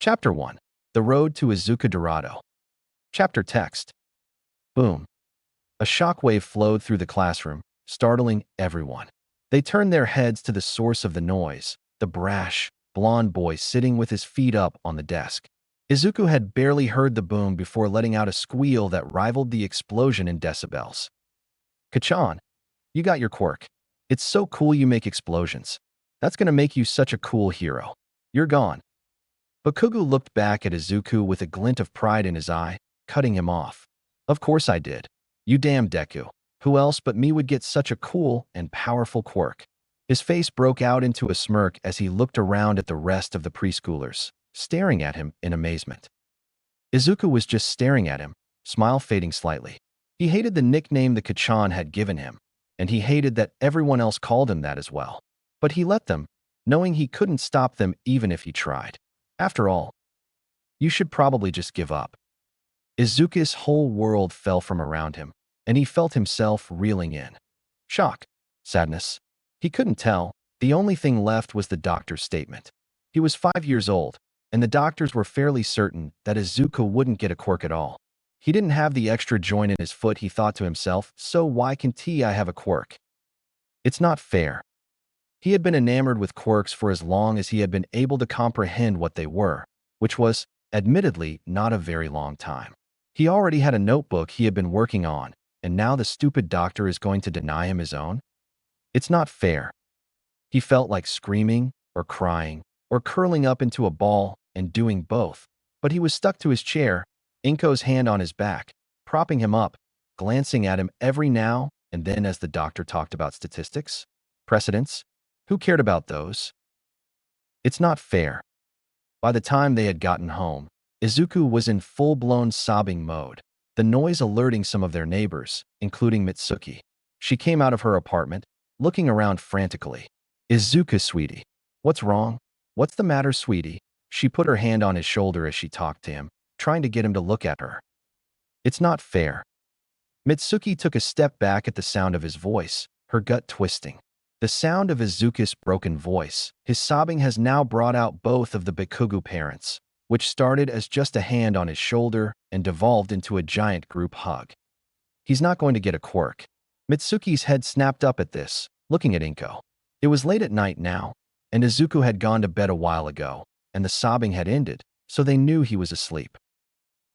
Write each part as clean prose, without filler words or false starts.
Chapter 1. The Road to Izuku Dorado. Chapter text. Boom. A shockwave flowed through the classroom, startling everyone. They turned their heads to the source of the noise, the brash, blond boy sitting with his feet up on the desk. Izuku had barely heard the boom before letting out a squeal that rivaled the explosion in decibels. Kachan, you got your quirk. It's so cool you make explosions. That's gonna make you such a cool hero. You're gone. Bakugo looked back at Izuku with a glint of pride in his eye, cutting him off. Of course I did. You damn Deku. Who else but me would get such a cool and powerful quirk? His face broke out into a smirk as he looked around at the rest of the preschoolers, staring at him in amazement. Izuku was just staring at him, smile fading slightly. He hated the nickname the Kachan had given him, and he hated that everyone else called him that as well. But he let them, knowing he couldn't stop them even if he tried. After all, you should probably just give up. Izuku's whole world fell from around him, and he felt himself reeling in. Shock, sadness. He couldn't tell. The only thing left was the doctor's statement. He was 5 years old, and the doctors were fairly certain that Izuku wouldn't get a quirk at all. He didn't have the extra joint in his foot, he thought to himself, so why can't I have a quirk? It's not fair. He had been enamored with quirks for as long as he had been able to comprehend what they were, which was, admittedly, not a very long time. He already had a notebook he had been working on, and now the stupid doctor is going to deny him his own? It's not fair. He felt like screaming, or crying, or curling up into a ball, and doing both. But he was stuck to his chair, Inko's hand on his back, propping him up, glancing at him every now and then as the doctor talked about statistics, precedents. Who cared about those? It's not fair. By the time they had gotten home, Izuku was in full-blown sobbing mode, the noise alerting some of their neighbors, including Mitsuki. She came out of her apartment, looking around frantically. Izuku, sweetie. What's wrong? What's the matter, sweetie? She put her hand on his shoulder as she talked to him, trying to get him to look at her. It's not fair. Mitsuki took a step back at the sound of his voice, her gut twisting. The sound of Izuku's broken voice, his sobbing has now brought out both of the Bakugo parents, which started as just a hand on his shoulder and devolved into a giant group hug. He's not going to get a quirk. Mitsuki's head snapped up at this, looking at Inko. It was late at night now, and Izuku had gone to bed a while ago, and the sobbing had ended, so they knew he was asleep.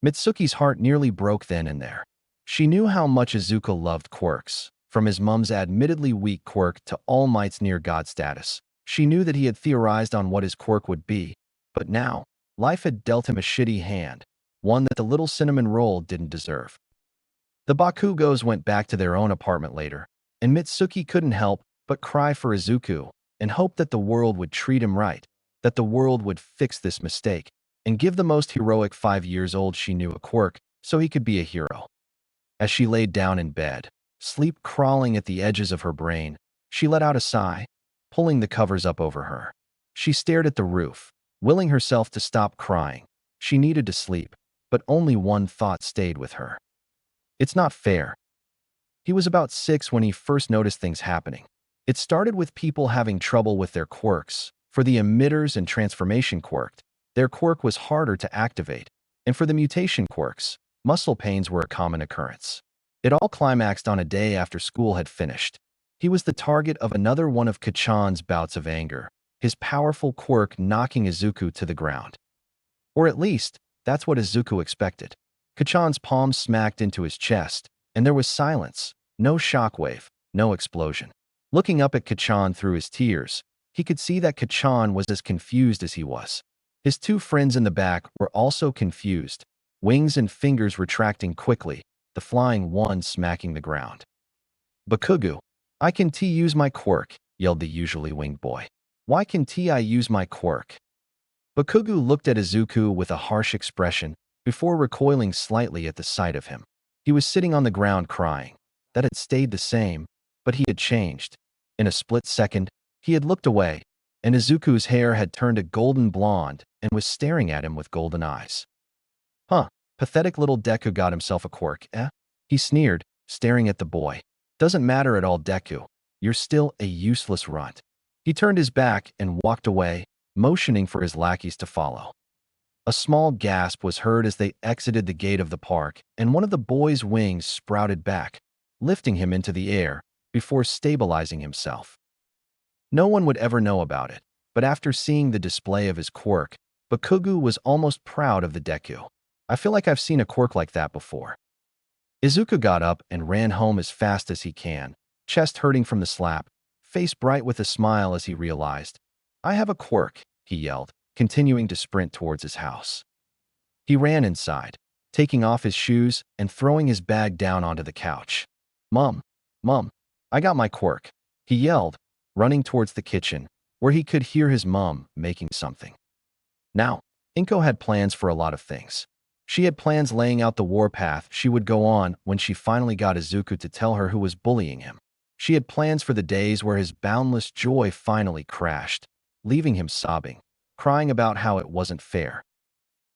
Mitsuki's heart nearly broke then and there. She knew how much Izuku loved quirks. From his mum's admittedly weak quirk to All Might's near-god status. She knew that he had theorized on what his quirk would be, but now, life had dealt him a shitty hand, one that the little cinnamon roll didn't deserve. The Bakugos went back to their own apartment later, and Mitsuki couldn't help but cry for Izuku and hope that the world would treat him right, that the world would fix this mistake, and give the most heroic 5 years old she knew a quirk so he could be a hero. As she laid down in bed, sleep crawling at the edges of her brain, she let out a sigh, pulling the covers up over her. She stared at the roof, willing herself to stop crying. She needed to sleep, but only one thought stayed with her. It's not fair. He was about 6 when he first noticed things happening. It started with people having trouble with their quirks. For the emitters and transformation quirk, their quirk was harder to activate, and for the mutation quirks, muscle pains were a common occurrence. It all climaxed on a day after school had finished. He was the target of another one of Kachan's bouts of anger, his powerful quirk knocking Izuku to the ground. Or at least, that's what Izuku expected. Kachan's palm smacked into his chest, and there was silence, no shockwave, no explosion. Looking up at Kachan through his tears, he could see that Kachan was as confused as he was. His 2 friends in the back were also confused, wings and fingers retracting quickly, the flying one smacking the ground. Bakugo, I can use my quirk, yelled the usually winged boy. Why can I use my quirk? Bakugo looked at Izuku with a harsh expression before recoiling slightly at the sight of him. He was sitting on the ground crying. That had stayed the same, but he had changed. In a split second, he had looked away, and Izuku's hair had turned a golden blonde and was staring at him with golden eyes. Huh. Pathetic little Deku got himself a quirk, eh? He sneered, staring at the boy. Doesn't matter at all, Deku. You're still a useless runt. He turned his back and walked away, motioning for his lackeys to follow. A small gasp was heard as they exited the gate of the park, and one of the boy's wings sprouted back, lifting him into the air before stabilizing himself. No one would ever know about it, but after seeing the display of his quirk, Bakugu was almost proud of the Deku. I feel like I've seen a quirk like that before. Izuku got up and ran home as fast as he can, chest hurting from the slap, face bright with a smile as he realized, "I have a quirk," he yelled, continuing to sprint towards his house. He ran inside, taking off his shoes and throwing his bag down onto the couch. "Mom, Mom, I got my quirk," he yelled, running towards the kitchen, where he could hear his mom making something. Now, Inko had plans for a lot of things. She had plans laying out the warpath she would go on when she finally got Izuku to tell her who was bullying him. She had plans for the days where his boundless joy finally crashed, leaving him sobbing, crying about how it wasn't fair.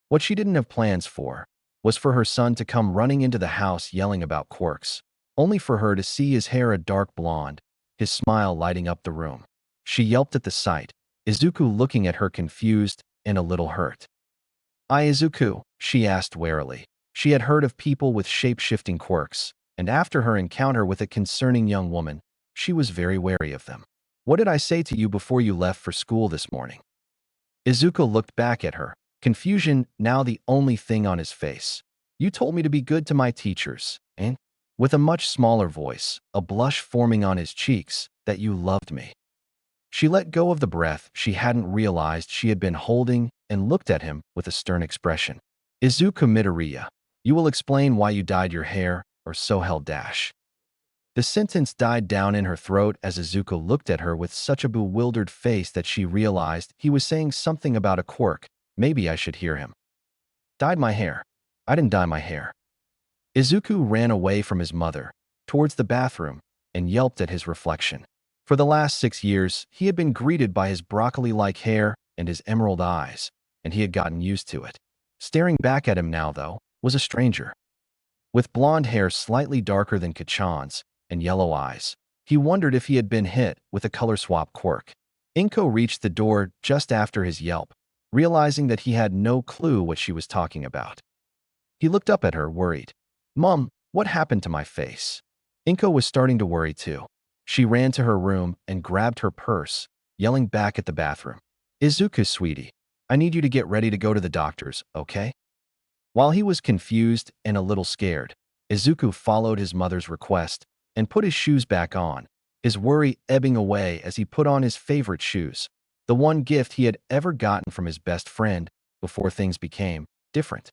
What she didn't have plans for was for her son to come running into the house yelling about quirks, only for her to see his hair a dark blonde, his smile lighting up the room. She yelped at the sight, Izuku looking at her confused and a little hurt. Izuku, she asked warily. She had heard of people with shape-shifting quirks, and after her encounter with a concerning young woman, she was very wary of them. "What did I say to you before you left for school this morning?" Izuku looked back at her, confusion now the only thing on his face. "You told me to be good to my teachers, and," with a much smaller voice, a blush forming on his cheeks, "that you loved me." She let go of the breath she hadn't realized she had been holding and looked at him with a stern expression. "Izuku Midoriya, you will explain why you dyed your hair, or so hell dash." The sentence died down in her throat as Izuku looked at her with such a bewildered face that she realized he was saying something about a quirk. Maybe I should hear him. "Dyed my hair. I didn't dye my hair." Izuku ran away from his mother, towards the bathroom, and yelped at his reflection. For the last 6 years, he had been greeted by his broccoli-like hair and his emerald eyes, and he had gotten used to it. Staring back at him now, though, was a stranger. With blonde hair slightly darker than Kachan's and yellow eyes, he wondered if he had been hit with a color swap quirk. Inko reached the door just after his yelp, realizing that he had no clue what she was talking about. He looked up at her, worried. "Mom, what happened to my face?" Inko was starting to worry too. She ran to her room and grabbed her purse, yelling back at the bathroom, "Izuku, sweetie, I need you to get ready to go to the doctor's, okay?" While he was confused and a little scared, Izuku followed his mother's request and put his shoes back on, his worry ebbing away as he put on his favorite shoes, the one gift he had ever gotten from his best friend before things became different.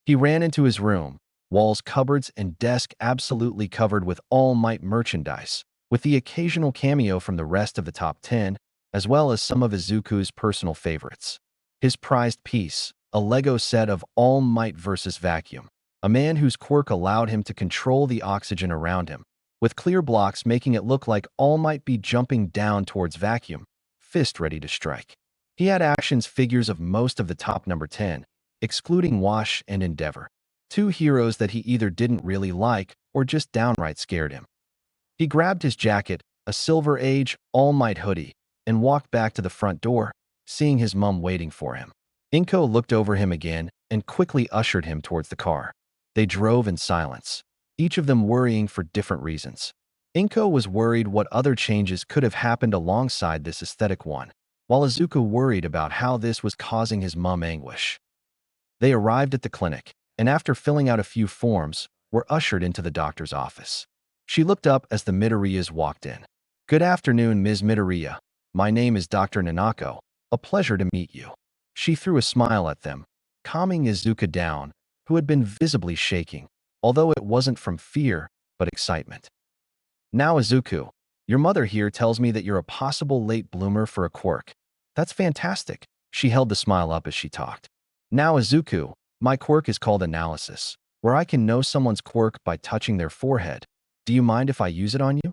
He ran into his room, walls, cupboards, and desk absolutely covered with All Might merchandise, with the occasional cameo from the rest of the top 10, as well as some of Izuku's personal favorites. His prized piece, a Lego set of All Might vs. Vacuum, a man whose quirk allowed him to control the oxygen around him, with clear blocks making it look like All Might be jumping down towards Vacuum, fist ready to strike. He had actions figures of most of the top number 10, excluding Wash and Endeavor, two heroes that he either didn't really like or just downright scared him. He grabbed his jacket, a Silver Age All Might hoodie, and walked back to the front door, seeing his mom waiting for him. Inko looked over him again and quickly ushered him towards the car. They drove in silence, each of them worrying for different reasons. Inko was worried what other changes could have happened alongside this aesthetic one, while Izuku worried about how this was causing his mom anguish. They arrived at the clinic, and after filling out a few forms, were ushered into the doctor's office. She looked up as the Midoriyas walked in. "Good afternoon, Ms. Midoriya. My name is Dr. Nanako. A pleasure to meet you." She threw a smile at them, calming Izuku down, who had been visibly shaking, although it wasn't from fear, but excitement. "Now, Izuku, your mother here tells me that you're a possible late bloomer for a quirk. That's fantastic." She held the smile up as she talked. "Now, Izuku, my quirk is called Analysis, where I can know someone's quirk by touching their forehead. Do you mind if I use it on you?"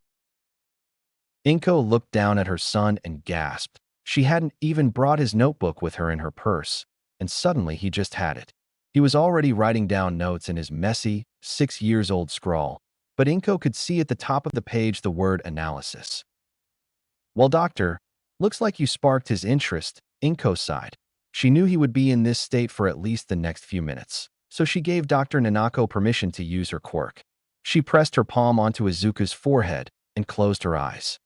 Inko looked down at her son and gasped. She hadn't even brought his notebook with her in her purse, and suddenly he just had it. He was already writing down notes in his messy, 6-year-old scrawl, but Inko could see at the top of the page the word analysis. "Well, doctor, looks like you sparked his interest," Inko sighed. She knew he would be in this state for at least the next few minutes, so she gave Dr. Nanako permission to use her quirk. She pressed her palm onto Izuku's forehead and closed her eyes.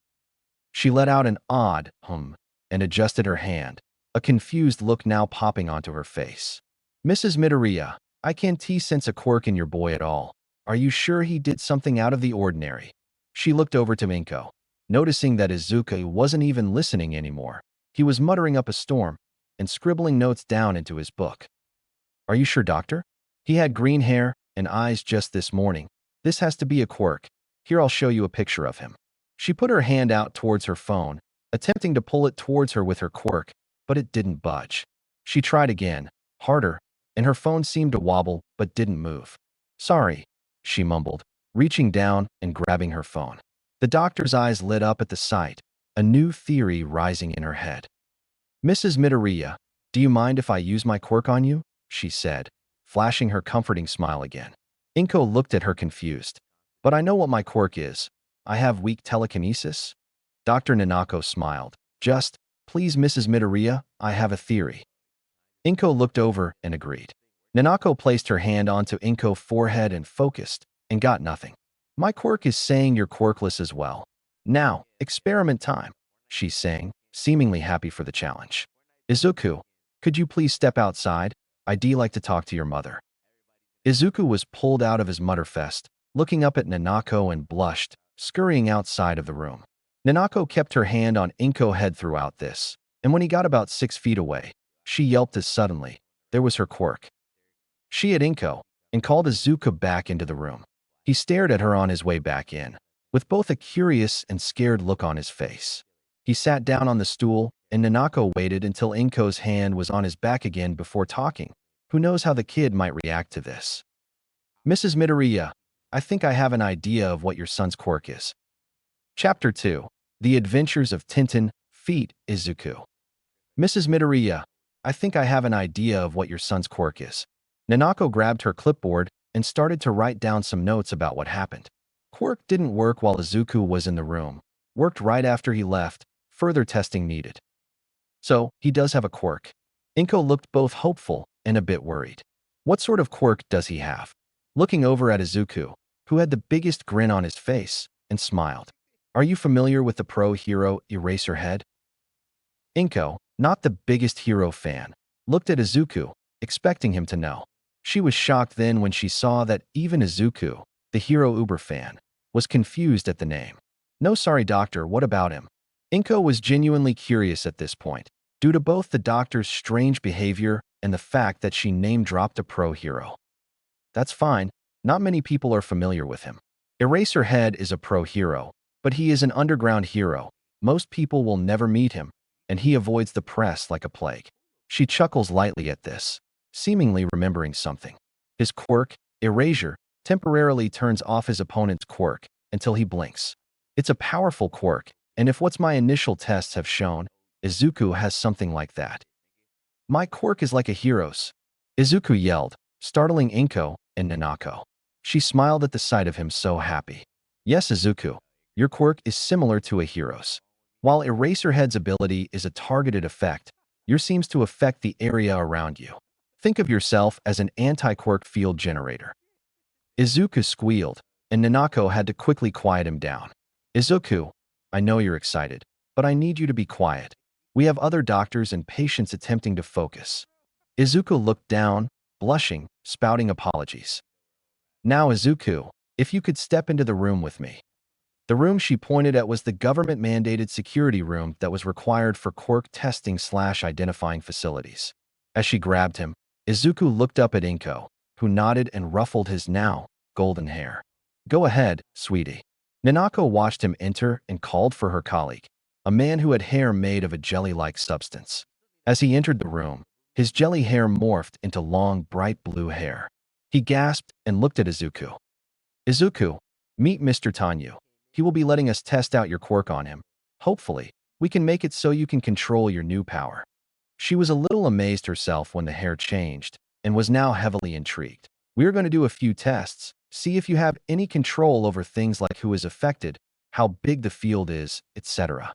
She let out an odd hum and adjusted her hand, a confused look now popping onto her face. Mrs. Midoriya, I can't sense a quirk in your boy at all. Are you sure he did something out of the ordinary? She looked over to Inko, noticing that Izuku wasn't even listening anymore. He was muttering up a storm and scribbling notes down into his book. Are you sure, doctor? He had green hair and eyes just this morning. This has to be a quirk. Here, I'll show you a picture of him. She put her hand out towards her phone, attempting to pull it towards her with her quirk, but it didn't budge. She tried again, harder, and her phone seemed to wobble but didn't move. Sorry, she mumbled, reaching down and grabbing her phone. The doctor's eyes lit up at the sight, a new theory rising in her head. Mrs. Midoriya, do you mind if I use my quirk on you? She said, flashing her comforting smile again. Inko looked at her confused. But I know what my quirk is. I have weak telekinesis. Dr. Nanako smiled. Just, please, Mrs. Midoriya, I have a theory. Inko looked over and agreed. Nanako placed her hand onto Inko's forehead and focused, and got nothing. My quirk is saying you're quirkless as well. Now, experiment time, she's saying, seemingly happy for the challenge. Izuku, could you please step outside? I'd like to talk to your mother. Izuku was pulled out of his mutterfest, looking up at Nanako and blushed, scurrying outside of the room. Nanako kept her hand on Inko's head throughout this, and when he got about 6 feet away, she yelped as suddenly, there was her quirk. She had Inko, and called Izuku back into the room. He stared at her on his way back in, with both a curious and scared look on his face. He sat down on the stool, and Nanako waited until Inko's hand was on his back again before talking. Who knows how the kid might react to this? Mrs. Midoriya, I think I have an idea of what your son's quirk is. Chapter 2. The Adventures of Tintin, Feet, Izuku. Mrs. Midoriya, I think I have an idea of what your son's quirk is. Nanako grabbed her clipboard and started to write down some notes about what happened. Quirk didn't work while Izuku was in the room. Worked right after he left. Further testing needed. So, he does have a quirk. Inko looked both hopeful and a bit worried. What sort of quirk does he have? Looking over at Izuku, who had the biggest grin on his face, and smiled. Are you familiar with the pro hero Eraserhead? Inko, not the biggest hero fan, looked at Izuku, expecting him to know. She was shocked then when she saw that even Izuku, the hero Uber fan, was confused at the name. No, sorry doctor, what about him? Inko was genuinely curious at this point, due to both the doctor's strange behavior and the fact that she name-dropped a pro hero. That's fine, not many people are familiar with him. Eraserhead is a pro hero, but he is an underground hero. Most people will never meet him, and he avoids the press like a plague. She chuckles lightly at this, seemingly remembering something. His quirk, Erasure, temporarily turns off his opponent's quirk until he blinks. It's a powerful quirk, and if what my initial tests have shown, Izuku has something like that. My quirk is like a hero's. Izuku yelled, startling Inko and Nanako. She smiled at the sight of him so happy. Yes, Izuku, your quirk is similar to a hero's. While Eraserhead's ability is a targeted effect, yours seems to affect the area around you. Think of yourself as an anti-quirk field generator. Izuku squealed, and Nanako had to quickly quiet him down. Izuku, I know you're excited, but I need you to be quiet. We have other doctors and patients attempting to focus. Izuku looked down, blushing, spouting apologies. Now, Izuku, if you could step into the room with me. The room she pointed at was the government-mandated security room that was required for quirk testing/identifying facilities. As she grabbed him, Izuku looked up at Inko, who nodded and ruffled his now golden hair. Go ahead, sweetie. Nanako watched him enter and called for her colleague, a man who had hair made of a jelly-like substance. As he entered the room, his jelly hair morphed into long, bright blue hair. He gasped and looked at Izuku. Izuku, meet Mr. Tanyu. He will be letting us test out your quirk on him. Hopefully, we can make it so you can control your new power. She was a little amazed herself when the hair changed, and was now heavily intrigued. We're going to do a few tests, see if you have any control over things like who is affected, how big the field is, etc.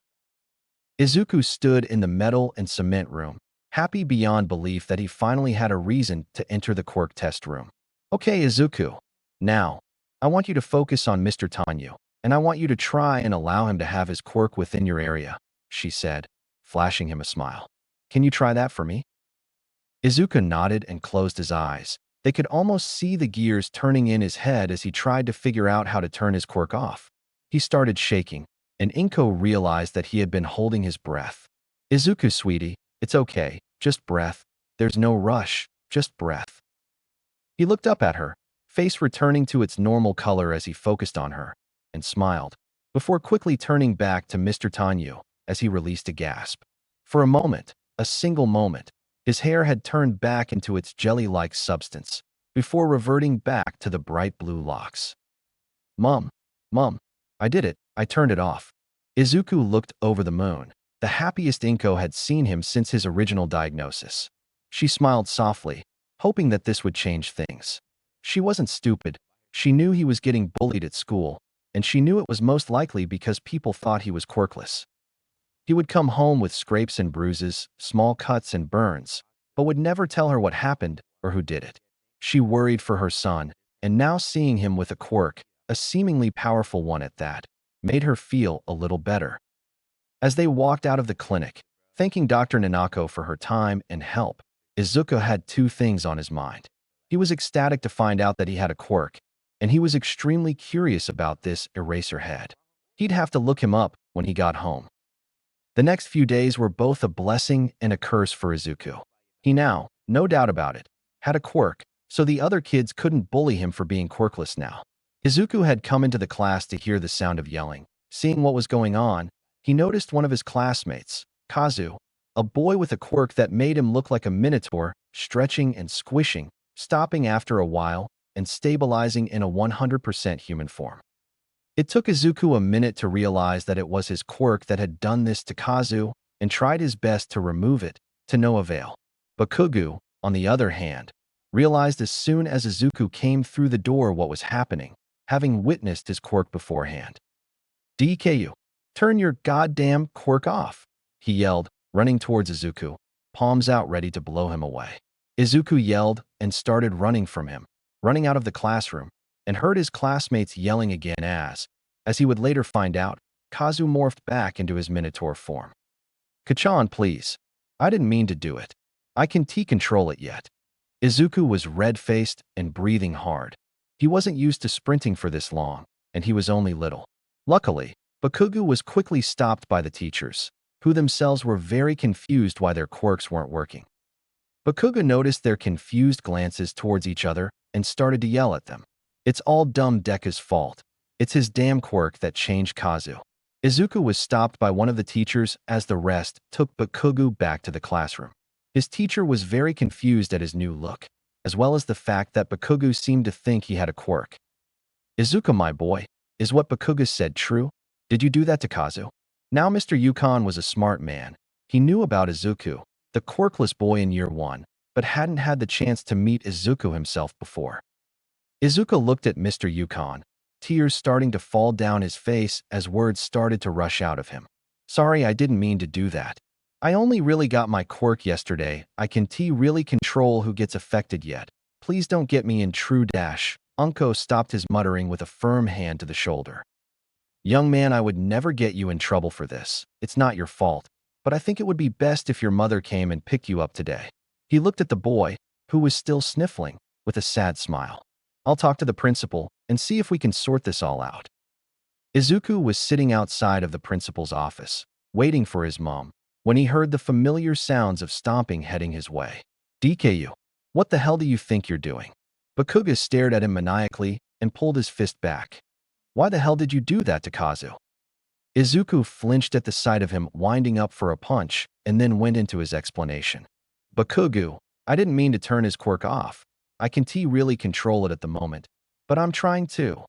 Izuku stood in the metal and cement room, happy beyond belief that he finally had a reason to enter the quirk test room. Okay, Izuku. Now, I want you to focus on Mr. Tanyu, and I want you to try and allow him to have his quirk within your area, she said, flashing him a smile. Can you try that for me? Izuku nodded and closed his eyes. They could almost see the gears turning in his head as he tried to figure out how to turn his quirk off. He started shaking, and Inko realized that he had been holding his breath. Izuku, sweetie, it's okay, just breath. There's no rush, just breath. He looked up at her, face returning to its normal color as he focused on her, and smiled, before quickly turning back to Mr. Tanyu as he released a gasp. For a moment, a single moment, his hair had turned back into its jelly-like substance, before reverting back to the bright blue locks. Mom, I did it, I turned it off. Izuku looked over the moon, the happiest Inko had seen him since his original diagnosis. She smiled softly, hoping that this would change things. She wasn't stupid. She knew he was getting bullied at school, and she knew it was most likely because people thought he was quirkless. He would come home with scrapes and bruises, small cuts and burns, but would never tell her what happened or who did it. She worried for her son, and now seeing him with a quirk, a seemingly powerful one at that, made her feel a little better. As they walked out of the clinic, thanking Dr. Nanako for her time and help, Izuku had two things on his mind. He was ecstatic to find out that he had a quirk, and he was extremely curious about this Eraserhead. He'd have to look him up when he got home. The next few days were both a blessing and a curse for Izuku. He now, no doubt about it, had a quirk, so the other kids couldn't bully him for being quirkless now. Izuku had come into the class to hear the sound of yelling. Seeing what was going on, he noticed one of his classmates, Kazu, a boy with a quirk that made him look like a minotaur, stretching and squishing, stopping after a while, and stabilizing in a 100% human form. It took Izuku a minute to realize that it was his quirk that had done this to Kazu, and tried his best to remove it, to no avail. Bakugo, on the other hand, realized as soon as Izuku came through the door what was happening, having witnessed his quirk beforehand. DKU, turn your goddamn quirk off, he yelled, running towards Izuku, palms out ready to blow him away. Izuku yelled and started running from him, running out of the classroom, and heard his classmates yelling again as he would later find out, Kazu morphed back into his minotaur form. Kachan, please. I didn't mean to do it. I can T-control it yet. Izuku was red-faced and breathing hard. He wasn't used to sprinting for this long, and he was only little. Luckily, Bakugo was quickly stopped by the teachers, who themselves were very confused why their quirks weren't working. Bakugo noticed their confused glances towards each other and started to yell at them. It's all dumb Deka's fault. It's his damn quirk that changed Kazu. Izuku was stopped by one of the teachers as the rest took Bakugo back to the classroom. His teacher was very confused at his new look, as well as the fact that Bakugo seemed to think he had a quirk. Izuku, my boy, is what Bakugo said true? Did you do that to Kazu? Now Mr. Yukon was a smart man. He knew about Izuku, the quirkless boy in year 1, but hadn't had the chance to meet Izuku himself before. Izuku looked at Mr. Yukon, tears starting to fall down his face as words started to rush out of him. Sorry, I didn't mean to do that. I only really got my quirk yesterday. I can really control who gets affected yet. Please don't get me in true dash. Unko stopped his muttering with a firm hand to the shoulder. Young man, I would never get you in trouble for this. It's not your fault. But I think it would be best if your mother came and picked you up today. He looked at the boy, who was still sniffling, with a sad smile. I'll talk to the principal and see if we can sort this all out. Izuku was sitting outside of the principal's office, waiting for his mom, when he heard the familiar sounds of stomping heading his way. DKU, what the hell do you think you're doing? Bakugo stared at him maniacally and pulled his fist back. Why the hell did you do that to Kazu? Izuku flinched at the sight of him winding up for a punch and then went into his explanation. Bakugo, I didn't mean to turn his quirk off. I can really control it at the moment, but I'm trying to.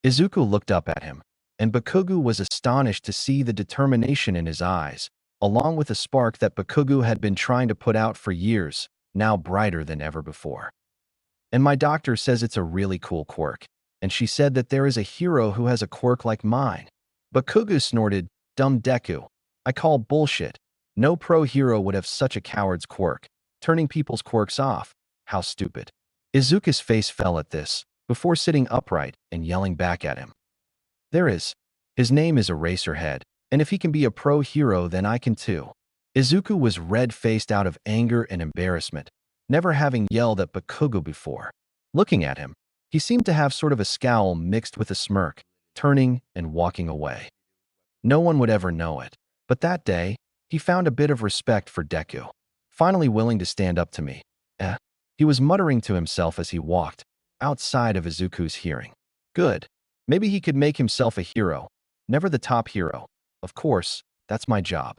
Izuku looked up at him, and Bakugo was astonished to see the determination in his eyes, along with a spark that Bakugo had been trying to put out for years, now brighter than ever before. And my doctor says it's a really cool quirk, and she said that there is a hero who has a quirk like mine. Bakugo snorted, dumb Deku. I call bullshit. No pro hero would have such a coward's quirk, turning people's quirks off. How stupid. Izuku's face fell at this, before sitting upright and yelling back at him. There is. His name is Eraserhead, and if he can be a pro hero, then I can too. Izuku was red-faced out of anger and embarrassment, never having yelled at Bakugo before. Looking at him, he seemed to have sort of a scowl mixed with a smirk, turning and walking away. No one would ever know it, but that day, he found a bit of respect for Deku, finally willing to stand up to me. He was muttering to himself as he walked, outside of Izuku's hearing. Good. Maybe he could make himself a hero, never the top hero. Of course, that's my job.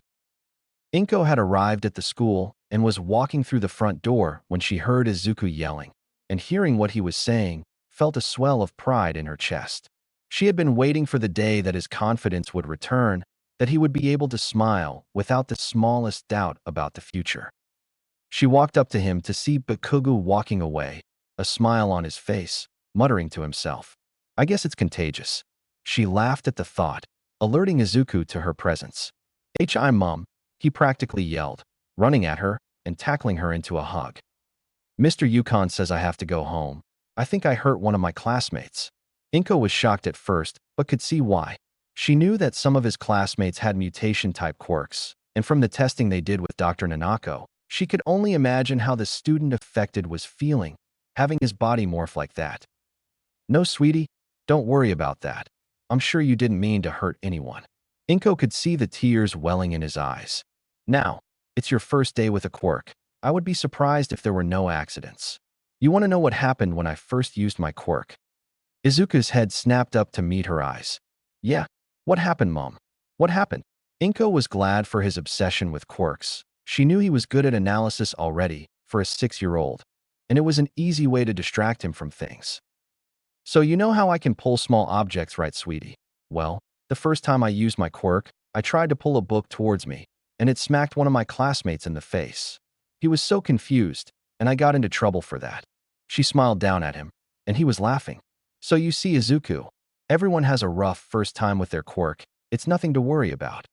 Inko had arrived at the school and was walking through the front door when she heard Izuku yelling, and hearing what he was saying, felt a swell of pride in her chest. She had been waiting for the day that his confidence would return, that he would be able to smile without the smallest doubt about the future. She walked up to him to see Bakugo walking away, a smile on his face, muttering to himself. I guess it's contagious. She laughed at the thought, alerting Izuku to her presence. Hi Mom, he practically yelled, running at her and tackling her into a hug. Mr. Yukon says I have to go home. I think I hurt one of my classmates. Inko was shocked at first, but could see why. She knew that some of his classmates had mutation-type quirks, and from the testing they did with Dr. Nanako, she could only imagine how the student affected was feeling, having his body morph like that. No, sweetie, don't worry about that. I'm sure you didn't mean to hurt anyone. Inko could see the tears welling in his eyes. Now, it's your first day with a quirk. I would be surprised if there were no accidents. You want to know what happened when I first used my quirk? Izuku's head snapped up to meet her eyes. Yeah, what happened, Mom? What happened? Inko was glad for his obsession with quirks. She knew he was good at analysis already, for a 6-year-old, and it was an easy way to distract him from things. So you know how I can pull small objects, right, sweetie? Well, the first time I used my quirk, I tried to pull a book towards me, and it smacked one of my classmates in the face. He was so confused, and I got into trouble for that. She smiled down at him, and he was laughing. So you see, Izuku, everyone has a rough first time with their quirk. It's nothing to worry about.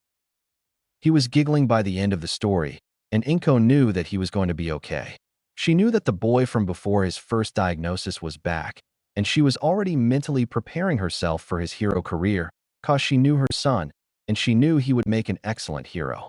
He was giggling by the end of the story, and Inko knew that he was going to be okay. She knew that the boy from before his first diagnosis was back, and she was already mentally preparing herself for his hero career, cause she knew her son, and she knew he would make an excellent hero.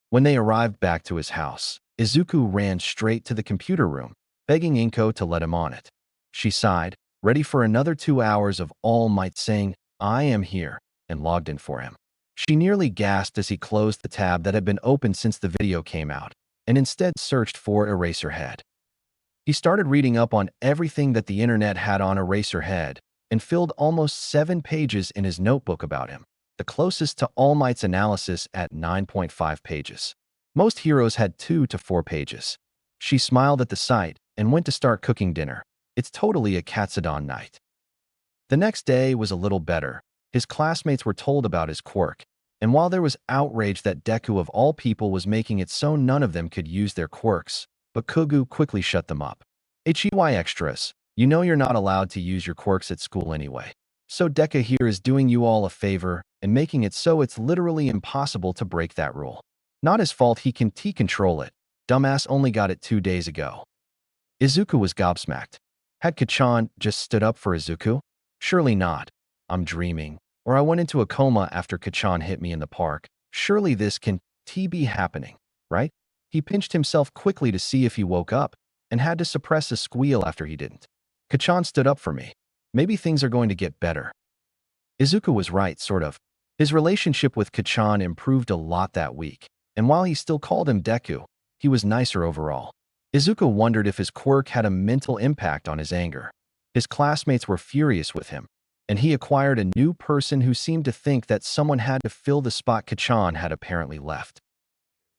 When they arrived back to his house, Izuku ran straight to the computer room, begging Inko to let him on it. She sighed, ready for another 2 hours of All Might saying, I am here, and logged in for him. She nearly gasped as he closed the tab that had been open since the video came out, and instead searched for Eraserhead. He started reading up on everything that the internet had on Eraserhead, and filled almost 7 pages in his notebook about him, the closest to All Might's analysis at 9.5 pages. Most heroes had 2 to 4 pages. She smiled at the sight and went to start cooking dinner. It's totally a Katsudon night. The next day was a little better. His classmates were told about his quirk, and while there was outrage that Deku of all people was making it so none of them could use their quirks, Bakugo quickly shut them up. HEY extras, you know you're not allowed to use your quirks at school anyway. So Deku here is doing you all a favor and making it so it's literally impossible to break that rule. Not his fault, he can control it. Dumbass only got it 2 days ago. Izuku was gobsmacked. Had Kachan just stood up for Izuku? Surely not. I'm dreaming. Or I went into a coma after Kachan hit me in the park. Surely this can be happening, right? He pinched himself quickly to see if he woke up, and had to suppress a squeal after he didn't. Kachan stood up for me. Maybe things are going to get better. Izuku was right, sort of. His relationship with Kachan improved a lot that week, and while he still called him Deku, he was nicer overall. Izuku wondered if his quirk had a mental impact on his anger. His classmates were furious with him, and he acquired a new person who seemed to think that someone had to fill the spot Kachan had apparently left.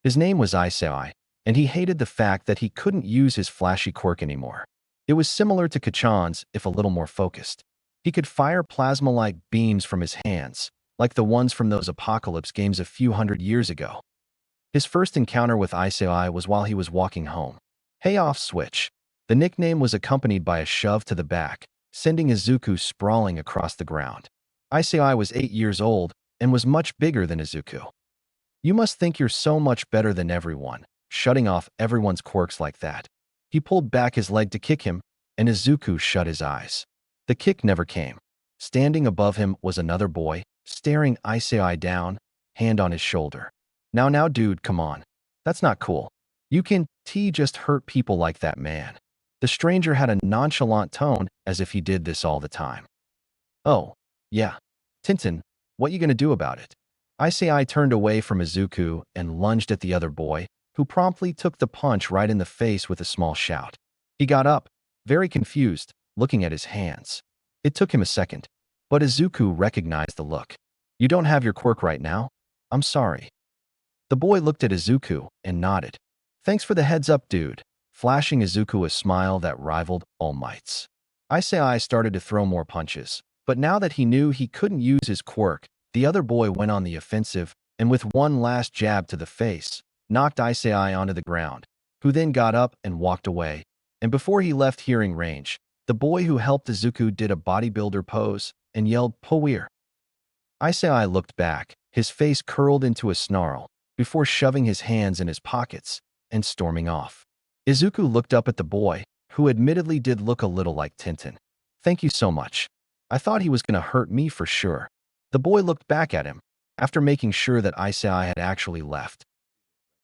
His name was Izuku, and he hated the fact that he couldn't use his flashy quirk anymore. It was similar to Kachan's, if a little more focused. He could fire plasma-like beams from his hands, like the ones from those apocalypse games a few hundred years ago. His first encounter with Izuku was while he was walking home. Hey off switch. The nickname was accompanied by a shove to the back, sending Izuku sprawling across the ground. Izuku was 8 years old and was much bigger than Izuku. You must think you're so much better than everyone, shutting off everyone's quirks like that. He pulled back his leg to kick him, and Izuku shut his eyes. The kick never came. Standing above him was another boy, staring Isai down, hand on his shoulder. Now, dude, come on. That's not cool. You can just hurt people like that, man. The stranger had a nonchalant tone as if he did this all the time. Oh, yeah. Tintin, what you gonna do about it? Isai turned away from Izuku and lunged at the other boy, who promptly took the punch right in the face with a small shout. He got up, very confused, looking at his hands. It took him a second, but Izuku recognized the look. You don't have your quirk right now? I'm sorry. The boy looked at Izuku and nodded. Thanks for the heads up, dude, flashing Izuku a smile that rivaled All Might's. Isai started to throw more punches, but now that he knew he couldn't use his quirk, the other boy went on the offensive and with one last jab to the face, knocked Isai onto the ground, who then got up and walked away. And before he left hearing range, the boy who helped Izuku did a bodybuilder pose and yelled, "Power!" Isai looked back, his face curled into a snarl, before shoving his hands in his pockets and storming off. Izuku looked up at the boy, who admittedly did look a little like Tintin. Thank you so much. I thought he was going to hurt me for sure. The boy looked back at him, after making sure that Isai had actually left.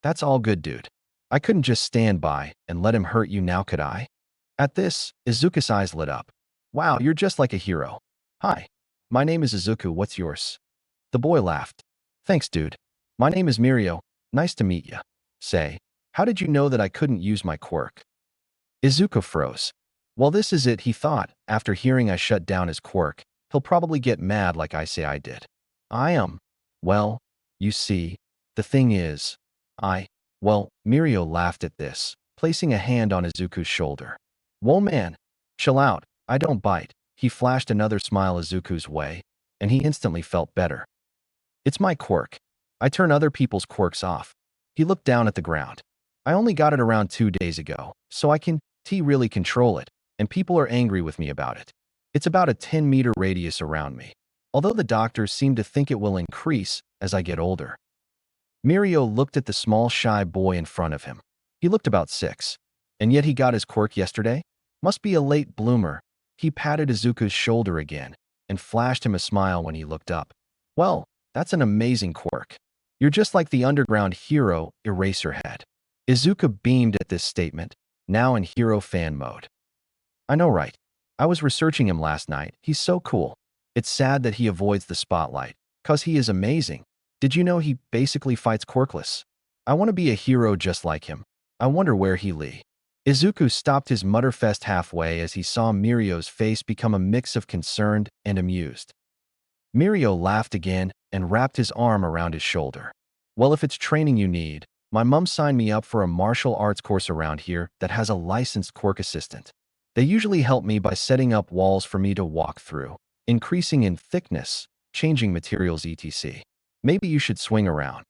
That's all good, dude. I couldn't just stand by and let him hurt you now, could I? At this, Izuku's eyes lit up. Wow, you're just like a hero. Hi. My name is Izuku, what's yours? The boy laughed. Thanks, dude. My name is Mirio. Nice to meet ya. Say, how did you know that I couldn't use my quirk? Izuku froze. Well, this is it, he thought. After hearing I shut down his quirk, he'll probably get mad like Isai did. Well, you see, the thing is, Mirio laughed at this, placing a hand on Izuku's shoulder. Whoa, man, chill out, I don't bite. He flashed another smile Izuku's way, and he instantly felt better. It's my quirk. I turn other people's quirks off. He looked down at the ground. I only got it around 2 days ago, so I can really control it, and people are angry with me about it. It's about a 10-meter radius around me, although the doctors seem to think it will increase as I get older. Mirio looked at the small shy boy in front of him. He looked about 6, and yet he got his quirk yesterday? Must be a late bloomer. He patted Izuku's shoulder again and flashed him a smile when he looked up. Well, that's an amazing quirk. You're just like the underground hero Eraserhead. Izuku beamed at this statement, now in hero fan mode. I know, right? I was researching him last night. He's so cool. It's sad that he avoids the spotlight, 'cause he is amazing. Did you know he basically fights quirkless? I want to be a hero just like him. I wonder where he lie. Izuku stopped his mutterfest halfway as he saw Mirio's face become a mix of concerned and amused. Mirio laughed again and wrapped his arm around his shoulder. Well, if it's training you need, my mom signed me up for a martial arts course around here that has a licensed quirk assistant. They usually help me by setting up walls for me to walk through, increasing in thickness, changing materials etc. Maybe you should swing around.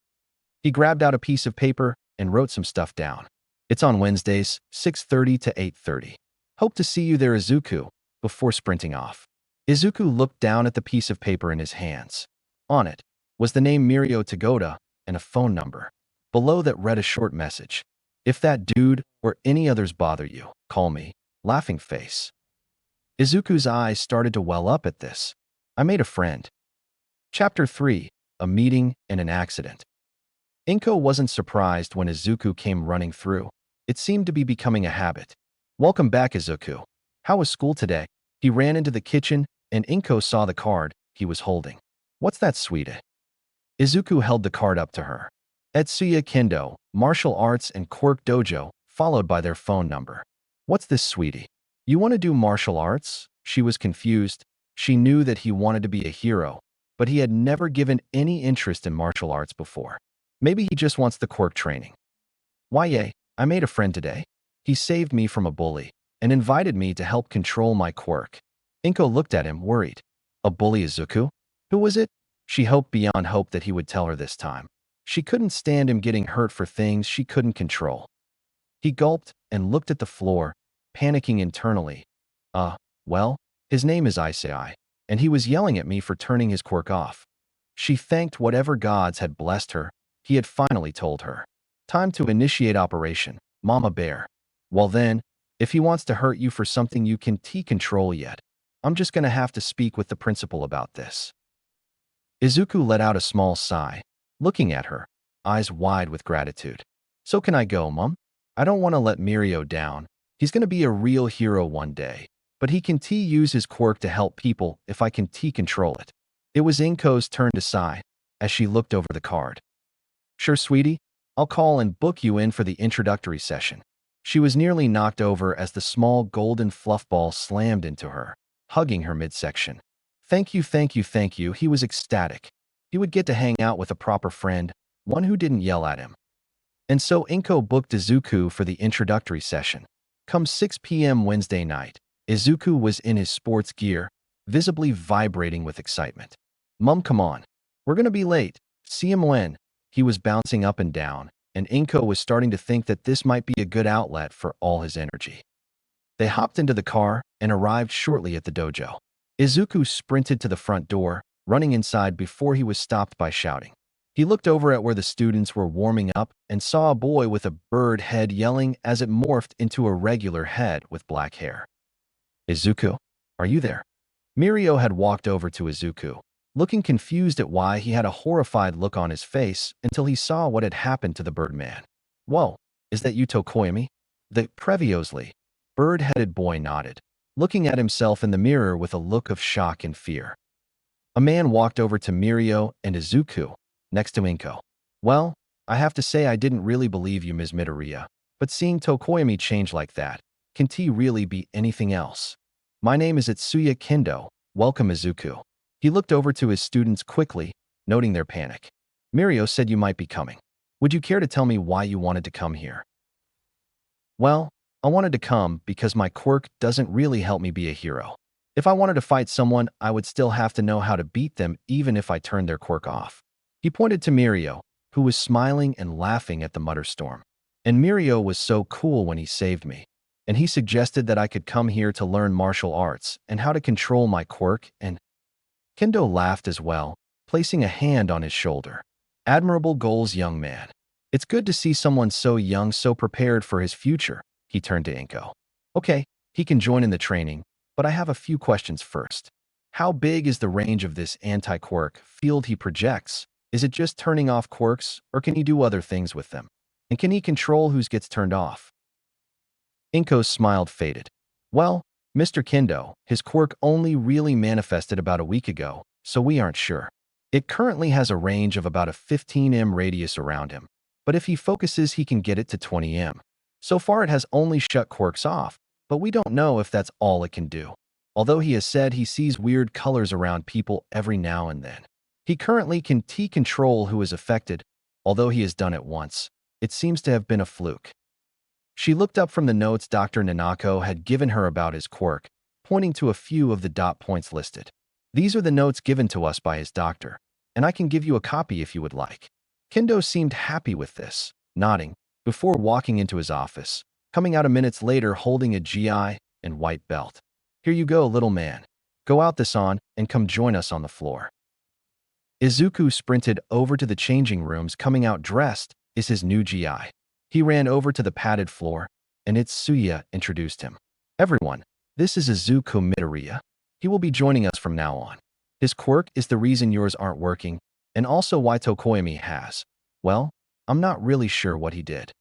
He grabbed out a piece of paper and wrote some stuff down. It's on Wednesdays, 6:30 to 8:30. Hope to see you there, Izuku, before sprinting off. Izuku looked down at the piece of paper in his hands. On it was the name Mirio Tagoda and a phone number. Below that read a short message. If that dude or any others bother you, call me. Laughing face. Izuku's eyes started to well up at this. I made a friend. Chapter 3. A Meeting and an Accident. Inko wasn't surprised when Izuku came running through. It seemed to be becoming a habit. Welcome back, Izuku. How was school today? He ran into the kitchen, and Inko saw the card he was holding. What's that, sweetie? Izuku held the card up to her. Etsuya Kendo, Martial Arts and Quirk Dojo, followed by their phone number. What's this, sweetie? You want to do martial arts? She was confused. She knew that he wanted to be a hero, but he had never given any interest in martial arts before. Maybe he just wants the quirk training. Why, yay, I made a friend today. He saved me from a bully and invited me to help control my quirk. Inko looked at him, worried. A bully, Izuku? Who was it? She hoped beyond hope that he would tell her this time. She couldn't stand him getting hurt for things she couldn't control. He gulped and looked at the floor, panicking internally. Well, his name is Isai, and he was yelling at me for turning his quirk off. She thanked whatever gods had blessed her he had finally told her. Time to initiate Operation Mama Bear. Well then, if he wants to hurt you for something you can control yet, I'm just gonna have to speak with the principal about this. Izuku let out a small sigh, looking at her, eyes wide with gratitude. So can I go, Mom? I don't want to let Mirio down. He's gonna be a real hero one day, but he can use his quirk to help people if I can control it. It was Inko's turn to sigh as she looked over the card. Sure, sweetie, I'll call and book you in for the introductory session. She was nearly knocked over as the small golden fluff ball slammed into her, hugging her midsection. Thank you, thank you, thank you. He was ecstatic. He would get to hang out with a proper friend, one who didn't yell at him. And so Inko booked Izuku for the introductory session. Come 6 p.m. Wednesday night, Izuku was in his sports gear, visibly vibrating with excitement. Mum, come on. We're gonna be late. See him when. He was bouncing up and down, and Inko was starting to think that this might be a good outlet for all his energy. They hopped into the car and arrived shortly at the dojo. Izuku sprinted to the front door, running inside before he was stopped by shouting. He looked over at where the students were warming up and saw a boy with a bird head yelling as it morphed into a regular head with black hair. Izuku, are you there? Mirio had walked over to Izuku, looking confused at why he had a horrified look on his face until he saw what had happened to the Birdman. Whoa, is that you, Tokoyami? The previously bird-headed boy nodded, looking at himself in the mirror with a look of shock and fear. A man walked over to Mirio and Izuku, next to Inko. Well, I have to say I didn't really believe you, Ms. Midoriya, but seeing Tokoyami change like that, can he really be anything else? My name is Itsuya Kendo. Welcome, Izuku. He looked over to his students quickly, noting their panic. Mirio said you might be coming. Would you care to tell me why you wanted to come here? Well, I wanted to come because my quirk doesn't really help me be a hero. If I wanted to fight someone, I would still have to know how to beat them even if I turned their quirk off. He pointed to Mirio, who was smiling and laughing at the mutter storm. And Mirio was so cool when he saved me. And he suggested that I could come here to learn martial arts and how to control my quirk, and Kendo laughed as well, placing a hand on his shoulder. Admirable goals, young man. It's good to see someone so young so prepared for his future. He turned to Inko. Okay, he can join in the training, but I have a few questions first. How big is the range of this anti-quirk field he projects? Is it just turning off quirks, or can he do other things with them? And can he control who gets turned off? Inko's smile faded. Well, Mr. Kendo, his quirk only really manifested about a week ago, so we aren't sure. It currently has a range of about a 15 m radius around him, but if he focuses he can get it to 20 m. So far it has only shut quirks off, but we don't know if that's all it can do. Although he has said he sees weird colors around people every now and then. He currently can control who is affected, although he has done it once. It seems to have been a fluke. She looked up from the notes Dr. Nanako had given her about his quirk, pointing to a few of the dot points listed. These are the notes given to us by his doctor, and I can give you a copy if you would like. Kendo seemed happy with this, nodding, before walking into his office, coming out a minute later holding a GI and white belt. Here you go, little man. Go out this on and come join us on the floor. Izuku sprinted over to the changing rooms, coming out dressed as his new GI. He ran over to the padded floor, and Itsuya introduced him. Everyone, this is Izuku Midoriya. He will be joining us from now on. His quirk is the reason yours aren't working, and also why Tokoyami has. Well, I'm not really sure what he did.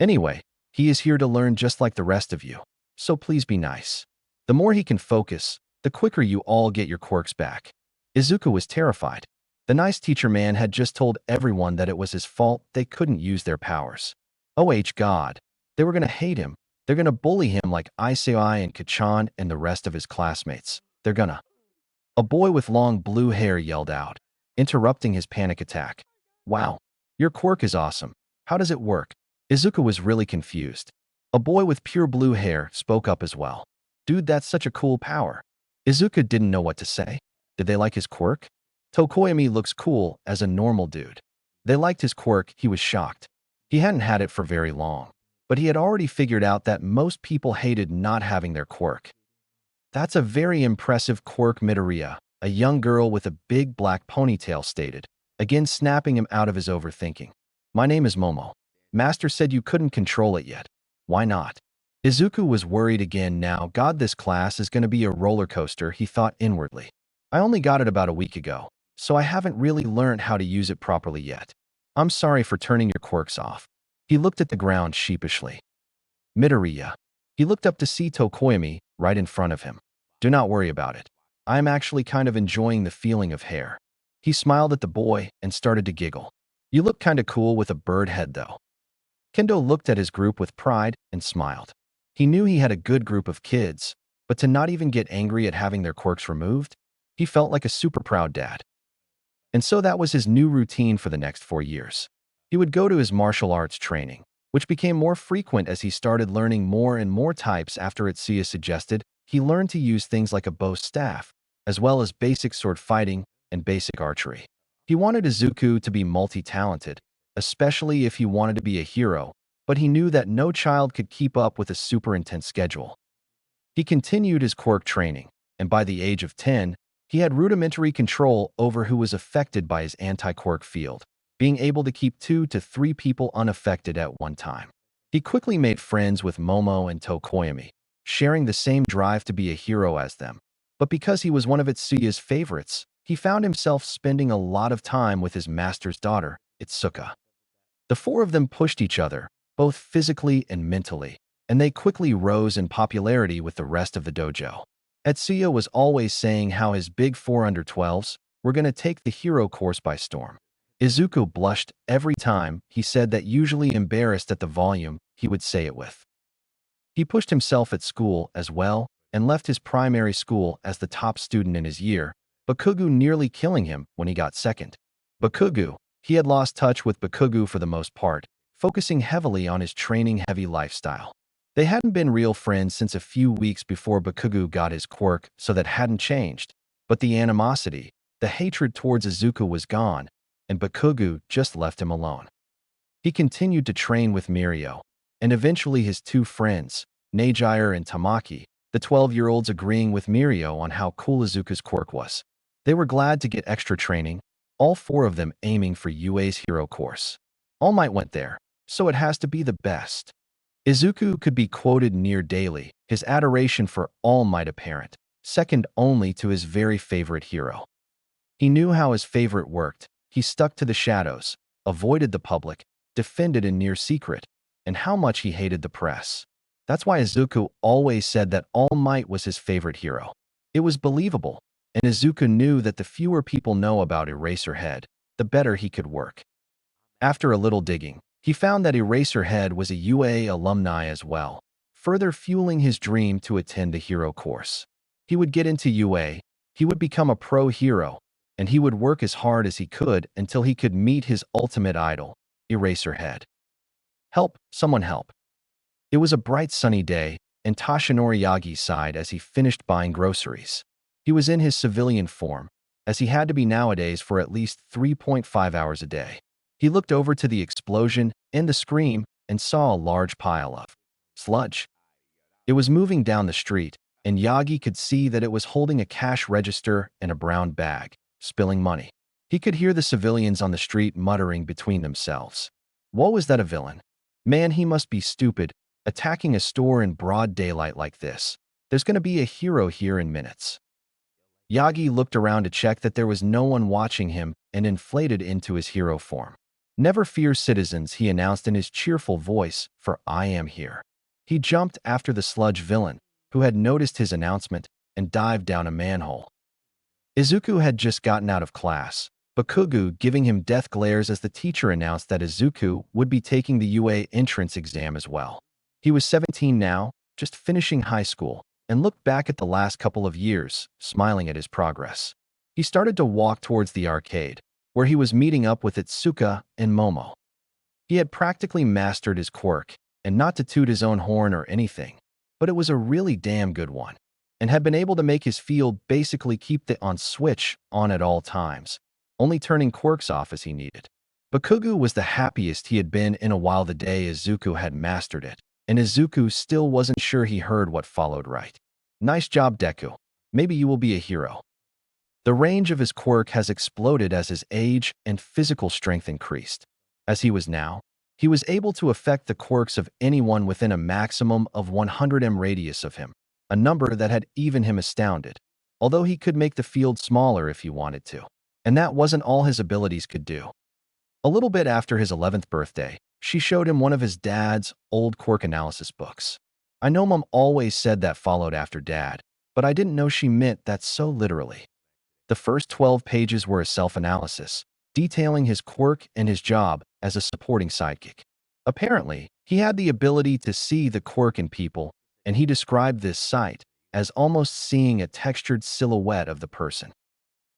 Anyway, he is here to learn just like the rest of you, so please be nice. The more he can focus, the quicker you all get your quirks back. Izuku was terrified. The nice teacher man had just told everyone that it was his fault they couldn't use their powers. Oh God, they were gonna hate him. They're gonna bully him like Isai and Kachan and the rest of his classmates. They're gonna. A boy with long blue hair yelled out, interrupting his panic attack. Wow, your quirk is awesome. How does it work? Izuku was really confused. A boy with pure blue hair spoke up as well. Dude, that's such a cool power. Izuku didn't know what to say. Did they like his quirk? Tokoyami looks cool as a normal dude. They liked his quirk, he was shocked. He hadn't had it for very long, but he had already figured out that most people hated not having their quirk. That's a very impressive quirk, Midoriya, a young girl with a big black ponytail stated, again snapping him out of his overthinking. My name is Momo. Master said you couldn't control it yet. Why not? Izuku was worried again now. God, this class is going to be a roller coaster, he thought inwardly. I only got it about a week ago, so I haven't really learned how to use it properly yet. I'm sorry for turning your quirks off. He looked at the ground sheepishly. Midoriya. He looked up to see Tokoyami right in front of him. Do not worry about it. I am actually kind of enjoying the feeling of hair. He smiled at the boy and started to giggle. You look kinda cool with a bird head though. Kendo looked at his group with pride and smiled. He knew he had a good group of kids, but to not even get angry at having their quirks removed, he felt like a super proud dad. And so that was his new routine for the next 4 years. He would go to his martial arts training, which became more frequent as he started learning more and more types after Itsuya suggested. He learned to use things like a bow staff, as well as basic sword fighting and basic archery. He wanted Izuku to be multi-talented, especially if he wanted to be a hero, but he knew that no child could keep up with a super intense schedule. He continued his quirk training, and by the age of 10, he had rudimentary control over who was affected by his anti-quirk field, being able to keep 2 to 3 people unaffected at one time. He quickly made friends with Momo and Tokoyami, sharing the same drive to be a hero as them. But because he was one of Itsuya's favorites, he found himself spending a lot of time with his master's daughter, Itsuka. The 4 of them pushed each other, both physically and mentally, and they quickly rose in popularity with the rest of the dojo. Itsuya was always saying how his big 4 under 12s were going to take the hero course by storm. Izuku blushed every time he said that, usually embarrassed at the volume he would say it with. He pushed himself at school as well and left his primary school as the top student in his year, Bakugo nearly killing him when he got second. Bakugo, he had lost touch with Bakugo for the most part, focusing heavily on his training-heavy lifestyle. They hadn't been real friends since a few weeks before Bakugo got his quirk, so that hadn't changed. But the animosity, the hatred towards Izuku was gone, and Bakugo just left him alone. He continued to train with Mirio, and eventually his 2 friends, Nagire and Tamaki, the 12-year-olds agreeing with Mirio on how cool Izuku's quirk was. They were glad to get extra training, all 4 of them aiming for UA's hero course. All Might went there, so it has to be the best. Izuku could be quoted near daily, his adoration for All Might apparent, second only to his very favorite hero. He knew how his favorite worked. He stuck to the shadows, avoided the public, defended in near secret, and how much he hated the press. That's why Izuku always said that All Might was his favorite hero. It was believable, and Izuku knew that the fewer people know about Eraserhead, the better he could work. After a little digging, he found that Eraserhead was a UA alumni as well, further fueling his dream to attend the hero course. He would get into UA, he would become a pro hero, and he would work as hard as he could until he could meet his ultimate idol, Eraserhead. Help, someone help. It was a bright sunny day, and Toshinori Yagi sighed as he finished buying groceries. He was in his civilian form, as he had to be nowadays for at least 3.5 hours a day. He looked over to the explosion and the scream and saw a large pile of sludge. It was moving down the street, and Yagi could see that it was holding a cash register and a brown bag, spilling money. He could hear the civilians on the street muttering between themselves. Woe, is that a villain? Man, he must be stupid, attacking a store in broad daylight like this. There's going to be a hero here in minutes. Yagi looked around to check that there was no one watching him and inflated into his hero form. Never fear, citizens, he announced in his cheerful voice, for I am here. He jumped after the sludge villain, who had noticed his announcement, and dived down a manhole. Izuku had just gotten out of class, Bakugo giving him death glares as the teacher announced that Izuku would be taking the UA entrance exam as well. He was 17 now, just finishing high school, and looked back at the last couple of years, smiling at his progress. He started to walk towards the arcade, where he was meeting up with Itsuka and Momo. He had practically mastered his quirk, and not to toot his own horn or anything, but it was a really damn good one, and had been able to make his field basically keep the on switch on at all times, only turning quirks off as he needed. Bakugo was the happiest he had been in a while the day Izuku had mastered it, and Izuku still wasn't sure he heard what followed right. Nice job, Deku. Maybe you will be a hero. The range of his quirk has exploded as his age and physical strength increased. As he was able to affect the quirks of anyone within a maximum of 100 m radius of him, a number that had even him astounded, although he could make the field smaller if he wanted to. And that wasn't all his abilities could do. A little bit after his 11th birthday, she showed him one of his dad's old quirk analysis books. I know Mom always said that followed after Dad, but I didn't know she meant that so literally. The first 12 pages were a self-analysis, detailing his quirk and his job as a supporting sidekick. Apparently, he had the ability to see the quirk in people, and he described this sight as almost seeing a textured silhouette of the person.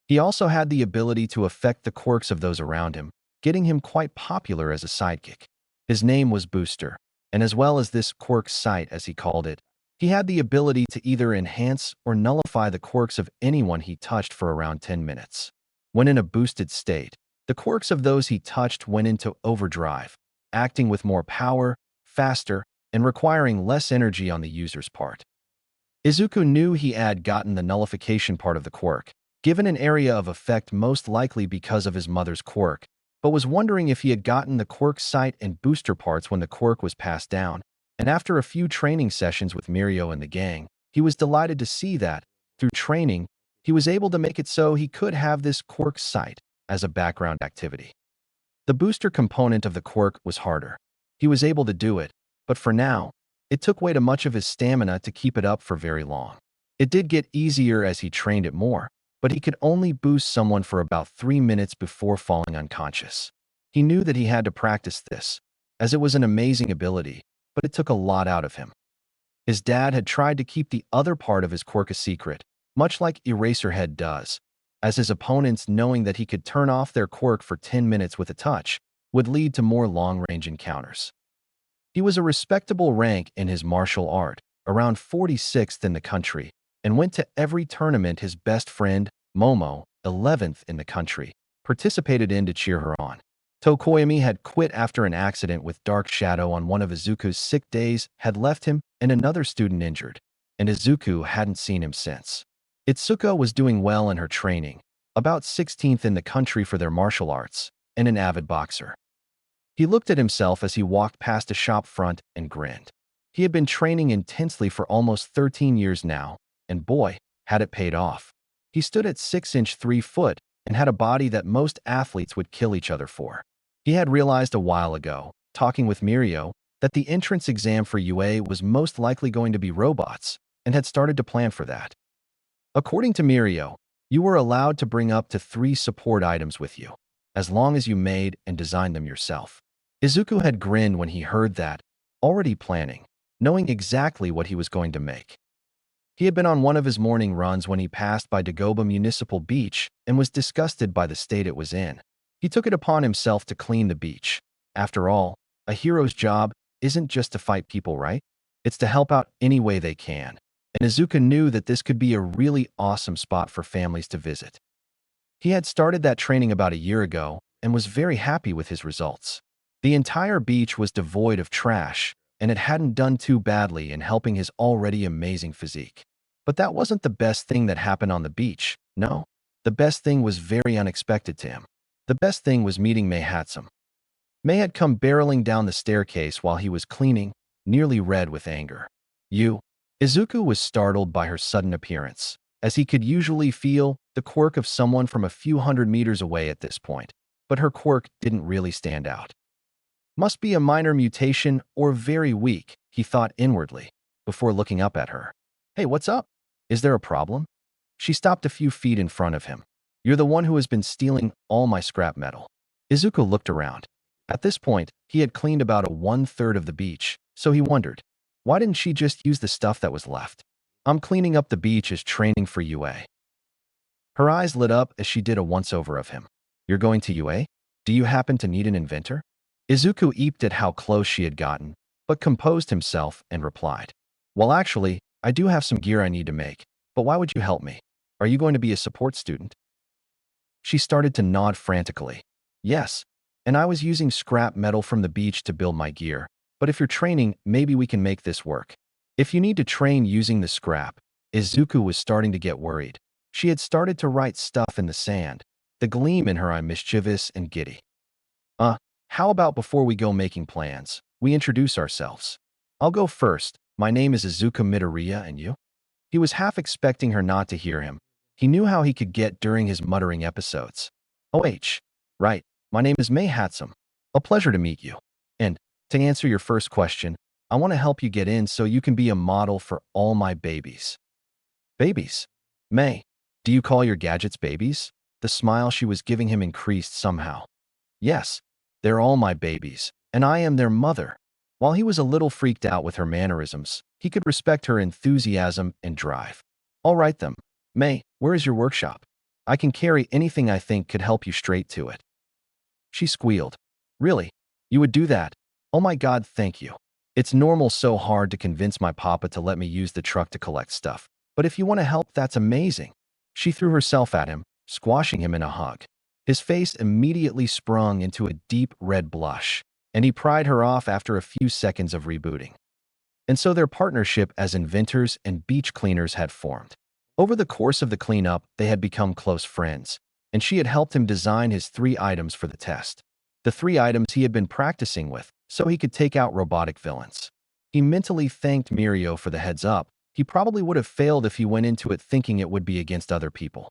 He also had the ability to affect the quirks of those around him, getting him quite popular as a sidekick. His name was Booster, and as well as this quirk sight, as he called it, he had the ability to either enhance or nullify the quirks of anyone he touched for around 10 minutes. When in a boosted state, the quirks of those he touched went into overdrive, acting with more power, faster, and requiring less energy on the user's part. Izuku knew he had gotten the nullification part of the quirk, given an area of effect most likely because of his mother's quirk, but was wondering if he had gotten the quirk sight and booster parts when the quirk was passed down, and after a few training sessions with Mirio and the gang, he was delighted to see that, through training, he was able to make it so he could have this quirk sight as a background activity. The booster component of the quirk was harder. He was able to do it, but for now, it took way too much of his stamina to keep it up for very long. It did get easier as he trained it more, but he could only boost someone for about 3 minutes before falling unconscious. He knew that he had to practice this, as it was an amazing ability, but it took a lot out of him. His dad had tried to keep the other part of his quirk a secret, much like Eraserhead does, as his opponents knowing that he could turn off their quirk for 10 minutes with a touch would lead to more long-range encounters. He was a respectable rank in his martial art, around 46th in the country, and went to every tournament his best friend, Momo, 11th in the country, participated in to cheer her on. Tokoyami had quit after an accident with Dark Shadow on one of Izuku's sick days had left him and another student injured, and Izuku hadn't seen him since. Itsuka was doing well in her training, about 16th in the country for their martial arts, and an avid boxer. He looked at himself as he walked past a shop front and grinned. He had been training intensely for almost 13 years now, and boy, had it paid off. He stood at 6" 3 foot and had a body that most athletes would kill each other for. He had realized a while ago, talking with Mirio, that the entrance exam for UA was most likely going to be robots, and had started to plan for that. According to Mirio, you were allowed to bring up to 3 support items with you, as long as you made and designed them yourself. Izuku had grinned when he heard that, already planning, knowing exactly what he was going to make. He had been on one of his morning runs when he passed by Dagoba Municipal Beach and was disgusted by the state it was in. He took it upon himself to clean the beach. After all, a hero's job isn't just to fight people, right? It's to help out any way they can. And Izuku knew that this could be a really awesome spot for families to visit. He had started that training about a year ago and was very happy with his results. The entire beach was devoid of trash, and it hadn't done too badly in helping his already amazing physique. But that wasn't the best thing that happened on the beach, no. The best thing was very unexpected to him. The best thing was meeting Mei Hatsum. Mei had come barreling down the staircase while he was cleaning, nearly red with anger. Izuku was startled by her sudden appearance, as he could usually feel the quirk of someone from a few hundred meters away at this point, but her quirk didn't really stand out. Must be a minor mutation or very weak, he thought inwardly, before looking up at her. Hey, what's up? Is there a problem? She stopped a few feet in front of him. You're the one who has been stealing all my scrap metal. Izuku looked around. At this point, he had cleaned about 1/3 of the beach, so he wondered, why didn't she just use the stuff that was left? I'm cleaning up the beach as training for UA. Her eyes lit up as she did a once-over of him. You're going to UA? Do you happen to need an inventor? Izuku eeped at how close she had gotten, but composed himself and replied, well, actually, I do have some gear I need to make, but why would you help me? Are you going to be a support student? She started to nod frantically. Yes, and I was using scrap metal from the beach to build my gear, but if you're training, maybe we can make this work. If you need to train using the scrap, Izuku was starting to get worried. She had started to write stuff in the sand, the gleam in her eye mischievous and giddy. Uh, how about before we go making plans, we introduce ourselves? I'll go first. My name is Izuku Midoriya, and you? He was half expecting her not to hear him. He knew how he could get during his muttering episodes. OH. Right. My name is Mei Hatsum. A pleasure to meet you. And, to answer your first question, I want to help you get in so you can be a model for all my babies. Babies? May, do you call your gadgets babies? The smile she was giving him increased somehow. Yes, they're all my babies, and I am their mother. While he was a little freaked out with her mannerisms, he could respect her enthusiasm and drive. All right then. May, where is your workshop? I can carry anything I think could help you straight to it. She squealed. Really? You would do that? Oh my God, thank you. It's normal so hard to convince my papa to let me use the truck to collect stuff. But if you want to help, that's amazing. She threw herself at him, squashing him in a hug. His face immediately sprung into a deep red blush, and he pried her off after a few seconds of rebooting. And so their partnership as inventors and beach cleaners had formed. Over the course of the cleanup, they had become close friends, and she had helped him design his 3 items for the test. The 3 items he had been practicing with, so he could take out robotic villains. He mentally thanked Mirio for the heads up. He probably would have failed if he went into it thinking it would be against other people.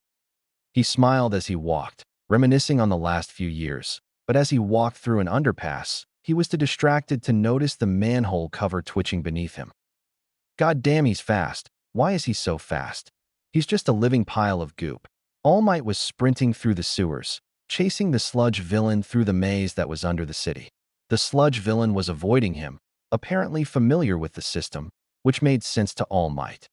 He smiled as he walked, reminiscing on the last few years, but as he walked through an underpass, he was too distracted to notice the manhole cover twitching beneath him. God damn, he's fast. Why is he so fast? He's just a living pile of goop. All Might was sprinting through the sewers, chasing the sludge villain through the maze that was under the city. The sludge villain was avoiding him, apparently familiar with the system, which made sense to All Might.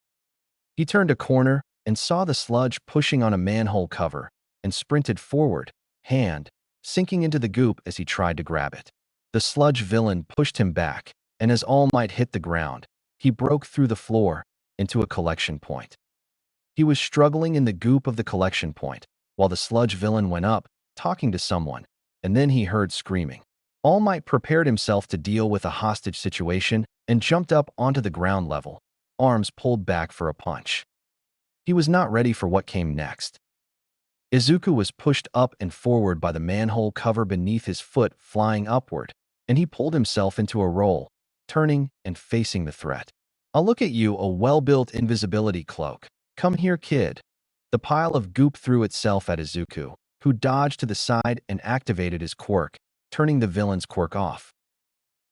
He turned a corner and saw the sludge pushing on a manhole cover and sprinted forward, hand sinking into the goop as he tried to grab it. The sludge villain pushed him back, and as All Might hit the ground, he broke through the floor into a collection point. He was struggling in the goop of the collection point, while the sludge villain went up, talking to someone, and then he heard screaming. All Might prepared himself to deal with a hostage situation and jumped up onto the ground level, arms pulled back for a punch. He was not ready for what came next. Izuku was pushed up and forward by the manhole cover beneath his foot flying upward, and he pulled himself into a roll, turning and facing the threat. I'll look at you, a well-built invisibility cloak. Come here, kid. The pile of goop threw itself at Izuku, who dodged to the side and activated his quirk, turning the villain's quirk off.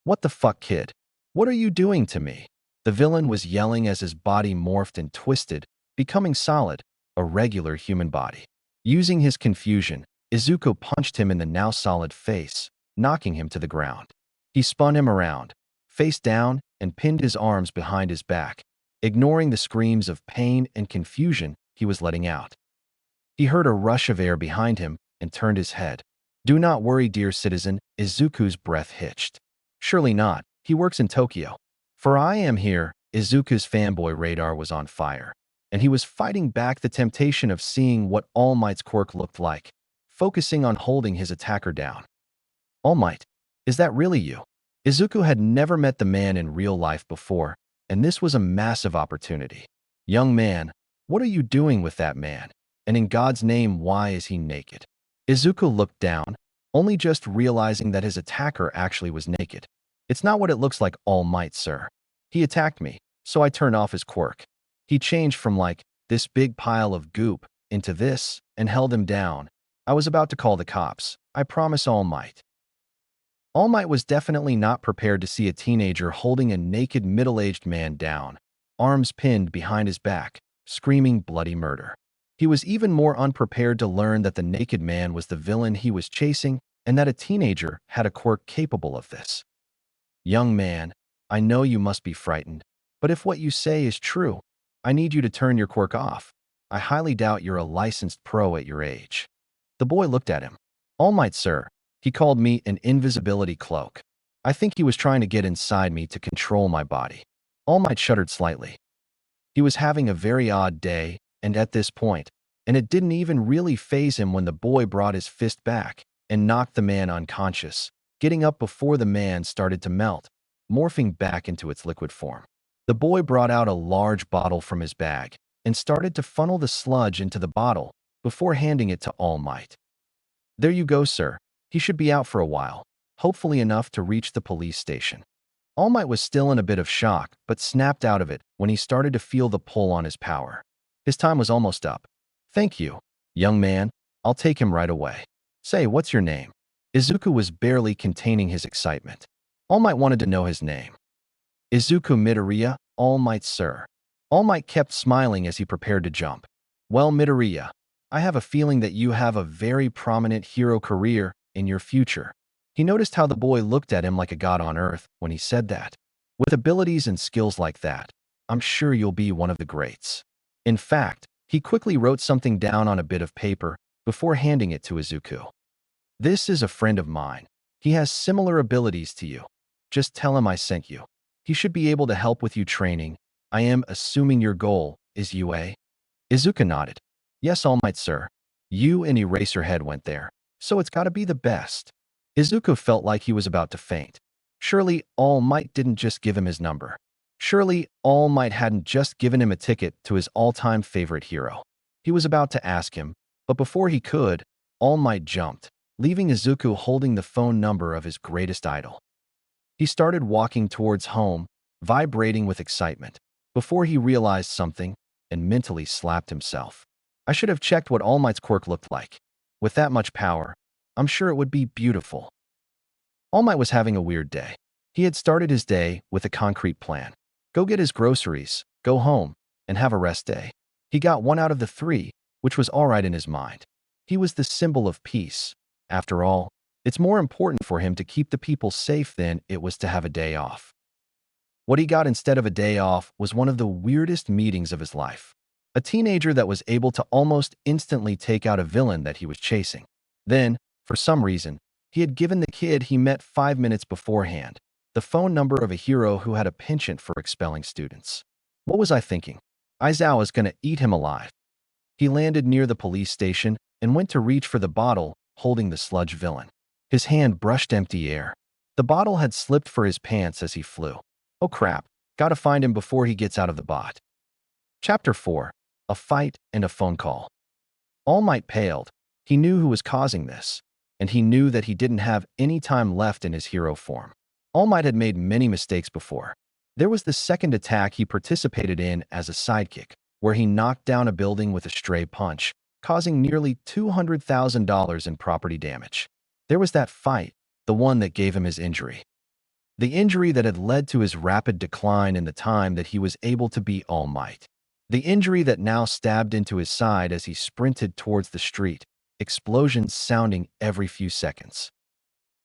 What the fuck, kid? What are you doing to me? The villain was yelling as his body morphed and twisted, becoming solid, a regular human body. Using his confusion, Izuku punched him in the now solid face, knocking him to the ground. He spun him around, face down, and pinned his arms behind his back, ignoring the screams of pain and confusion he was letting out. He heard a rush of air behind him and turned his head. Do not worry, dear citizen, Izuku's breath hitched. Surely not, he works in Tokyo. For I am here. Izuku's fanboy radar was on fire, and he was fighting back the temptation of seeing what All Might's quirk looked like, focusing on holding his attacker down. All Might, is that really you? Izuku had never met the man in real life before, and this was a massive opportunity. Young man, what are you doing with that man? And in God's name, why is he naked? Izuku looked down, only just realizing that his attacker actually was naked. It's not what it looks like, All Might, sir. He attacked me, so I turned off his quirk. He changed from like, this big pile of goop, into this, and held him down. I was about to call the cops. I promise, All Might. All Might was definitely not prepared to see a teenager holding a naked middle-aged man down, arms pinned behind his back, screaming bloody murder. He was even more unprepared to learn that the naked man was the villain he was chasing and that a teenager had a quirk capable of this. Young man, I know you must be frightened, but if what you say is true, I need you to turn your quirk off. I highly doubt you're a licensed pro at your age. The boy looked at him. All Might, sir. He called me an invisibility cloak. I think he was trying to get inside me to control my body. All Might shuddered slightly. He was having a very odd day, and at this point, and it didn't even really faze him when the boy brought his fist back and knocked the man unconscious, getting up before the man started to melt, morphing back into its liquid form. The boy brought out a large bottle from his bag, and started to funnel the sludge into the bottle before handing it to All Might. "There you go, sir. He should be out for a while, hopefully enough to reach the police station." All Might was still in a bit of shock, but snapped out of it when he started to feel the pull on his power. His time was almost up. "Thank you, young man. I'll take him right away. Say, what's your name?" Izuku was barely containing his excitement. All Might wanted to know his name. "Izuku Midoriya, All Might, sir." All Might kept smiling as he prepared to jump. "Well, Midoriya, I have a feeling that you have a very prominent hero career in your future." He noticed how the boy looked at him like a god on earth when he said that. "With abilities and skills like that, I'm sure you'll be one of the greats." In fact, he quickly wrote something down on a bit of paper before handing it to Izuku. "This is a friend of mine. He has similar abilities to you. Just tell him I sent you. He should be able to help with you training. I am assuming your goal is UA?" Izuku nodded. "Yes, All Might, sir. You and Eraserhead went there, so it's gotta be the best." Izuku felt like he was about to faint. Surely All Might didn't just give him his number. Surely All Might hadn't just given him a ticket to his all-time favorite hero. He was about to ask him, but before he could, All Might jumped, leaving Izuku holding the phone number of his greatest idol. He started walking towards home, vibrating with excitement, before he realized something and mentally slapped himself. "I should have checked what All Might's quirk looked like. With that much power, I'm sure it would be beautiful." All Might was having a weird day. He had started his day with a concrete plan. Go get his groceries, go home, and have a rest day. He got one out of the three, which was all right in his mind. He was the symbol of peace. After all, it's more important for him to keep the people safe than it was to have a day off. What he got instead of a day off was one of the weirdest meetings of his life. A teenager that was able to almost instantly take out a villain that he was chasing. Then, for some reason, he had given the kid he met 5 minutes beforehand the phone number of a hero who had a penchant for expelling students. What was I thinking? Aizawa is gonna eat him alive. He landed near the police station and went to reach for the bottle holding the sludge villain. His hand brushed empty air. The bottle had slipped for his pants as he flew. Oh crap, gotta find him before he gets out of the bot. Chapter 4. A Fight and a Phone Call. All Might paled. He knew who was causing this, and he knew that he didn't have any time left in his hero form. All Might had made many mistakes before. There was the second attack he participated in as a sidekick, where he knocked down a building with a stray punch, causing nearly $200,000 in property damage. There was that fight, the one that gave him his injury. The injury that had led to his rapid decline in the time that he was able to be All Might. The injury that now stabbed into his side as he sprinted towards the street, explosions sounding every few seconds.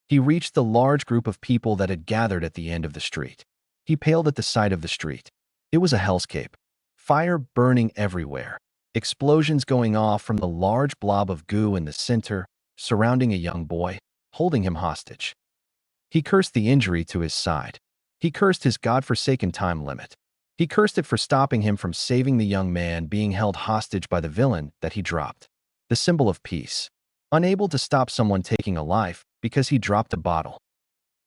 He reached the large group of people that had gathered at the end of the street. He paled at the sight of the street. It was a hellscape. Fire burning everywhere. Explosions going off from the large blob of goo in the center, surrounding a young boy, holding him hostage. He cursed the injury to his side. He cursed his godforsaken time limit. He cursed it for stopping him from saving the young man being held hostage by the villain that he dropped. The symbol of peace. Unable to stop someone taking a life because he dropped a bottle.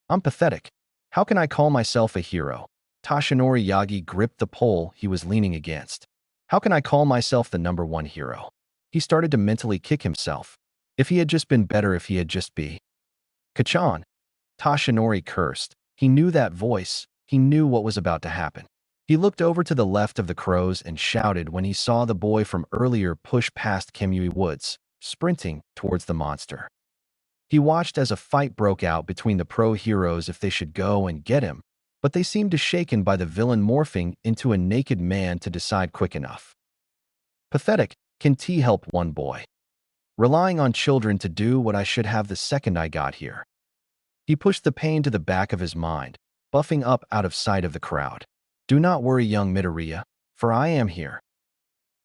"I'm pathetic. How can I call myself a hero?" Toshinori Yagi gripped the pole he was leaning against. "How can I call myself the #1 hero?" He started to mentally kick himself. If he had just been better, if he had just be. Kachan. Toshinori cursed. He knew that voice. He knew what was about to happen. He looked over to the left of the crows and shouted when he saw the boy from earlier push past Kemui Woods, sprinting towards the monster. He watched as a fight broke out between the pro-heroes if they should go and get him, but they seemed shaken by the villain morphing into a naked man to decide quick enough. Pathetic, can T help one boy? Relying on children to do what I should have the second I got here. He pushed the pain to the back of his mind, buffing up out of sight of the crowd. "Do not worry, young Midoriya, for I am here."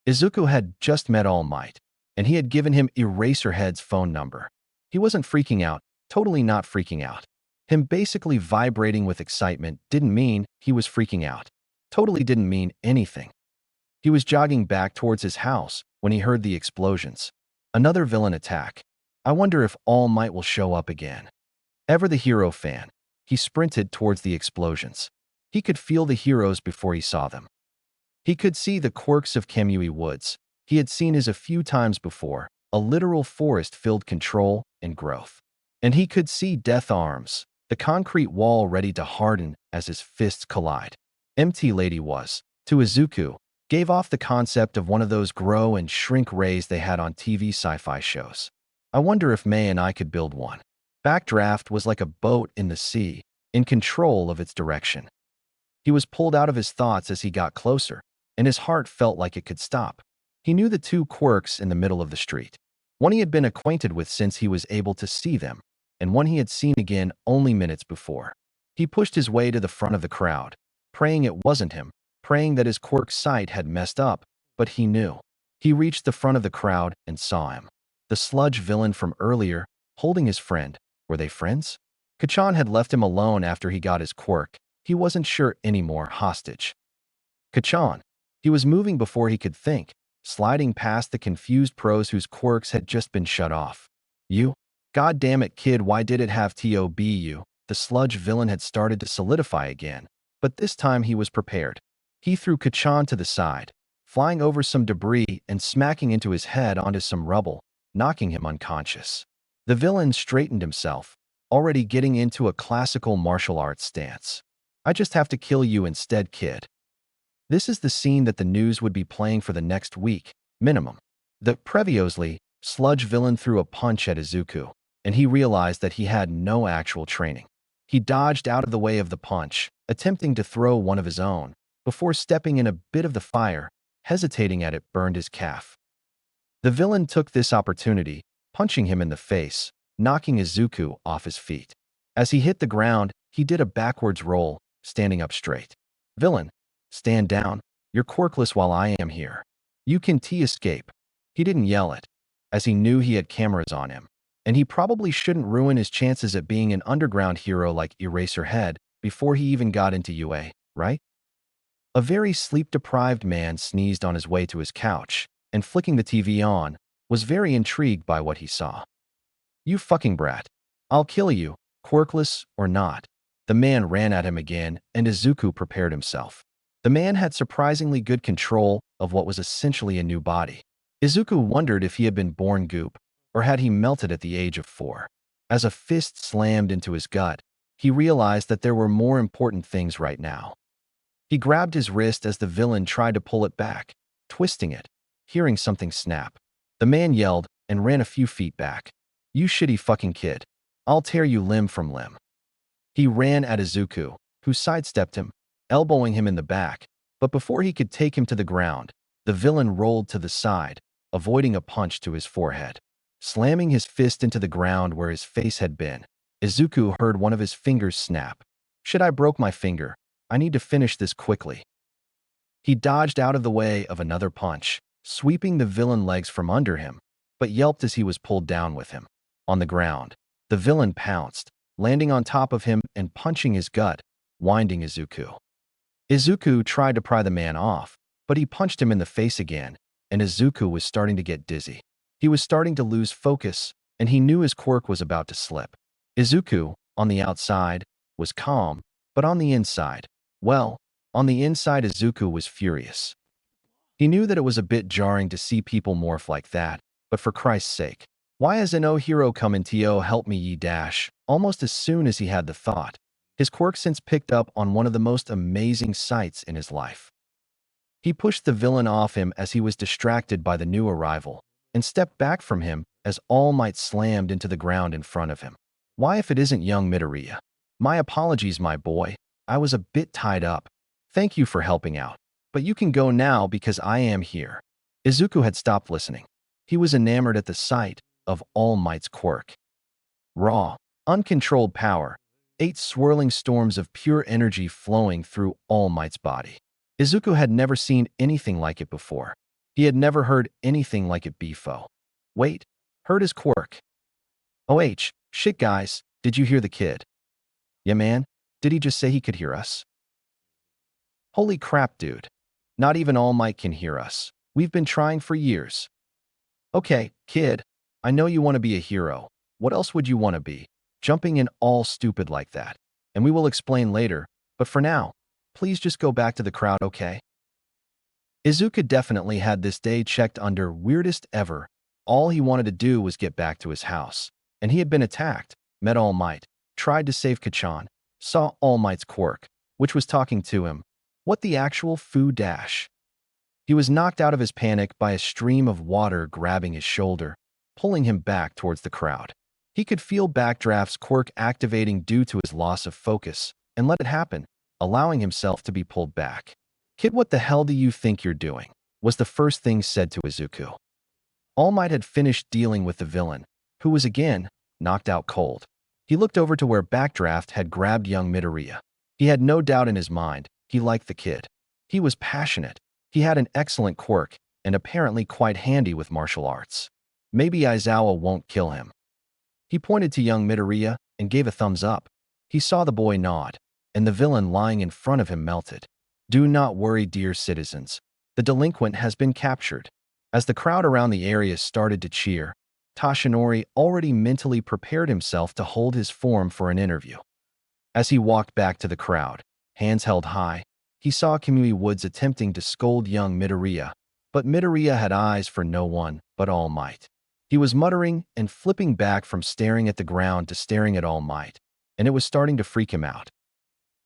Izuku had just met All Might, and he had given him Eraserhead's phone number. He wasn't freaking out, totally not freaking out. Him basically vibrating with excitement didn't mean he was freaking out. Totally didn't mean anything. He was jogging back towards his house when he heard the explosions. Another villain attack. I wonder if All Might will show up again. Ever the hero fan, he sprinted towards the explosions. He could feel the heroes before he saw them. He could see the Quirks of Kamui Woods. He had seen his a few times before, a literal forest filled control and growth. And he could see Death Arms, the concrete wall ready to harden as his fists collide. MT Lady was, to Izuku, gave off the concept of one of those grow and shrink rays they had on TV sci-fi shows. I wonder if May and I could build one. Backdraft was like a boat in the sea, in control of its direction. He was pulled out of his thoughts as he got closer, and his heart felt like it could stop. He knew the two Quirks in the middle of the street. One he had been acquainted with since he was able to see them, and one he had seen again only minutes before. He pushed his way to the front of the crowd, praying it wasn't him, praying that his Quirk sight had messed up, but he knew. He reached the front of the crowd and saw him. The sludge villain from earlier, holding his friend. Were they friends? Kachan had left him alone after he got his Quirk. He wasn't sure anymore. Hostage. Kachan. He was moving before he could think, sliding past the confused pros whose Quirks had just been shut off. You? God damn it, kid, why did it have to be you? The sludge villain had started to solidify again, but this time he was prepared. He threw Kachan to the side, flying over some debris and smacking into his head onto some rubble, knocking him unconscious. The villain straightened himself, already getting into a classical martial arts stance. I just have to kill you instead, kid. This is the scene that the news would be playing for the next week, minimum. The previously, sludge villain threw a punch at Izuku, and he realized that he had no actual training. He dodged out of the way of the punch, attempting to throw one of his own, before stepping in a bit of the fire, hesitating at it burned his calf. The villain took this opportunity, punching him in the face, knocking Izuku off his feet. As he hit the ground, he did a backwards roll, standing up straight. Villain, stand down. You're quirkless while I am here. You can escape. He didn't yell it, as he knew he had cameras on him, and he probably shouldn't ruin his chances at being an underground hero like Eraserhead before he even got into UA, right? A very sleep-deprived man sneezed on his way to his couch, and flicking the TV on, was very intrigued by what he saw. You fucking brat. I'll kill you, quirkless or not. The man ran at him again, and Izuku prepared himself. The man had surprisingly good control of what was essentially a new body. Izuku wondered if he had been born goop, or had he melted at the age of 4. As a fist slammed into his gut, he realized that there were more important things right now. He grabbed his wrist as the villain tried to pull it back, twisting it, hearing something snap. The man yelled and ran a few feet back. You shitty fucking kid. I'll tear you limb from limb. He ran at Izuku, who sidestepped him, elbowing him in the back, but before he could take him to the ground, the villain rolled to the side, avoiding a punch to his forehead. Slamming his fist into the ground where his face had been, Izuku heard one of his fingers snap. Shit, I broke my finger. I need to finish this quickly. He dodged out of the way of another punch, sweeping the villain legs from under him, but yelped as he was pulled down with him. On the ground, the villain pounced, landing on top of him and punching his gut, winding Izuku. Izuku tried to pry the man off, but he punched him in the face again, and Izuku was starting to get dizzy. He was starting to lose focus, and he knew his quirk was about to slip. Izuku, on the outside, was calm, but on the inside, well, on the inside Izuku was furious. He knew that it was a bit jarring to see people morph like that, but for Christ's sake, why has no hero come in to help me ye dash? Almost as soon as he had the thought, his quirk sense picked up on one of the most amazing sights in his life. He pushed the villain off him as he was distracted by the new arrival, and stepped back from him as All Might slammed into the ground in front of him. Why if it isn't young Midoriya? My apologies, my boy. I was a bit tied up. Thank you for helping out. But you can go now because I am here. Izuku had stopped listening. He was enamored at the sight of All Might's quirk. Raw, uncontrolled power, 8 swirling storms of pure energy flowing through All Might's body. Izuku had never seen anything like it before. He had never heard anything like it before. Wait, heard his quirk. OH, shit guys, did you hear the kid? Yeah man, did he just say he could hear us? Holy crap dude. Not even All Might can hear us. We've been trying for years. Okay, kid, I know you want to be a hero. What else would you want to be? Jumping in all stupid like that. And we will explain later, but for now, please just go back to the crowd, okay? Izuku definitely had this day checked under weirdest ever. All he wanted to do was get back to his house. And he had been attacked, met All Might, tried to save Kachan, saw All Might's Quirk, which was talking to him. What the actual foo dash? He was knocked out of his panic by a stream of water grabbing his shoulder, pulling him back towards the crowd. He could feel Backdraft's quirk activating due to his loss of focus, and let it happen, allowing himself to be pulled back. "Kid, what the hell do you think you're doing?" was the first thing said to Izuku. All Might had finished dealing with the villain, who was again knocked out cold. He looked over to where Backdraft had grabbed young Midoriya. He had no doubt in his mind, he liked the kid. He was passionate. He had an excellent quirk, and apparently quite handy with martial arts. Maybe Aizawa won't kill him. He pointed to young Midoriya and gave a thumbs up. He saw the boy nod, and the villain lying in front of him melted. "Do not worry, dear citizens. The delinquent has been captured." As the crowd around the area started to cheer, Toshinori already mentally prepared himself to hold his form for an interview. As he walked back to the crowd, hands held high, he saw Kamui Woods attempting to scold young Midoriya, but Midoriya had eyes for no one but All Might. He was muttering and flipping back from staring at the ground to staring at All Might, and it was starting to freak him out.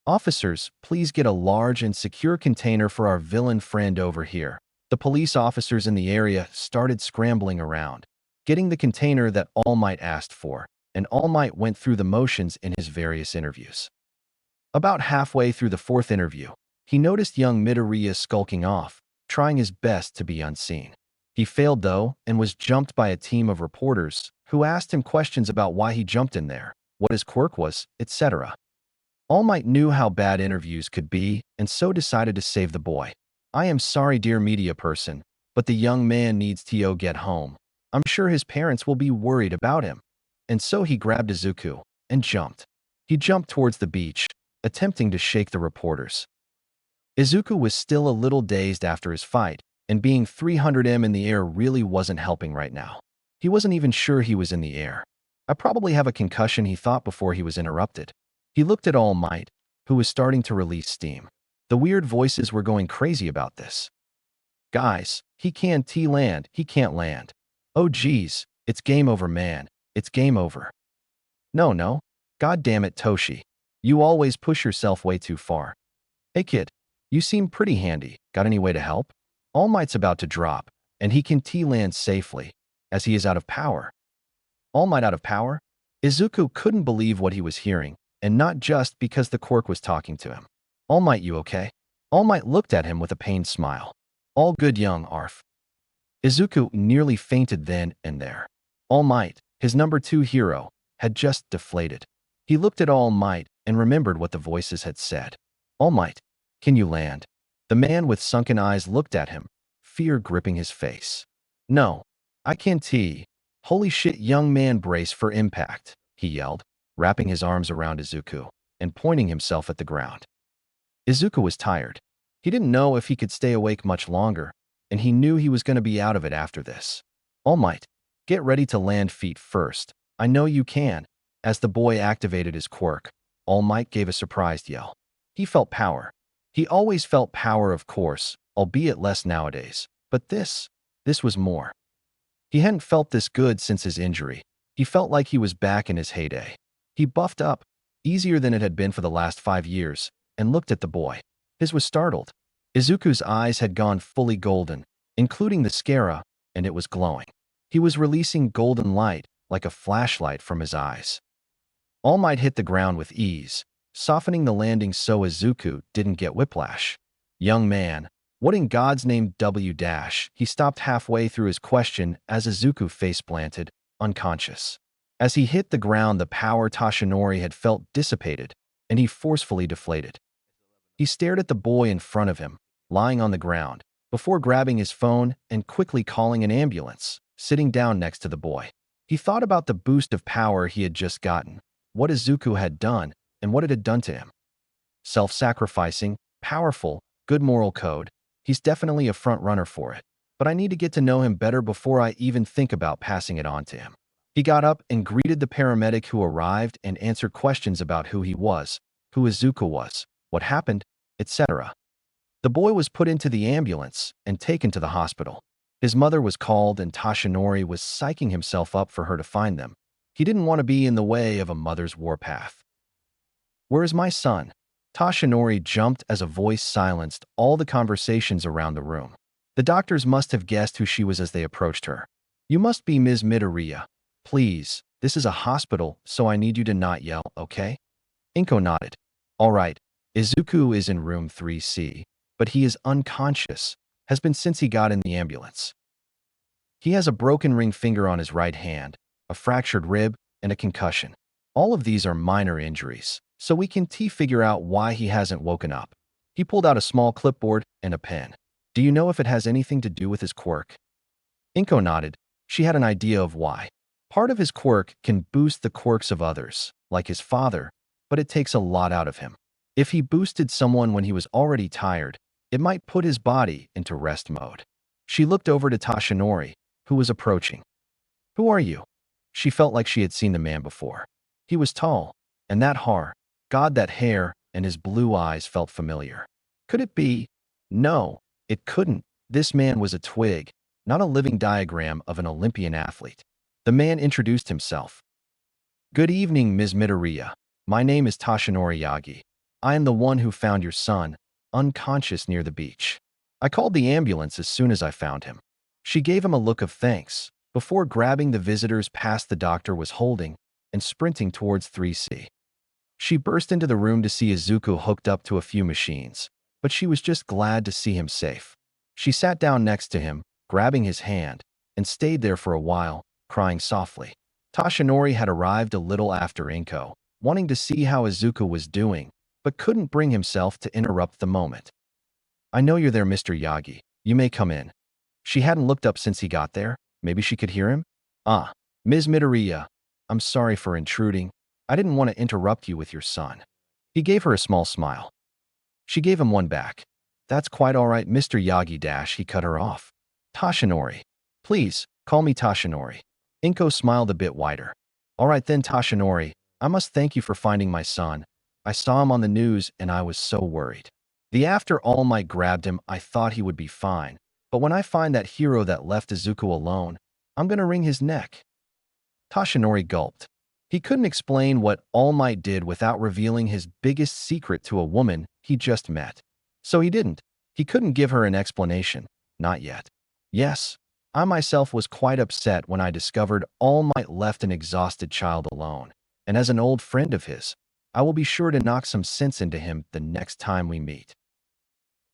"Officers, please get a large and secure container for our villain friend over here." The police officers in the area started scrambling around, getting the container that All Might asked for, and All Might went through the motions in his various interviews. About halfway through the fourth interview, he noticed young Midoriya skulking off, trying his best to be unseen. He failed, though, and was jumped by a team of reporters who asked him questions about why he jumped in there, what his quirk was, etc. All Might knew how bad interviews could be, and so decided to save the boy. "I am sorry, dear media person, but the young man needs to get home. I'm sure his parents will be worried about him." And so he grabbed Izuku and jumped. He jumped towards the beach, attempting to shake the reporters. Izuku was still a little dazed after his fight, and being 300 m in the air really wasn't helping right now. He wasn't even sure he was in the air. "I probably have a concussion," he thought before he was interrupted. He looked at All Might, who was starting to release steam. The weird voices were going crazy about this. "Guys, he can't land, he can't land. Oh geez, it's game over, man, it's game over." No. God damn it, Toshi. You always push yourself way too far. "Hey kid, you seem pretty handy, got any way to help?" All Might's about to drop, and he can land safely, as he is out of power. All Might out of power? Izuku couldn't believe what he was hearing, and not just because the quirk was talking to him. "All Might, you okay?" All Might looked at him with a pained smile. "All good, young Arf." Izuku nearly fainted then and there. All Might, his number 2 hero, had just deflated. He looked at All Might and remembered what the voices had said. "All Might, can you land?" The man with sunken eyes looked at him, fear gripping his face. "No, I can't." "Holy shit, young man, brace for impact," he yelled, wrapping his arms around Izuku and pointing himself at the ground. Izuku was tired. He didn't know if he could stay awake much longer, and he knew he was going to be out of it after this. "All Might, get ready to land feet first. I know you can." As the boy activated his quirk, All Might gave a surprised yell. He felt power. He always felt power, of course, albeit less nowadays. But this was more. He hadn't felt this good since his injury. He felt like he was back in his heyday. He buffed up, easier than it had been for the last 5 years, and looked at the boy. His was startled. Izuku's eyes had gone fully golden, including the scara, and it was glowing. He was releasing golden light, like a flashlight from his eyes. All Might hit the ground with ease, softening the landing so Izuku didn't get whiplash. "Young man, what in God's name W dash?" He stopped halfway through his question as Izuku face-planted, unconscious. As he hit the ground, the power Toshinori had felt dissipated, and he forcefully deflated. He stared at the boy in front of him, lying on the ground, before grabbing his phone and quickly calling an ambulance, sitting down next to the boy. He thought about the boost of power he had just gotten, what Izuku had done, and what it had done to him. Self-sacrificing, powerful, good moral code. He's definitely a front-runner for it. But I need to get to know him better before I even think about passing it on to him. He got up and greeted the paramedic who arrived and answered questions about who he was, who Izuku was, what happened, etc. The The boy was put into the ambulance and taken to the hospital. His mother was called and Tashinori was psyching himself up for her to find them. He didn't want to be in the way of a mother's warpath. "Where is my son?" Tashinori jumped as a voice silenced all the conversations around the room. The doctors must have guessed who she was as they approached her. "You must be Ms. Midoriya. Please, this is a hospital, so I need you to not yell, okay?" Inko nodded. "All right, Izuku is in room 3C, but he is unconscious, has been since he got in the ambulance. He has a broken ring finger on his right hand, a fractured rib, and a concussion. All of these are minor injuries, so we can figure out why he hasn't woken up." He pulled out a small clipboard and a pen. "Do you know if it has anything to do with his quirk?" Inko nodded. She had an idea of why. Part of his quirk can boost the quirks of others, like his father, but it takes a lot out of him. If he boosted someone when he was already tired, it might put his body into rest mode. She looked over to Tashinori, who was approaching. "Who are you?" She felt like she had seen the man before. He was tall, and that hair and his blue eyes felt familiar. Could it be? No, it couldn't. This man was a twig, not a living diagram of an Olympian athlete. The man introduced himself. "Good evening, Ms. Midoriya. My name is Tashinori Yagi. I am the one who found your son, unconscious near the beach. I called the ambulance as soon as I found him." She gave him a look of thanks, before grabbing the visitors past the doctor was holding and sprinting towards 3C. She burst into the room to see Izuku hooked up to a few machines, but she was just glad to see him safe. She sat down next to him, grabbing his hand, and stayed there for a while, crying softly. Tashinori had arrived a little after Inko, wanting to see how Izuku was doing, but couldn't bring himself to interrupt the moment. "I know you're there, Mr. Yagi. You may come in." She hadn't looked up since he got there. Maybe she could hear him? "Ah, Ms. Midoriya, I'm sorry for intruding. I didn't want to interrupt you with your son." He gave her a small smile. She gave him one back. "That's quite all right, Mr. Yagi dash," he cut her off. "Tashinori. Please, call me Tashinori." Inko smiled a bit wider. "All right then, Tashinori. I must thank you for finding my son. I saw him on the news and I was so worried. After All Might grabbed him, I thought he would be fine. But when I find that hero that left Izuku alone, I'm gonna wring his neck." Tashinori gulped. He couldn't explain what All Might did without revealing his biggest secret to a woman he just met. So he didn't. He couldn't give her an explanation. Not yet. "Yes, I myself was quite upset when I discovered All Might left an exhausted child alone. And as an old friend of his, I will be sure to knock some sense into him the next time we meet."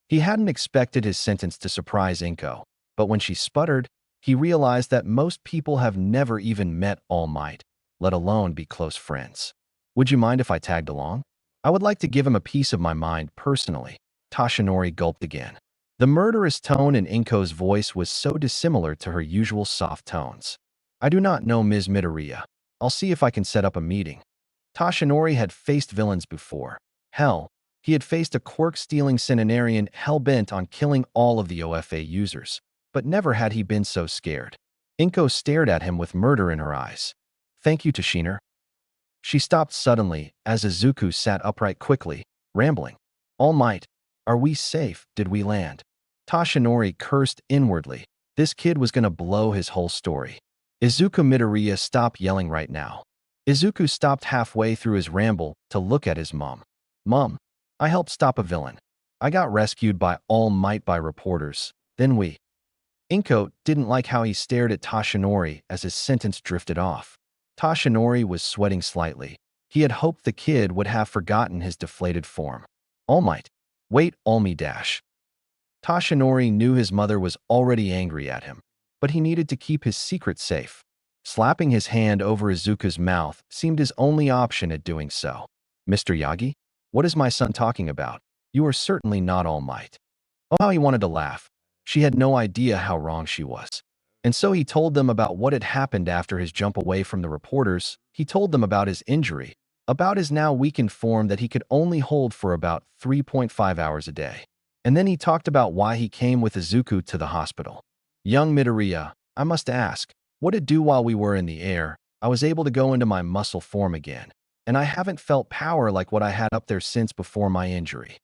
He hadn't expected his sentence to surprise Inko, but when she sputtered, he realized that most people have never even met All Might, let alone be close friends. "Would you mind if I tagged along? I would like to give him a piece of my mind personally." Tashinori gulped again. The murderous tone in Inko's voice was so dissimilar to her usual soft tones. "I do not know, Ms. Midoriya. I'll see if I can set up a meeting." Tashinori had faced villains before. Hell, he had faced a quirk-stealing centenarian hell-bent on killing all of the OFA users, but never had he been so scared. Inko stared at him with murder in her eyes. "Thank you, Tashinor." She stopped suddenly as Izuku sat upright quickly, rambling. "All Might, are we safe? Did we land?" Tashinori cursed inwardly. This kid was gonna blow his whole story. "Izuku Midoriya, stop yelling right now." Izuku stopped halfway through his ramble to look at his mom. "Mom, I helped stop a villain. I got rescued by All Might by reporters. Then we—" Inko didn't like how he stared at Tashinori as his sentence drifted off. Tashinori was sweating slightly. He had hoped the kid would have forgotten his deflated form. "All Might. Wait, All-Me dash." Tashinori knew his mother was already angry at him, but he needed to keep his secret safe. Slapping his hand over Izuku's mouth seemed his only option at doing so. "Mr. Yagi? What is my son talking about? You are certainly not All Might." Oh, how he wanted to laugh. She had no idea how wrong she was. And so he told them about what had happened after his jump away from the reporters. He told them about his injury, about his now weakened form that he could only hold for about 3.5 hours a day. And then he talked about why he came with Izuku to the hospital. "Young Midoriya, I must ask, what did do while we were in the air? I was able to go into my muscle form again, and I haven't felt power like what I had up there since before my injury."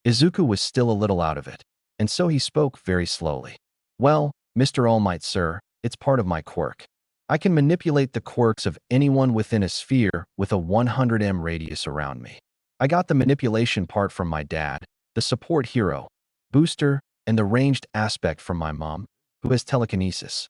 Izuku was still a little out of it, and so he spoke very slowly. Well, Mr. All Might, sir, it's part of my quirk. I can manipulate the quirks of anyone within a sphere with a 100 m radius around me. I got the manipulation part from my dad, the support hero, booster, and the ranged aspect from my mom, who has telekinesis.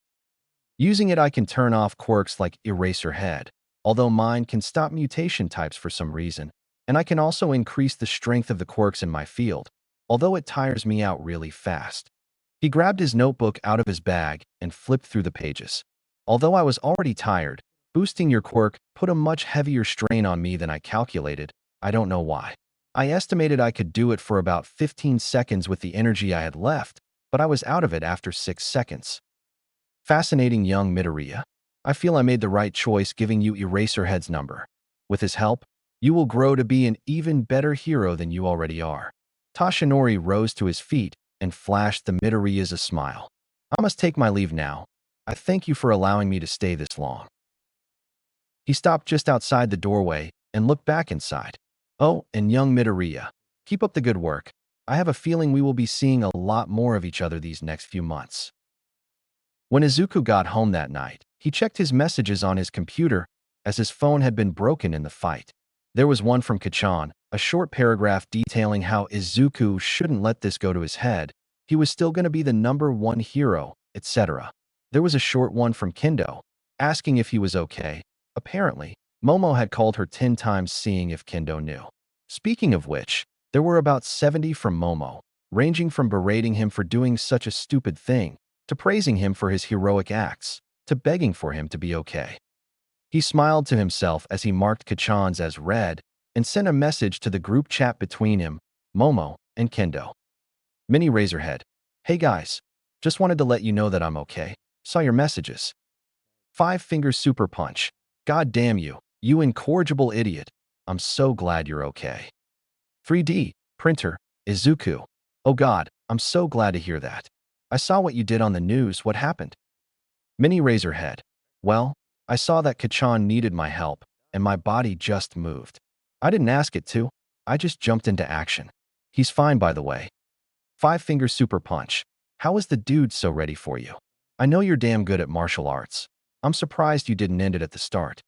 Using it, I can turn off quirks like Eraserhead, although mine can stop mutation types for some reason, and I can also increase the strength of the quirks in my field, although it tires me out really fast. He grabbed his notebook out of his bag and flipped through the pages. Although I was already tired, boosting your quirk put a much heavier strain on me than I calculated. I don't know why. I estimated I could do it for about 15 seconds with the energy I had left, but I was out of it after 6 seconds. Fascinating young Midoriya. I feel I made the right choice giving you Eraserhead's number. With his help, you will grow to be an even better hero than you already are. Toshinori rose to his feet and flashed the Midoriya's a smile. I must take my leave now. I thank you for allowing me to stay this long. He stopped just outside the doorway and looked back inside. Oh, and young Midoriya, keep up the good work. I have a feeling we will be seeing a lot more of each other these next few months. When Izuku got home that night, he checked his messages on his computer as his phone had been broken in the fight. There was one from Kachan, a short paragraph detailing how Izuku shouldn't let this go to his head. He was still going to be the #1 hero, etc. There was a short one from Kendo, asking if he was okay. Apparently, Momo had called her 10 times seeing if Kendo knew. Speaking of which, there were about 70 from Momo, ranging from berating him for doing such a stupid thing, to praising him for his heroic acts, to begging for him to be okay. He smiled to himself as he marked Kachan's as read and sent a message to the group chat between him, Momo, and Kendo. Mini Razorhead. Hey guys, just wanted to let you know that I'm okay. Saw your messages. 5 Fingers Super Punch. God damn you, you incorrigible idiot. I'm so glad you're okay. 3D, Printer, Izuku. Oh god, I'm so glad to hear that. I saw what you did on the news. What happened? Mini Razorhead. Well, I saw that Kachan needed my help, and my body just moved. I didn't ask it to. I just jumped into action. He's fine, by the way. 5 Fingers Super Punch. How is the dude so ready for you? I know you're damn good at martial arts. I'm surprised you didn't end it at the start.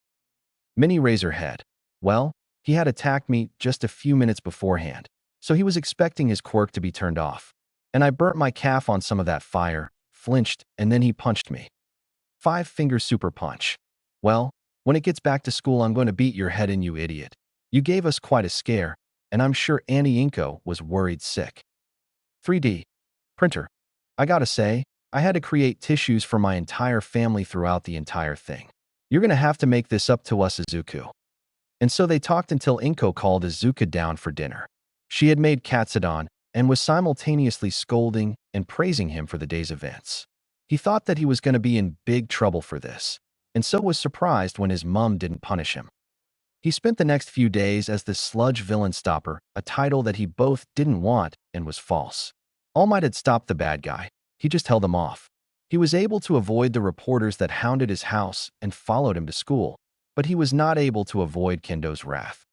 Mini Razorhead. Well, he had attacked me just a few minutes beforehand, so he was expecting his quirk to be turned off. And I burnt my calf on some of that fire, flinched, and then he punched me. 5 Fingers Super Punch. Well, when it gets back to school, I'm going to beat your head in, you idiot. You gave us quite a scare, and I'm sure Annie Inko was worried sick. 3D. Printer. I gotta say, I had to create tissues for my entire family throughout the entire thing. You're gonna have to make this up to us, Izuku. And so they talked until Inko called Izuku down for dinner. She had made katsudon and was simultaneously scolding and praising him for the day's events. He thought that he was going to be in big trouble for this, and so was surprised when his mum didn't punish him. He spent the next few days as the Sludge Villain Stopper, a title that he both didn't want and was false. All Might had stopped the bad guy. He just held him off. He was able to avoid the reporters that hounded his house and followed him to school, but he was not able to avoid Kendo's wrath.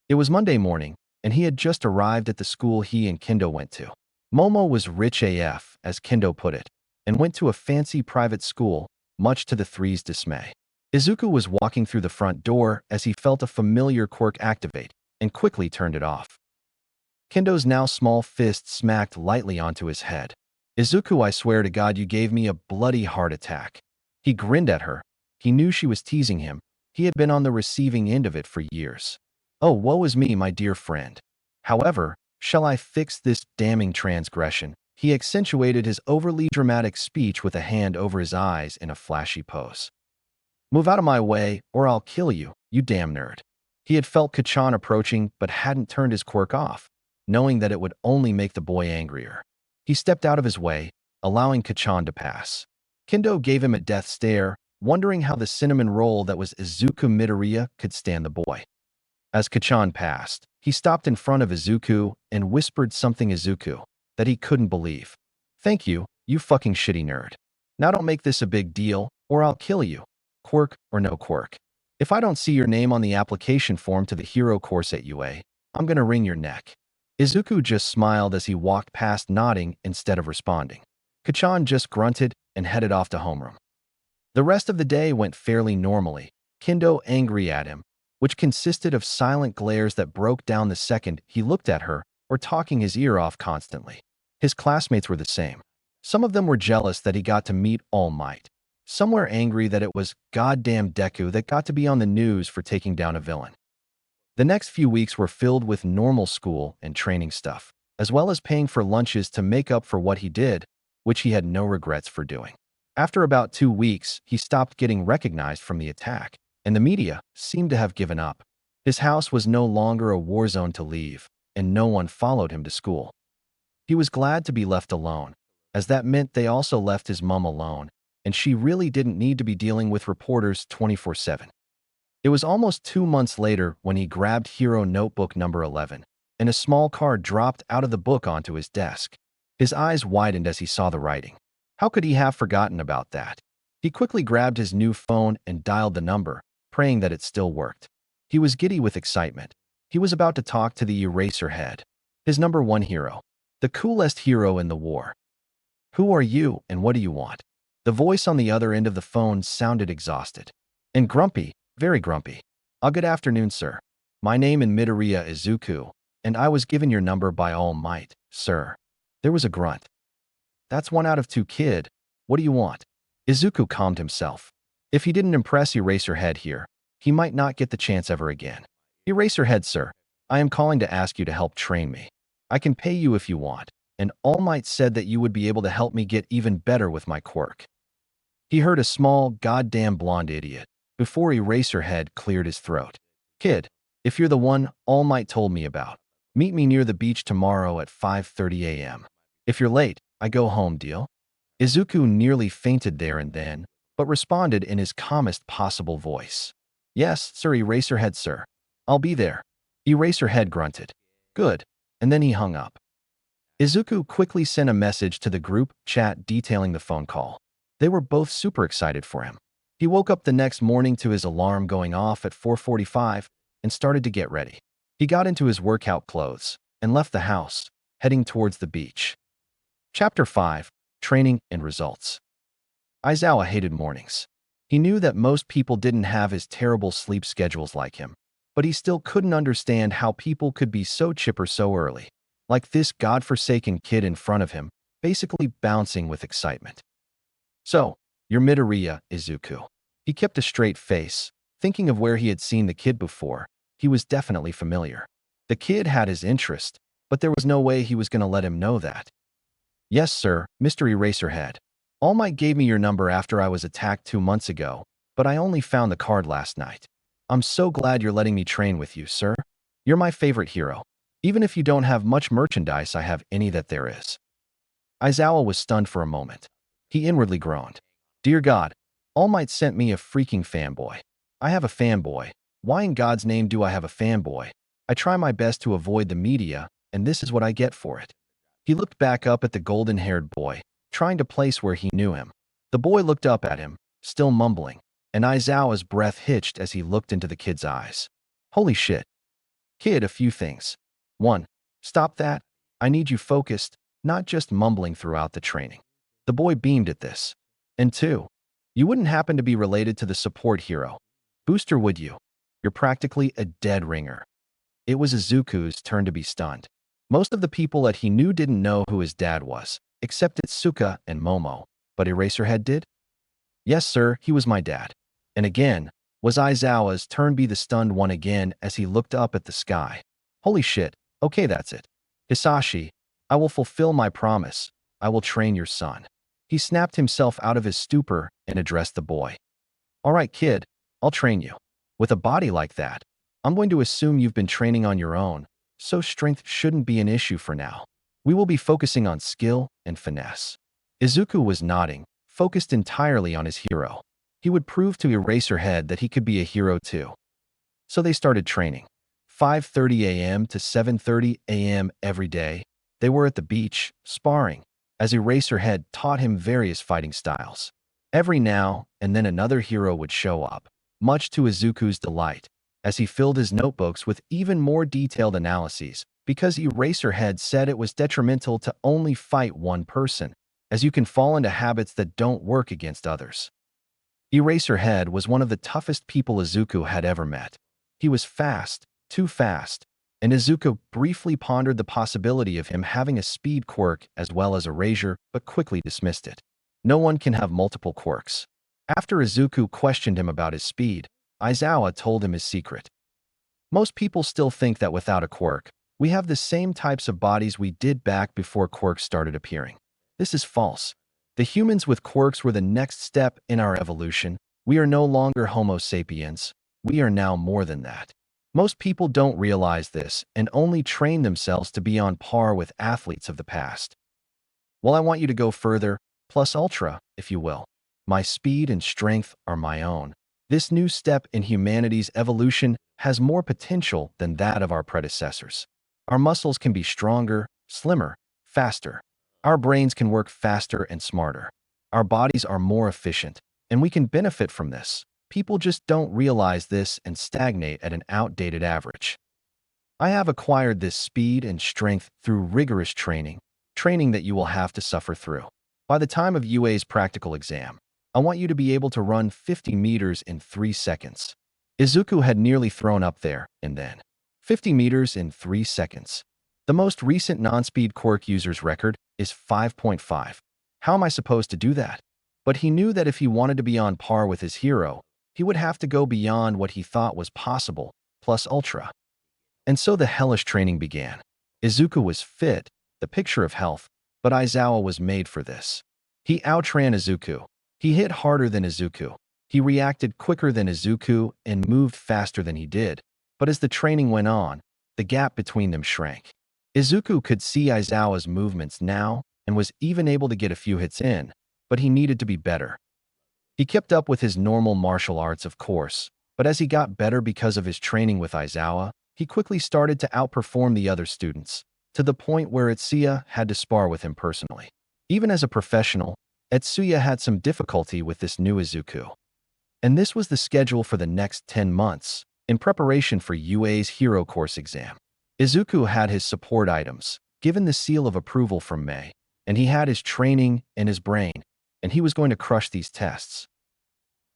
It was Monday morning, and he had just arrived at the school he and Kendo went to. Momo was rich AF, as Kendo put it, and went to a fancy private school, much to the three's dismay. Izuku was walking through the front door as he felt a familiar quirk activate, and quickly turned it off. Kendo's now small fist smacked lightly onto his head. Izuku, I swear to God you gave me a bloody heart attack. He grinned at her. He knew she was teasing him. He had been on the receiving end of it for years. Oh, woe is me, my dear friend. However, shall I fix this damning transgression? He accentuated his overly dramatic speech with a hand over his eyes in a flashy pose. Move out of my way, or I'll kill you, you damn nerd. He had felt Kachan approaching, but hadn't turned his quirk off, knowing that it would only make the boy angrier. He stepped out of his way, allowing Kachan to pass. Kendo gave him a death stare, wondering how the cinnamon roll that was Izuku Midoriya could stand the boy. As Kachan passed, he stopped in front of Izuku and whispered something Izuku that he couldn't believe. Thank you, you fucking shitty nerd. Now don't make this a big deal, or I'll kill you. Quirk or no quirk. If I don't see your name on the application form to the hero course at UA, I'm gonna wring your neck. Izuku just smiled as he walked past, nodding instead of responding. Kachan just grunted and headed off to homeroom. The rest of the day went fairly normally, Kendo angry at him, which consisted of silent glares that broke down the second he looked at her or talking his ear off constantly. His classmates were the same. Some of them were jealous that he got to meet All Might. Some were angry that it was goddamn Deku that got to be on the news for taking down a villain. The next few weeks were filled with normal school and training stuff, as well as paying for lunches to make up for what he did, which he had no regrets for doing. After about 2 weeks, he stopped getting recognized from the attack, and the media seemed to have given up. His house was no longer a war zone to leave, and no one followed him to school. He was glad to be left alone, as that meant they also left his mom alone, and she really didn't need to be dealing with reporters 24/7. It was almost 2 months later when he grabbed Hero Notebook number 11, and a small card dropped out of the book onto his desk. His eyes widened as he saw the writing. How could he have forgotten about that? He quickly grabbed his new phone and dialed the number, praying that it still worked. He was giddy with excitement. He was about to talk to the Eraserhead, his number 1 hero, the coolest hero in the war. "Who are you and what do you want?" The voice on the other end of the phone sounded exhausted and grumpy, very grumpy. Good afternoon, sir. My name in Midoriya is Izuku, and I was given your number by All Might, sir." There was a grunt. "That's 1 out of 2, kid. What do you want?" Izuku calmed himself. If he didn't impress Eraserhead here, he might not get the chance ever again. "Eraserhead, sir, I am calling to ask you to help train me. I can pay you if you want, and All Might said that you would be able to help me get even better with my quirk." He heard a small, goddamn blonde idiot before Eraserhead cleared his throat. "Kid, if you're the one All Might told me about, meet me near the beach tomorrow at 5:30 a.m. If you're late, I go home, deal?" Izuku nearly fainted there and then, but responded in his calmest possible voice. "Yes, sir, Eraserhead, sir. I'll be there." Eraserhead grunted. "Good," and then he hung up. Izuku quickly sent a message to the group chat detailing the phone call. They were both super excited for him. He woke up the next morning to his alarm going off at 4:45 and started to get ready. He got into his workout clothes and left the house, heading towards the beach. Chapter 5. Training and Results. Aizawa hated mornings. He knew that most people didn't have his terrible sleep schedules like him, but he still couldn't understand how people could be so chipper so early, like this godforsaken kid in front of him, basically bouncing with excitement. "So, you're Midoriya, Izuku." He kept a straight face, thinking of where he had seen the kid before. He was definitely familiar. The kid had his interest, but there was no way he was going to let him know that. "Yes, sir, Mr. Eraserhead. All Might gave me your number after I was attacked 2 months ago, but I only found the card last night. I'm so glad you're letting me train with you, sir. You're my favorite hero. Even if you don't have much merchandise, I have any that there is." Aizawa was stunned for a moment. He inwardly groaned. "Dear God, All Might sent me a freaking fanboy. I have a fanboy. Why in God's name do I have a fanboy? I try my best to avoid the media, and this is what I get for it." He looked back up at the golden-haired boy, trying to place where he knew him. The boy looked up at him, still mumbling, and Aizawa's breath hitched as he looked into the kid's eyes. "Holy shit. Kid, a few things. 1. Stop that. I need you focused, not just mumbling throughout the training." The boy beamed at this. "And 2. You wouldn't happen to be related to the support hero Booster, would you? You're practically a dead ringer." It was Izuku's turn to be stunned. Most of the people that he knew didn't know who his dad was, except Itsuka and Momo, but Eraserhead did? "Yes, sir, he was my dad." And again, was Aizawa's turn be the stunned one again as he looked up at the sky. "Holy shit, okay, that's it. Hisashi, I will fulfill my promise. I will train your son." He snapped himself out of his stupor and addressed the boy. "All right, kid, I'll train you. With a body like that, I'm going to assume you've been training on your own, so strength shouldn't be an issue for now. We will be focusing on skill and finesse." Izuku was nodding, focused entirely on his hero. He would prove to Eraserhead that he could be a hero too. So they started training. 5:30 a.m. to 7:30 a.m. every day, they were at the beach, sparring, as Eraserhead taught him various fighting styles. Every now and then another hero would show up, much to Izuku's delight, as he filled his notebooks with even more detailed analyses because Eraserhead said it was detrimental to only fight one person, as you can fall into habits that don't work against others. Eraserhead was one of the toughest people Izuku had ever met. He was fast, too fast, and Izuku briefly pondered the possibility of him having a speed quirk as well as erasure, but quickly dismissed it. No one can have multiple quirks. After Izuku questioned him about his speed, Aizawa told him his secret. Most people still think that without a quirk, we have the same types of bodies we did back before quirks started appearing. This is false. The humans with quirks were the next step in our evolution. We are no longer Homo sapiens. We are now more than that. Most people don't realize this and only train themselves to be on par with athletes of the past. Well, I want you to go further, plus ultra, if you will. My speed and strength are my own. This new step in humanity's evolution has more potential than that of our predecessors. Our muscles can be stronger, slimmer, faster. Our brains can work faster and smarter. Our bodies are more efficient, and we can benefit from this. People just don't realize this and stagnate at an outdated average. I have acquired this speed and strength through rigorous training that you will have to suffer through. By the time of UA's practical exam, I want you to be able to run 50 meters in 3 seconds. Izuku had nearly thrown up there and then. 50 meters in 3 seconds. The most recent non-speed quirk user's record is 5.5. How am I supposed to do that? But he knew that if he wanted to be on par with his hero, he would have to go beyond what he thought was possible, plus ultra. And so the hellish training began. Izuku was fit, the picture of health, but Aizawa was made for this. He outran Izuku. He hit harder than Izuku. He reacted quicker than Izuku and moved faster than he did. But as the training went on, the gap between them shrank. Izuku could see Aizawa's movements now and was even able to get a few hits in, but he needed to be better. He kept up with his normal martial arts, of course, but as he got better because of his training with Aizawa, he quickly started to outperform the other students, to the point where Etsuya had to spar with him personally. Even as a professional, Etsuya had some difficulty with this new Izuku. And this was the schedule for the next 10 months, in preparation for UA's Hero Course exam. Izuku had his support items, given the seal of approval from Mei, and he had his training and his brain, and he was going to crush these tests.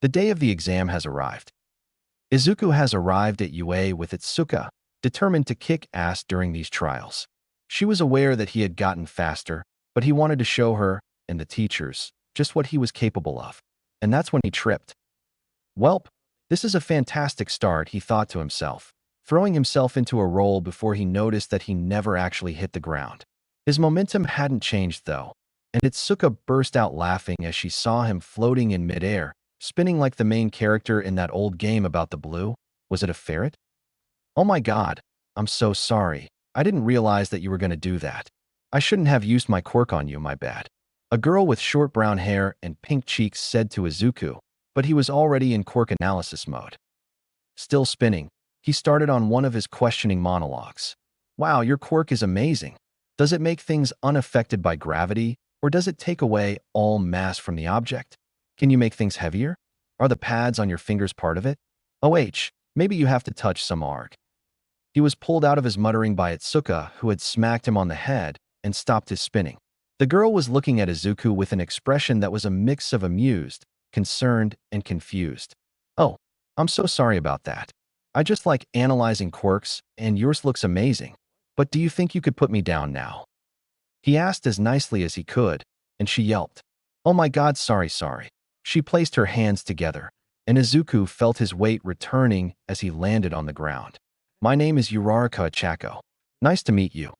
The day of the exam has arrived. Izuku has arrived at UA with Itsuka, determined to kick ass during these trials. She was aware that he had gotten faster, but he wanted to show her, and the teachers, just what he was capable of. And that's when he tripped. Welp, this is a fantastic start, he thought to himself, throwing himself into a roll before he noticed that he never actually hit the ground. His momentum hadn't changed, though, and Itsuka burst out laughing as she saw him floating in midair, spinning like the main character in that old game about the blue. Was it a ferret? Oh my god, I'm so sorry. I didn't realize that you were going to do that. I shouldn't have used my quirk on you, my bad. A girl with short brown hair and pink cheeks said to Izuku, but he was already in quirk analysis mode. Still spinning, he started on one of his questioning monologues. Wow, your quirk is amazing. Does it make things unaffected by gravity, or does it take away all mass from the object? Can you make things heavier? Are the pads on your fingers part of it? Maybe you have to touch some arg. He was pulled out of his muttering by Itsuka, who had smacked him on the head and stopped his spinning. The girl was looking at Izuku with an expression that was a mix of amused, concerned, and confused. Oh, I'm so sorry about that. I just like analyzing quirks, and yours looks amazing. But do you think you could put me down now? He asked as nicely as he could, and she yelped. Oh my god, sorry. She placed her hands together, and Izuku felt his weight returning as he landed on the ground. My name is Uraraka Achako. Nice to meet you.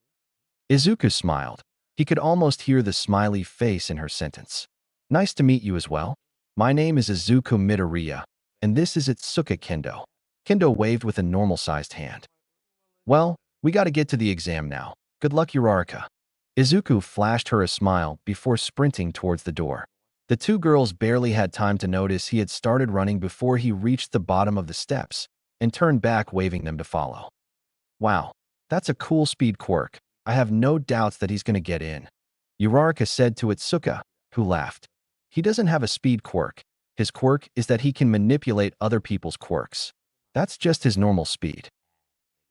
Izuku smiled. He could almost hear the smiley face in her sentence. Nice to meet you as well. My name is Izuku Midoriya, and this is Itsuka Kendo. Kendo waved with a normal-sized hand. Well, we gotta get to the exam now. Good luck, Uraraka. Izuku flashed her a smile before sprinting towards the door. The two girls barely had time to notice he had started running before he reached the bottom of the steps and turned back, waving them to follow. Wow, that's a cool speed quirk. I have no doubts that he's going to get in. Uraraka said to Itsuka, who laughed. He doesn't have a speed quirk. His quirk is that he can manipulate other people's quirks. That's just his normal speed.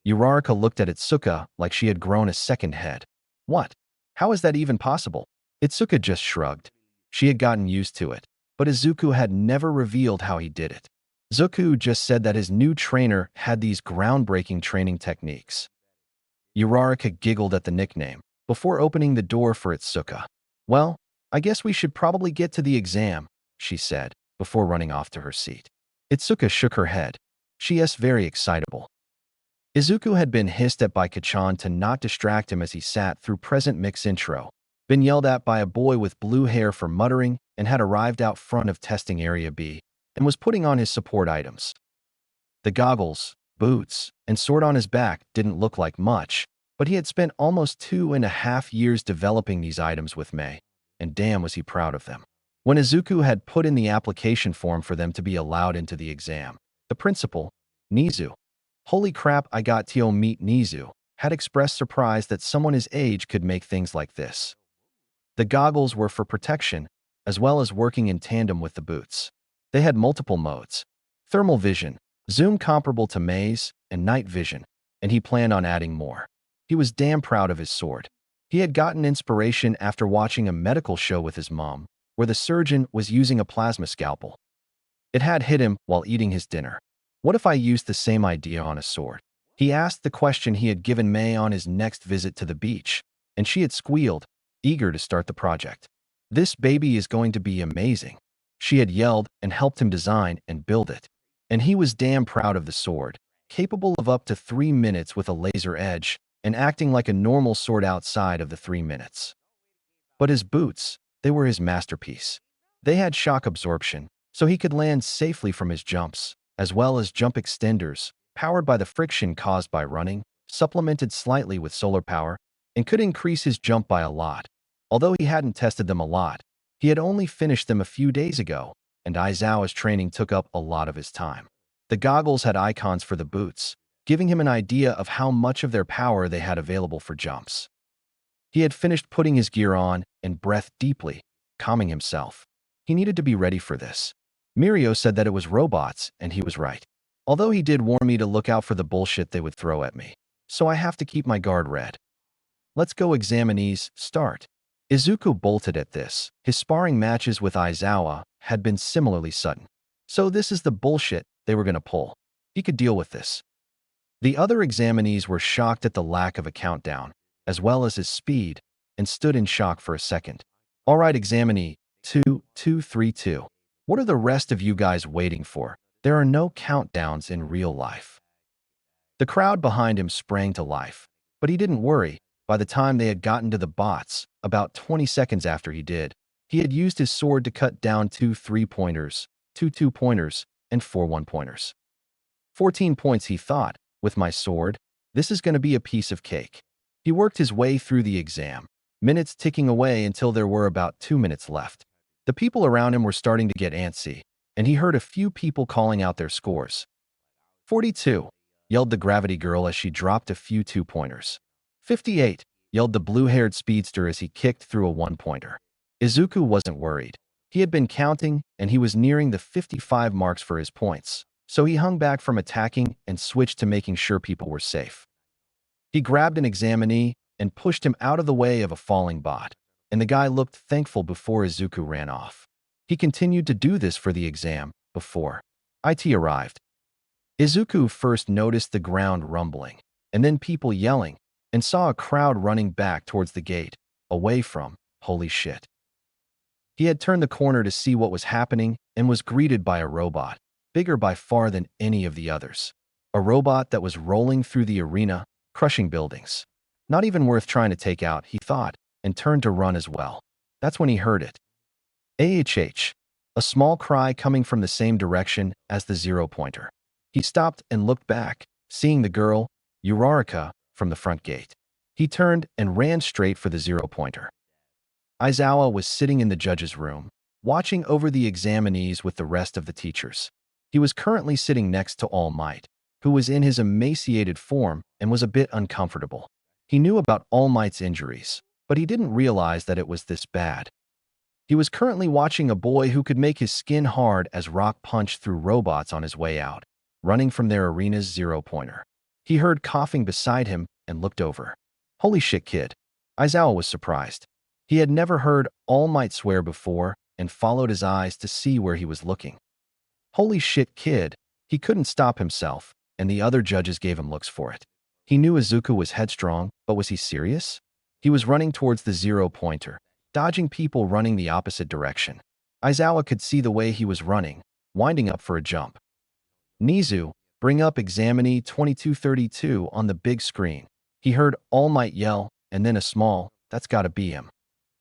Uraraka looked at Itsuka like she had grown a second head. What? How is that even possible? Itsuka just shrugged. She had gotten used to it, but Izuku had never revealed how he did it. Izuku just said that his new trainer had these groundbreaking training techniques. Uraraka giggled at the nickname before opening the door for Itsuka. Well, I guess we should probably get to the exam, she said, before running off to her seat. Itsuka shook her head. She is very excitable. Izuku had been hissed at by Kachan to not distract him as he sat through present mix intro, been yelled at by a boy with blue hair for muttering, and had arrived out front of testing area B and was putting on his support items. The goggles, boots, and sword on his back didn't look like much, but he had spent almost 2.5 years developing these items with Mei, and damn was he proud of them. When Izuku had put in the application form for them to be allowed into the exam, the principal, Nizu, holy crap I got to meet Nizu, had expressed surprise that someone his age could make things like this. The goggles were for protection, as well as working in tandem with the boots. They had multiple modes: thermal vision, zoom comparable to Mei's, and night vision, and he planned on adding more. He was damn proud of his sword. He had gotten inspiration after watching a medical show with his mom, where the surgeon was using a plasma scalpel. It had hit him while eating his dinner. What if I used the same idea on a sword? He asked the question he had given Mei on his next visit to the beach, and she had squealed, eager to start the project. This baby is going to be amazing. She had yelled and helped him design and build it. And he was damn proud of the sword, capable of up to 3 minutes with a laser edge, and acting like a normal sword outside of the 3 minutes. But his boots, they were his masterpiece. They had shock absorption, so he could land safely from his jumps, as well as jump extenders, powered by the friction caused by running, supplemented slightly with solar power, and could increase his jump by a lot. Although he hadn't tested them a lot, he had only finished them a few days ago, and Aizawa's training took up a lot of his time. The goggles had icons for the boots, giving him an idea of how much of their power they had available for jumps. He had finished putting his gear on and breathed deeply, calming himself. He needed to be ready for this. Mirio said that it was robots, and he was right. Although he did warn me to look out for the bullshit they would throw at me, so I have to keep my guard red. Let's go, examinees, start. Izuku bolted at this. His sparring matches with Aizawa had been similarly sudden. So this is the bullshit they were going to pull. He could deal with this. The other examinees were shocked at the lack of a countdown, as well as his speed, and stood in shock for a second. All right, examinee, 2-2-3-2. What are the rest of you guys waiting for? There are no countdowns in real life. The crowd behind him sprang to life, but he didn't worry. By the time they had gotten to the bots, about 20 seconds after he did, he had used his sword to cut down 2 3-pointers, 2 2-pointers, and 4 1-pointers. 14 points, he thought. With my sword, this is going to be a piece of cake. He worked his way through the exam, minutes ticking away until there were about 2 minutes left. The people around him were starting to get antsy, and he heard a few people calling out their scores. 42, yelled the gravity girl as she dropped a few 2-pointers. 58, yelled the blue-haired speedster as he kicked through a 1-pointer. Izuku wasn't worried. He had been counting, and he was nearing the 55 marks for his points, so he hung back from attacking and switched to making sure people were safe. He grabbed an examinee and pushed him out of the way of a falling bot, and the guy looked thankful before Izuku ran off. He continued to do this for the exam before IT arrived. Izuku first noticed the ground rumbling, and then people yelling, and saw a crowd running back towards the gate, away from, holy shit. He had turned the corner to see what was happening and was greeted by a robot, bigger by far than any of the others. A robot that was rolling through the arena, crushing buildings. Not even worth trying to take out, he thought, and turned to run as well. That's when he heard it. AHH, a small cry coming from the same direction as the 0-pointer. He stopped and looked back, seeing the girl, Uraraka, from the front gate. He turned and ran straight for the 0-pointer. Aizawa was sitting in the judge's room, watching over the examinees with the rest of the teachers. He was currently sitting next to All Might, who was in his emaciated form and was a bit uncomfortable. He knew about All Might's injuries, but he didn't realize that it was this bad. He was currently watching a boy who could make his skin hard as rock punch through robots on his way out, running from their arena's 0-pointer. He heard coughing beside him and looked over. Holy shit, kid. Aizawa was surprised. He had never heard All Might swear before and followed his eyes to see where he was looking. Holy shit, kid. He couldn't stop himself, and the other judges gave him looks for it. He knew Izuku was headstrong, but was he serious? He was running towards the 0-pointer, dodging people running the opposite direction. Aizawa could see the way he was running, winding up for a jump. Nizu, bring up Examinee 2232 on the big screen. He heard All Might yell, and then a small, that's gotta be him.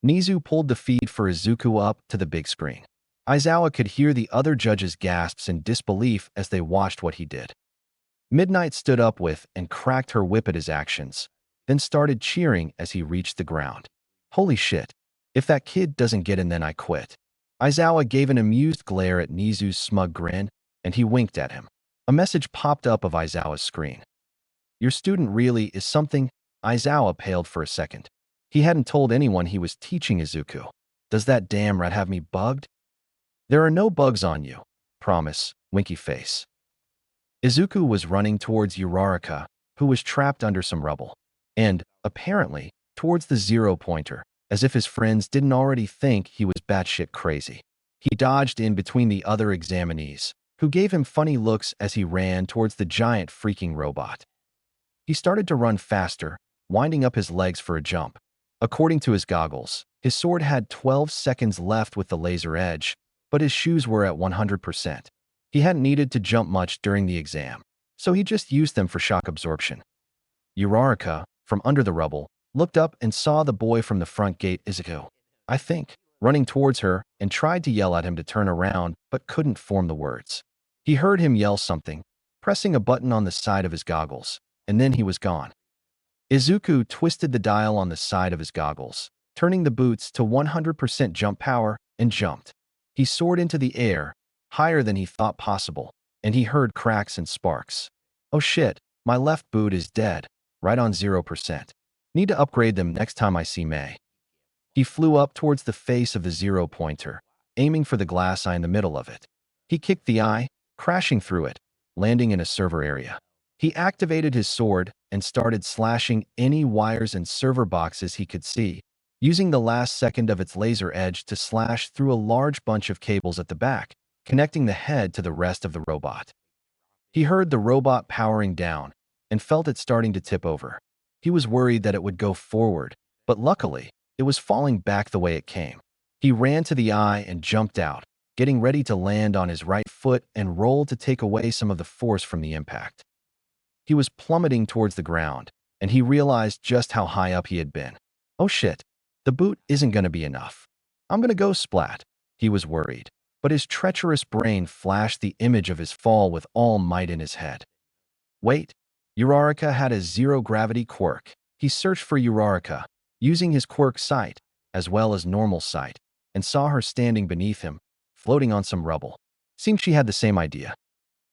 Nizu pulled the feed for Izuku up to the big screen. Aizawa could hear the other judges' gasps in disbelief as they watched what he did. Midnight stood up with and cracked her whip at his actions, then started cheering as he reached the ground. Holy shit. If that kid doesn't get in, then I quit. Aizawa gave an amused glare at Nizu's smug grin, and he winked at him. A message popped up of Aizawa's screen. Your student really is something. Aizawa paled for a second. He hadn't told anyone he was teaching Izuku. Does that damn rat have me bugged? There are no bugs on you. Promise, winky face. Izuku was running towards Uraraka, who was trapped under some rubble. And, apparently, towards the 0-pointer, as if his friends didn't already think he was batshit crazy. He dodged in between the other examinees, who gave him funny looks as he ran towards the giant freaking robot. He started to run faster, winding up his legs for a jump. According to his goggles, his sword had 12 seconds left with the laser edge, but his shoes were at 100%. He hadn't needed to jump much during the exam, so he just used them for shock absorption. Uraraka, from under the rubble, looked up and saw the boy from the front gate, Izuku, I think, running towards her and tried to yell at him to turn around but couldn't form the words. He heard him yell something, pressing a button on the side of his goggles, and then he was gone. Izuku twisted the dial on the side of his goggles, turning the boots to 100% jump power, and jumped. He soared into the air, higher than he thought possible, and he heard cracks and sparks. Oh shit, my left boot is dead, right on 0%. Need to upgrade them next time I see May. He flew up towards the face of the 0-pointer, aiming for the glass eye in the middle of it. He kicked the eye, crashing through it, landing in a server area. He activated his sword and started slashing any wires and server boxes he could see, using the last second of its laser edge to slash through a large bunch of cables at the back, connecting the head to the rest of the robot. He heard the robot powering down and felt it starting to tip over. He was worried that it would go forward, but luckily, it was falling back the way it came. He ran to the eye and jumped out, getting ready to land on his right foot and roll to take away some of the force from the impact. He was plummeting towards the ground, and he realized just how high up he had been. Oh shit, the boot isn't going to be enough. I'm going to go splat. He was worried, but his treacherous brain flashed the image of his fall with all might in his head. Wait, Uraraka had a zero-gravity quirk. He searched for Uraraka, using his quirk sight, as well as normal sight, and saw her standing beneath him, floating on some rubble. Seemed she had the same idea.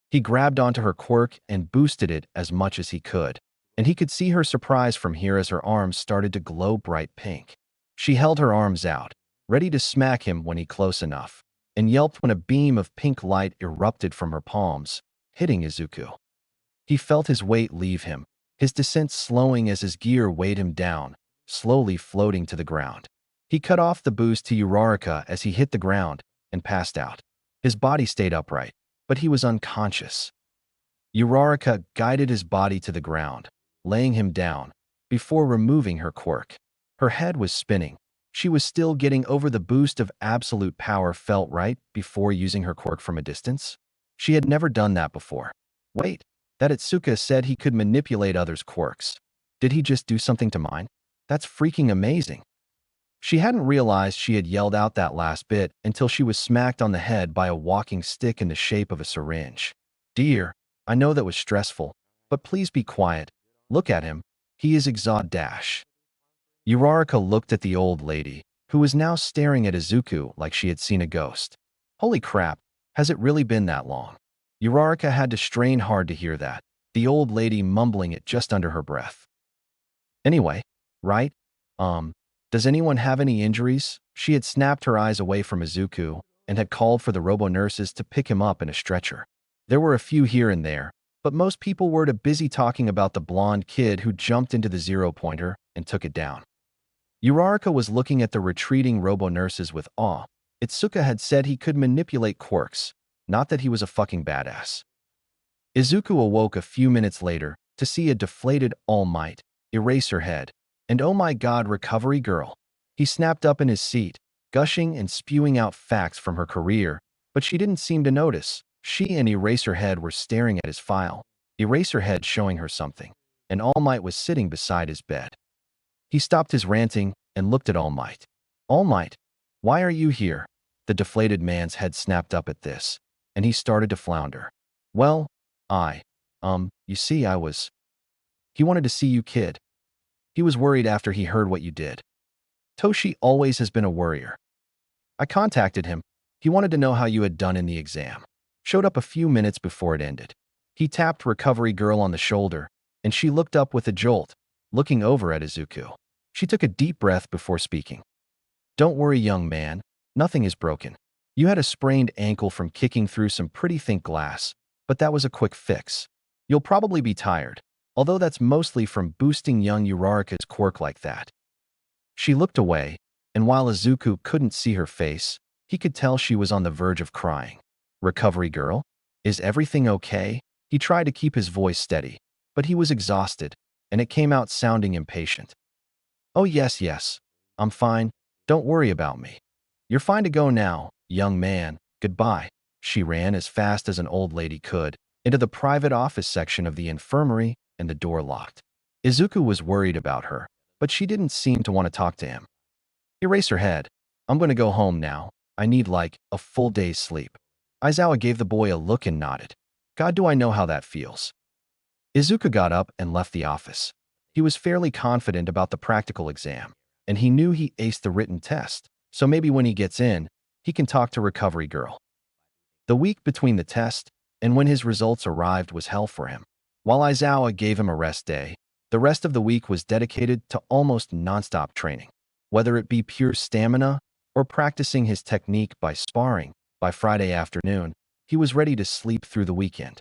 He grabbed onto her quirk and boosted it as much as he could, and he could see her surprise from here as her arms started to glow bright pink. She held her arms out, ready to smack him when he close enough, and yelped when a beam of pink light erupted from her palms, hitting Izuku. He felt his weight leave him, his descent slowing as his gear weighed him down, slowly floating to the ground. He cut off the boost to Uraraka as he hit the ground and passed out. His body stayed upright, but he was unconscious. Uraraka guided his body to the ground, laying him down, before removing her quirk. Her head was spinning. She was still getting over the boost of absolute power felt right before using her quirk from a distance. She had never done that before. Wait, that Itsuka said he could manipulate others' quirks. Did he just do something to mine? That's freaking amazing. She hadn't realized she had yelled out that last bit until she was smacked on the head by a walking stick in the shape of a syringe. Dear, I know that was stressful, but please be quiet. Look at him. He is exhausted dash. Uraraka looked at the old lady, who was now staring at Izuku like she had seen a ghost. Holy crap, has it really been that long? Uraraka had to strain hard to hear that, the old lady mumbling it just under her breath. Anyway, right? Does anyone have any injuries? She had snapped her eyes away from Izuku and had called for the robo-nurses to pick him up in a stretcher. There were a few here and there, but most people were too busy talking about the blonde kid who jumped into the zero-pointer and took it down. Uraraka was looking at the retreating robo-nurses with awe. Izuku had said he could manipulate Quirks, not that he was a fucking badass. Izuku awoke a few minutes later to see a deflated All Might, Eraserhead, and oh my god, Recovery Girl. He snapped up in his seat, gushing and spewing out facts from her career, but she didn't seem to notice. She and Eraserhead were staring at his file, Eraserhead showing her something, and All Might was sitting beside his bed. He stopped his ranting and looked at All Might. All Might, why are you here? The deflated man's head snapped up at this, and he started to flounder. Well, you see, He wanted to see you, kid. He was worried after he heard what you did. Toshi always has been a worrier. I contacted him. He wanted to know how you had done in the exam. Showed up a few minutes before it ended. He tapped Recovery Girl on the shoulder, and she looked up with a jolt, looking over at Izuku. She took a deep breath before speaking. Don't worry, young man. Nothing is broken. You had a sprained ankle from kicking through some pretty thick glass, but that was a quick fix. You'll probably be tired, although that's mostly from boosting young Uraraka's quirk like that. She looked away, and while Izuku couldn't see her face, he could tell she was on the verge of crying. Recovery Girl? Is everything okay? He tried to keep his voice steady, but he was exhausted, and it came out sounding impatient. Oh yes, I'm fine. Don't worry about me. You're fine to go now, young man. Goodbye. She ran as fast as an old lady could into the private office section of the infirmary, and the door locked. Izuku was worried about her, but she didn't seem to want to talk to him. Eraserhead, I'm going to go home now. I need like a full day's sleep. Aizawa gave the boy a look and nodded. God, do I know how that feels. Izuku got up and left the office. He was fairly confident about the practical exam, and he knew he aced the written test, so maybe when he gets in, he can talk to Recovery Girl. The week between the test and when his results arrived was hell for him. While Aizawa gave him a rest day, the rest of the week was dedicated to almost nonstop training. Whether it be pure stamina or practicing his technique by sparring, by Friday afternoon, he was ready to sleep through the weekend.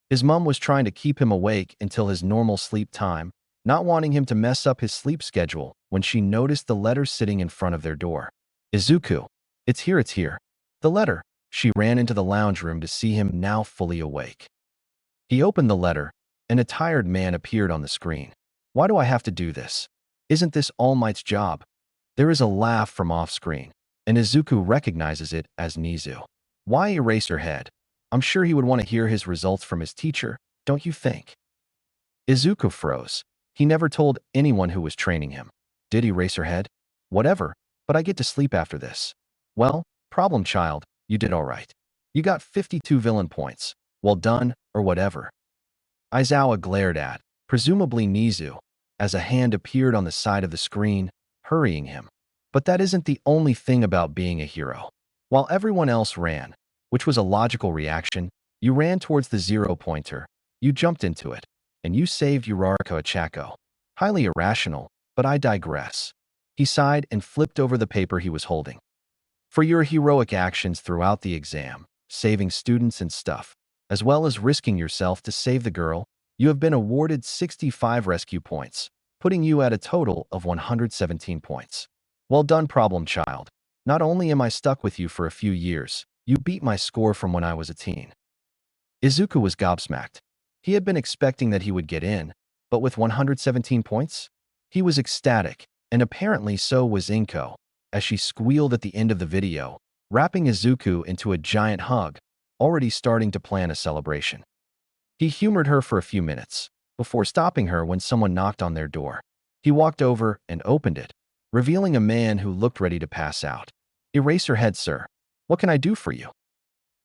His mom was trying to keep him awake until his normal sleep time, not wanting him to mess up his sleep schedule when she noticed the letter sitting in front of their door. Izuku, it's here. The letter. She ran into the lounge room to see him now fully awake. He opened the letter, and a tired man appeared on the screen. Why do I have to do this? Isn't this All Might's job? There is a laugh from off-screen, and Izuku recognizes it as Nizu. Why Eraserhead? I'm sure he would want to hear his results from his teacher, don't you think? Izuku froze. He never told anyone who was training him. Did Eraserhead? Whatever, but I get to sleep after this. Well, problem child, you did all right. You got 52 villain points. Well done, or whatever. Aizawa glared at, presumably Nizu, as a hand appeared on the side of the screen, hurrying him. But that isn't the only thing about being a hero. While everyone else ran, which was a logical reaction, you ran towards the zero-pointer, you jumped into it, and you saved Uraraka Achako. Highly irrational, but I digress. He sighed and flipped over the paper he was holding. For your heroic actions throughout the exam, saving students and stuff, as well as risking yourself to save the girl, you have been awarded 65 rescue points, putting you at a total of 117 points. Well done, problem child. Not only am I stuck with you for a few years, you beat my score from when I was a teen. Izuku was gobsmacked. He had been expecting that he would get in, but with 117 points? He was ecstatic, and apparently so was Inko, as she squealed at the end of the video, wrapping Izuku into a giant hug, already starting to plan a celebration. He humored her for a few minutes, before stopping her when someone knocked on their door. He walked over and opened it, revealing a man who looked ready to pass out. Eraserhead, sir. What can I do for you?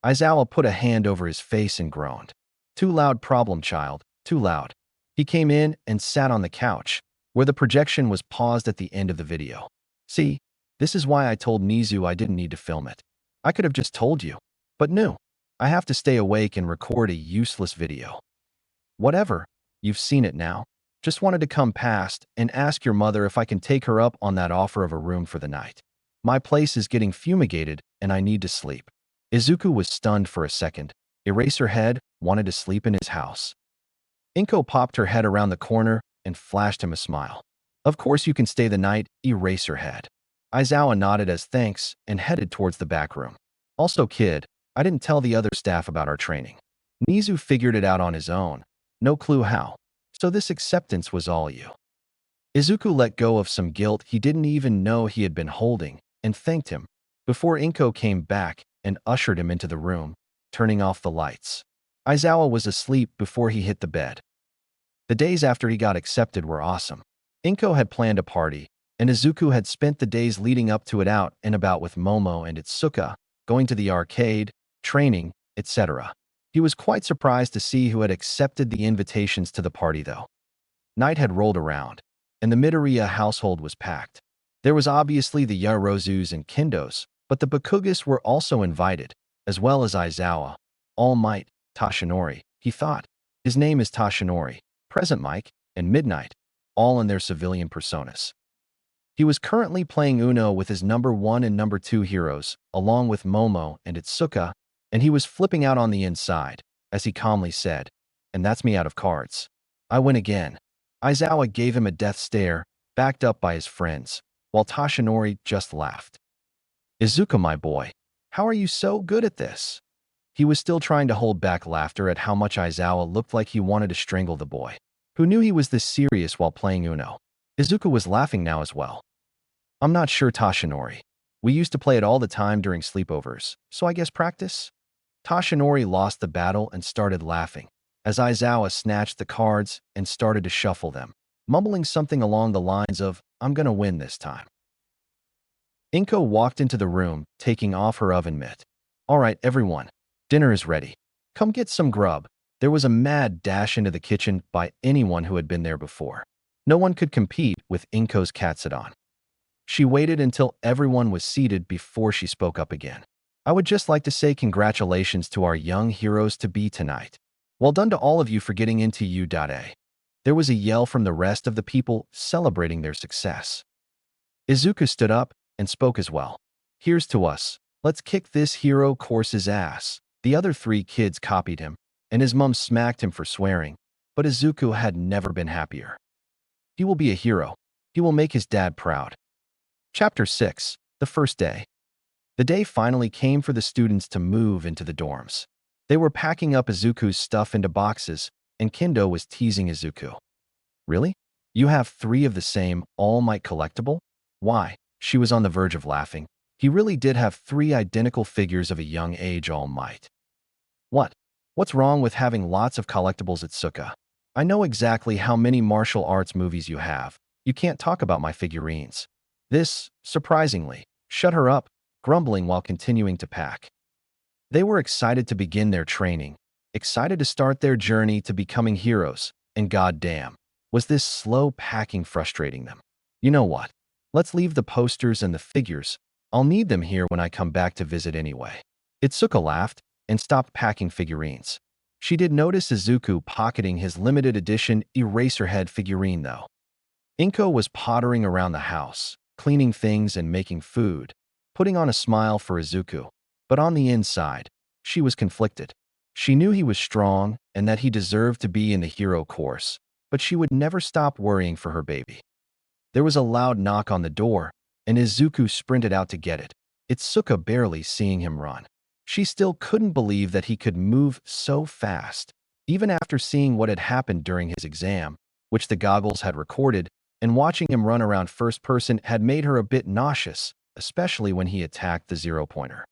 Aizawa put a hand over his face and groaned. Too loud, problem child, too loud. He came in and sat on the couch, where the projection was paused at the end of the video. See, this is why I told Nizu I didn't need to film it. I could have just told you. But no, I have to stay awake and record a useless video. Whatever, you've seen it now. Just wanted to come past and ask your mother if I can take her up on that offer of a room for the night. My place is getting fumigated and I need to sleep. Izuku was stunned for a second. Eraserhead wanted to sleep in his house. Inko popped her head around the corner and flashed him a smile. Of course you can stay the night, Eraserhead. Aizawa nodded as thanks and headed towards the back room. Also, kid, I didn't tell the other staff about our training. Nizu figured it out on his own. No clue how. So this acceptance was all you. Izuku let go of some guilt he didn't even know he had been holding and thanked him before Inko came back and ushered him into the room, turning off the lights. Aizawa was asleep before he hit the bed. The days after he got accepted were awesome. Inko had planned a party, and Izuku had spent the days leading up to it out and about with Momo and Itsuka, going to the arcade, training, etc. He was quite surprised to see who had accepted the invitations to the party, though. Night had rolled around, and the Midoriya household was packed. There was obviously the Yarozus and Kendos, but the Bakugas were also invited, as well as Aizawa, All Might, Tashinori, he thought. His name is Tashinori, Present Mike, and Midnight, all in their civilian personas. He was currently playing Uno with his number 1 and number 2 heroes, along with Momo and Itsuka, and he was flipping out on the inside, as he calmly said, "And that's me out of cards. I win again." Aizawa gave him a death stare, backed up by his friends, while Tashinori just laughed. "Izuku, my boy, how are you so good at this?" He was still trying to hold back laughter at how much Aizawa looked like he wanted to strangle the boy. Who knew he was this serious while playing Uno? Izuku was laughing now as well. "I'm not sure, Tashinori. We used to play it all the time during sleepovers, so I guess practice?" Tashinori lost the battle and started laughing, as Aizawa snatched the cards and started to shuffle them, mumbling something along the lines of, "I'm gonna win this time." Inko walked into the room, taking off her oven mitt. "All right, everyone. Dinner is ready. Come get some grub." There was a mad dash into the kitchen by anyone who had been there before. No one could compete with Inko's Katsudon. She waited until everyone was seated before she spoke up again. "I would just like to say congratulations to our young heroes-to-be tonight. Well done to all of you for getting into U.A." There was a yell from the rest of the people celebrating their success. Izuku stood up and spoke as well. "Here's to us. Let's kick this hero course's ass." The other 3 kids copied him, and his mom smacked him for swearing, but Izuku had never been happier. He will be a hero. He will make his dad proud. Chapter 6. The first day. The day finally came for the students to move into the dorms. They were packing up Izuku's stuff into boxes, and Kendo was teasing Izuku. "Really? You have 3 of the same All Might collectible?" "Why?" She was on the verge of laughing. He really did have 3 identical figures of a young age All Might. "What? What's wrong with having lots of collectibles at Suka? I know exactly how many martial arts movies you have. You can't talk about my figurines." This, surprisingly, shut her up, grumbling while continuing to pack. They were excited to begin their training, excited to start their journey to becoming heroes, and goddamn, was this slow packing frustrating them. "You know what? Let's leave the posters and the figures. I'll need them here when I come back to visit anyway." Itsuka laughed and stopped packing figurines. She did notice Izuku pocketing his limited edition Eraserhead figurine, though. Inko was pottering around the house, cleaning things and making food, putting on a smile for Izuku, but on the inside, she was conflicted. She knew he was strong and that he deserved to be in the hero course, but she would never stop worrying for her baby. There was a loud knock on the door, and Izuku sprinted out to get it, Itsuka barely seeing him run. She still couldn't believe that he could move so fast, even after seeing what had happened during his exam, which the goggles had recorded, and watching him run around first person had made her a bit nauseous, especially when he attacked the 0-pointer.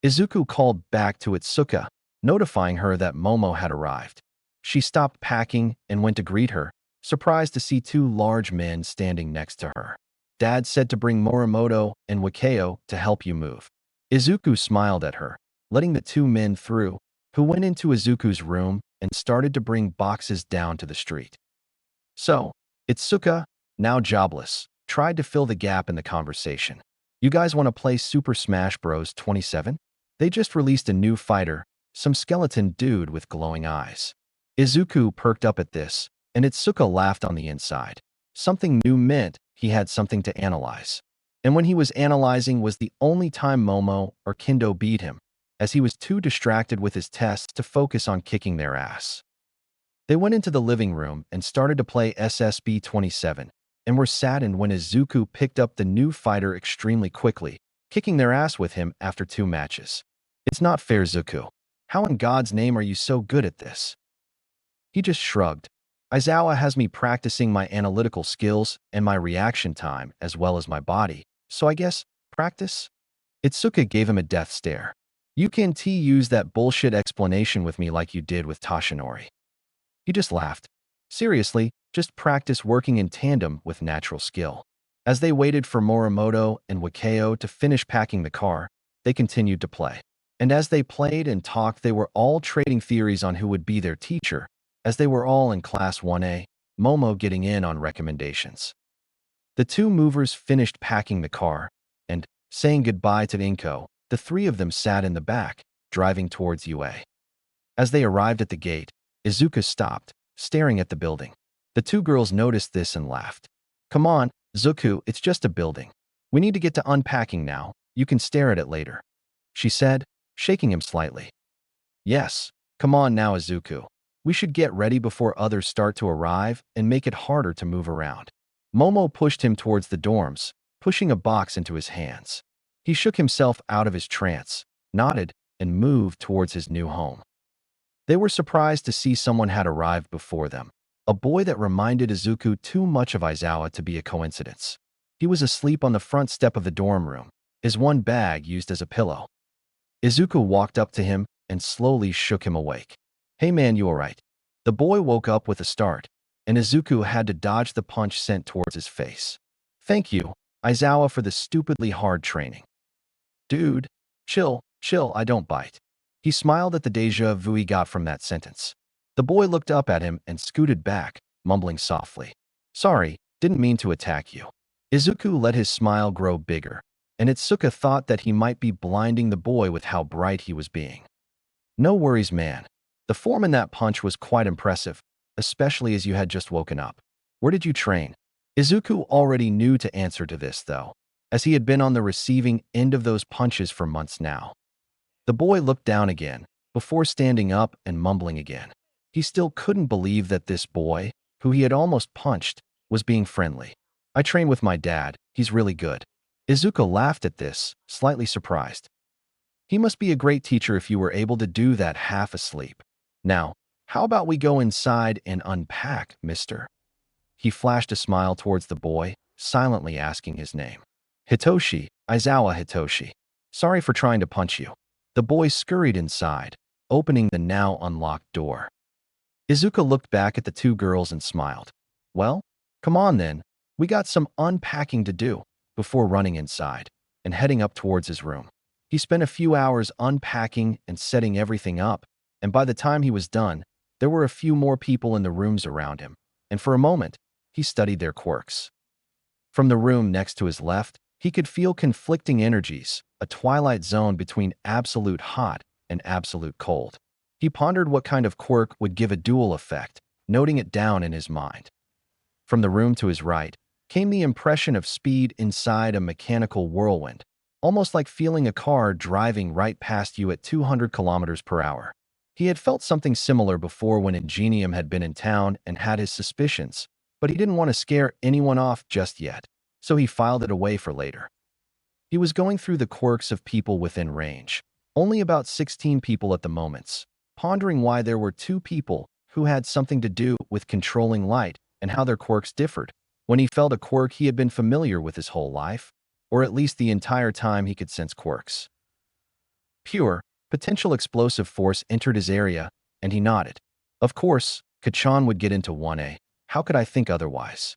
Izuku called back to Itsuka, notifying her that Momo had arrived. She stopped packing and went to greet her, surprised to see 2 large men standing next to her. "Dad said to bring Morimoto and Wakeo to help you move." Izuku smiled at her, letting the 2 men through, who went into Izuku's room and started to bring boxes down to the street. So, Itsuka, now jobless, tried to fill the gap in the conversation. "You guys want to play Super Smash Bros. 27? They just released a new fighter, some skeleton dude with glowing eyes." Izuku perked up at this, and Itsuka laughed on the inside. Something new meant he had something to analyze. And when he was analyzing was the only time Momo or Kendo beat him, as he was too distracted with his tests to focus on kicking their ass. They went into the living room and started to play SSB-27, and were saddened when Izuku picked up the new fighter extremely quickly, kicking their ass with him after 2 matches. It's not fair, Izuku. How in God's name are you so good at this? He just shrugged. Aizawa has me practicing my analytical skills and my reaction time as well as my body, so I guess, practice? Itsuka gave him a death stare. You can't use that bullshit explanation with me like you did with Tashinori. He just laughed. Seriously, just practice working in tandem with natural skill. As they waited for Morimoto and Wakeo to finish packing the car, they continued to play. And as they played and talked, they were all trading theories on who would be their teacher, as they were all in Class 1A, Momo getting in on recommendations. The 2 movers finished packing the car, and, saying goodbye to Inko, the 3 of them sat in the back, driving towards UA. As they arrived at the gate, Izuku stopped, staring at the building. The 2 girls noticed this and laughed. Come on, Izuku, it's just a building. We need to get to unpacking now. You can stare at it later, she said, shaking him slightly. Yes, come on now, Izuku. We should get ready before others start to arrive and make it harder to move around. Momo pushed him towards the dorms, pushing a box into his hands. He shook himself out of his trance, nodded, and moved towards his new home. They were surprised to see someone had arrived before them, a boy that reminded Izuku too much of Aizawa to be a coincidence. He was asleep on the front step of the dorm room, his one bag used as a pillow. Izuku walked up to him and slowly shook him awake. Hey man, you alright? The boy woke up with a start, and Izuku had to dodge the punch sent towards his face. Thank you, Aizawa, for the stupidly hard training. Dude, chill, I don't bite. He smiled at the deja vu he got from that sentence. The boy looked up at him and scooted back, mumbling softly. Sorry, didn't mean to attack you. Izuku let his smile grow bigger, and Itsuka thought that he might be blinding the boy with how bright he was being. No worries, man. The form in that punch was quite impressive, especially as you had just woken up. Where did you train? Izuku already knew to answer to this, though, as he had been on the receiving end of those punches for months now. The boy looked down again, before standing up and mumbling again. He still couldn't believe that this boy, who he had almost punched, was being friendly. I train with my dad, he's really good. Izuku laughed at this, slightly surprised. He must be a great teacher if you were able to do that half asleep. Now, how about we go inside and unpack, mister? He flashed a smile towards the boy, silently asking his name. Hitoshi, Aizawa Hitoshi. Sorry for trying to punch you. The boy scurried inside, opening the now unlocked door. Izuku looked back at the 2 girls and smiled. Well, come on then, we got some unpacking to do, before running inside and heading up towards his room. He spent a few hours unpacking and setting everything up, and by the time he was done, there were a few more people in the rooms around him, and for a moment, he studied their quirks. From the room next to his left, he could feel conflicting energies, a twilight zone between absolute hot and absolute cold. He pondered what kind of quirk would give a dual effect, noting it down in his mind. From the room to his right came the impression of speed inside a mechanical whirlwind, almost like feeling a car driving right past you at 200 kilometers per hour. He had felt something similar before when Ingenium had been in town and had his suspicions, but he didn't want to scare anyone off just yet, so he filed it away for later. He was going through the quirks of people within range, only about 16 people at the moments, pondering why there were 2 people who had something to do with controlling light and how their quirks differed, when he felt a quirk he had been familiar with his whole life, or at least the entire time he could sense quirks. Pure, potential explosive force entered his area, and he nodded. Of course, Kachan would get into 1A. How could I think otherwise?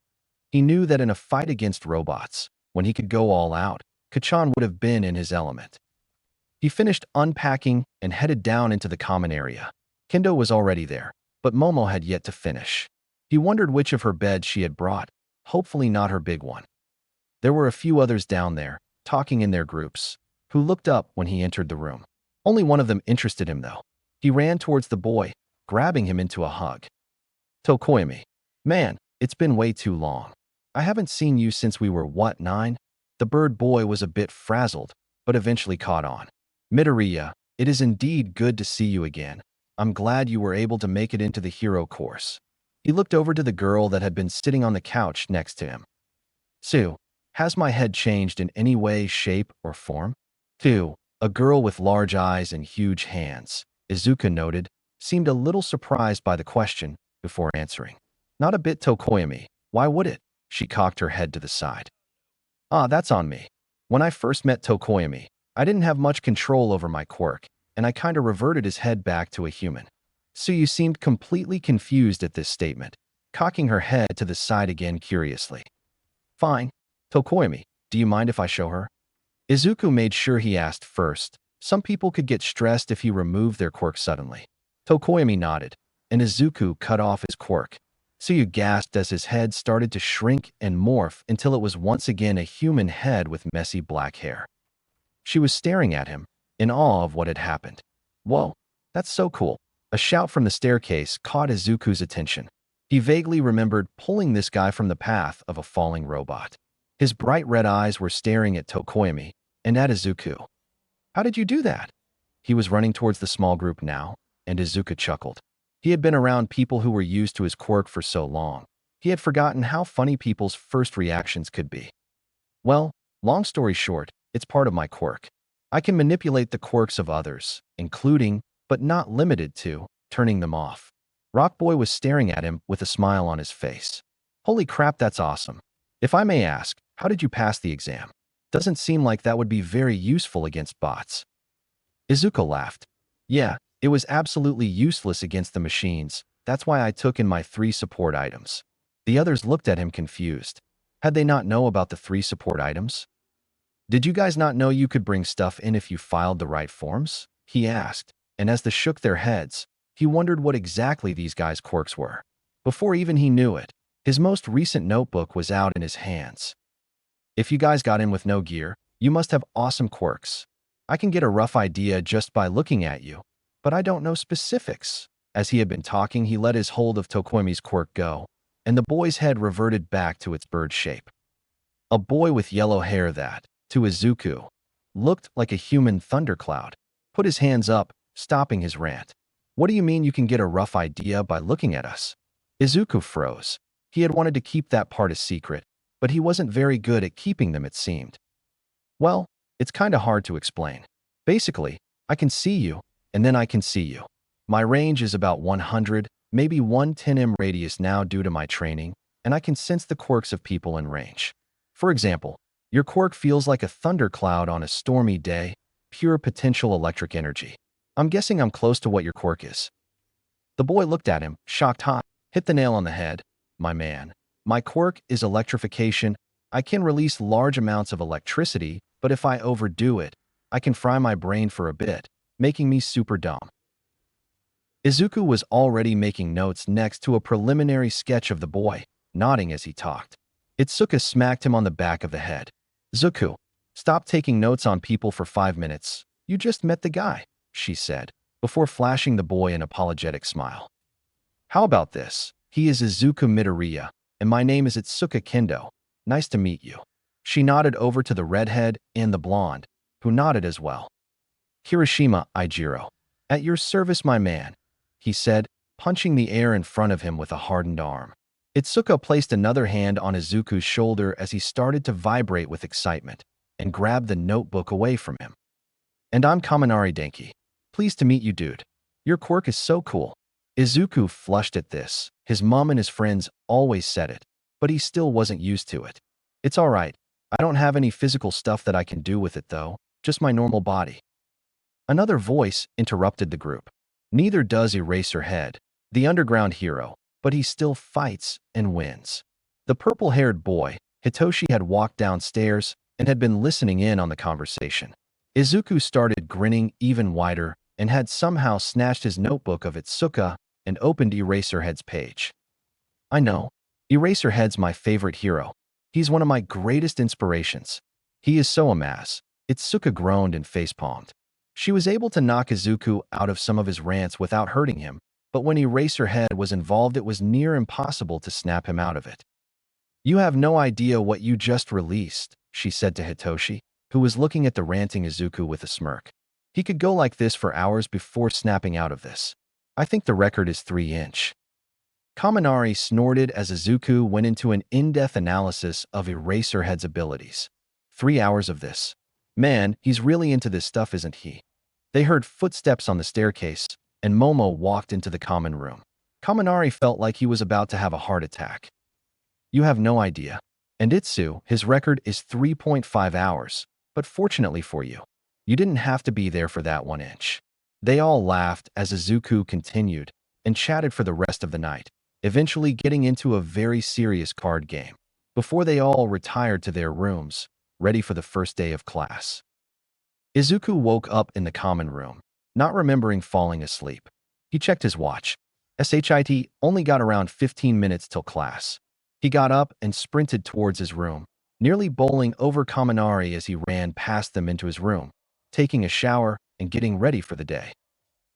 He knew that in a fight against robots, when he could go all out, Kachan would have been in his element. He finished unpacking and headed down into the common area. Kendo was already there, but Momo had yet to finish. He wondered which of her beds she had brought, hopefully not her big one. There were a few others down there, talking in their groups, who looked up when he entered the room. Only one of them interested him, though. He ran towards the boy, grabbing him into a hug. Tokoyami. Man, it's been way too long. I haven't seen you since we were, what, 9? The bird boy was a bit frazzled, but eventually caught on. Midoriya, It is indeed good to see you again. I'm glad you were able to make it into the hero course. He looked over to the girl that had been sitting on the couch next to him. Sue, has my head changed in any way, shape, or form? Sue, a girl with large eyes and huge hands, Izuku noted, seemed a little surprised by the question before answering. Not a bit, Tokoyami. Why would it? She cocked her head to the side. Ah, that's on me. When I first met Tokoyami, I didn't have much control over my quirk, and I kinda reverted his head back to a human. Suyu seemed completely confused at this statement, cocking her head to the side again curiously. Fine. Tokoyami, do you mind if I show her? Izuku made sure he asked first. Some people could get stressed if he removed their quirk suddenly. Tokoyami nodded, and Izuku cut off his quirk. Suyu gasped as his head started to shrink and morph until it was once again a human head with messy black hair. She was staring at him, in awe of what had happened. Whoa, that's so cool. A shout from the staircase caught Izuku's attention. He vaguely remembered pulling this guy from the path of a falling robot. His bright red eyes were staring at Tokoyami and at Izuku. How did you do that? He was running towards the small group now, and Izuku chuckled. He had been around people who were used to his quirk for so long. He had forgotten how funny people's first reactions could be. Well, long story short, it's part of my quirk. I can manipulate the quirks of others, including, but not limited to, turning them off. Rockboy was staring at him with a smile on his face. Holy crap, that's awesome. If I may ask, how did you pass the exam? Doesn't seem like that would be very useful against bots. Izuku laughed. Yeah, it was absolutely useless against the machines. That's why I took in my 3 support items. The others looked at him confused. Had they not know about the 3 support items? Did you guys not know you could bring stuff in if you filed the right forms? He asked, and as they shook their heads, he wondered what exactly these guys' quirks were. Before even he knew it, his most recent notebook was out in his hands. If you guys got in with no gear, you must have awesome quirks. I can get a rough idea just by looking at you, but I don't know specifics. As he had been talking, he let his hold of Tokoyami's quirk go, and the boy's head reverted back to its bird shape. A boy with yellow hair that, to Izuku, looked like a human thundercloud, put his hands up, stopping his rant. What do you mean you can get a rough idea by looking at us? Izuku froze. He had wanted to keep that part a secret, but he wasn't very good at keeping them, it seemed. Well, it's kinda hard to explain. Basically, I can see you, and then I can see you. My range is about 100, maybe 110 radius now due to my training, and I can sense the quirks of people in range. For example, your quirk feels like a thundercloud on a stormy day, pure potential electric energy. I'm guessing I'm close to what your quirk is. The boy looked at him, shocked. Hit the nail on the head, my man. My quirk is electrification. I can release large amounts of electricity, but if I overdo it, I can fry my brain for a bit, making me super dumb. Izuku was already making notes next to a preliminary sketch of the boy, nodding as he talked. Itsuka smacked him on the back of the head. Zuku, stop taking notes on people for 5 minutes. You just met the guy, she said, before flashing the boy an apologetic smile. How about this? He is Izuku Midoriya, and my name is Itsuka Kendo. Nice to meet you. She nodded over to the redhead and the blonde, who nodded as well. Kirishima Ijiro. At your service, my man, he said, punching the air in front of him with a hardened arm. Itsuka placed another hand on Izuku's shoulder as he started to vibrate with excitement, and grabbed the notebook away from him. And I'm Kaminari Denki. Pleased to meet you, dude. Your quirk is so cool. Izuku flushed at this. His mom and his friends always said it, but he still wasn't used to it. It's all right. I don't have any physical stuff that I can do with it, though. Just my normal body. Another voice interrupted the group. Neither does Eraserhead, the underground hero, but he still fights and wins. The purple-haired boy, Hitoshi, had walked downstairs and had been listening in on the conversation. Izuku started grinning even wider and had somehow snatched his notebook of Itsuka and opened Eraserhead's page. I know. Eraserhead's my favorite hero. He's one of my greatest inspirations. He is so amass. Itsuka groaned and facepalmed. She was able to knock Izuku out of some of his rants without hurting him, but when Eraserhead was involved, it was near impossible to snap him out of it. You have no idea what you just released, she said to Hitoshi, who was looking at the ranting Izuku with a smirk. He could go like this for hours before snapping out of this. I think the record is 3-inch. Kaminari snorted as Izuku went into an in-depth analysis of Eraserhead's abilities. 3 hours of this. Man, he's really into this stuff, isn't he? They heard footsteps on the staircase, and Momo walked into the common room. Kaminari felt like he was about to have a heart attack. You have no idea. And Itsu, his record is 3.5 hours, but fortunately for you, you didn't have to be there for that 1 inch. They all laughed as Izuku continued and chatted for the rest of the night, eventually getting into a very serious card game, before they all retired to their rooms, ready for the first day of class. Izuku woke up in the common room, not remembering falling asleep. He checked his watch. SHIT only got around 15 minutes till class. He got up and sprinted towards his room, nearly bowling over Kaminari as he ran past them into his room, taking a shower and getting ready for the day.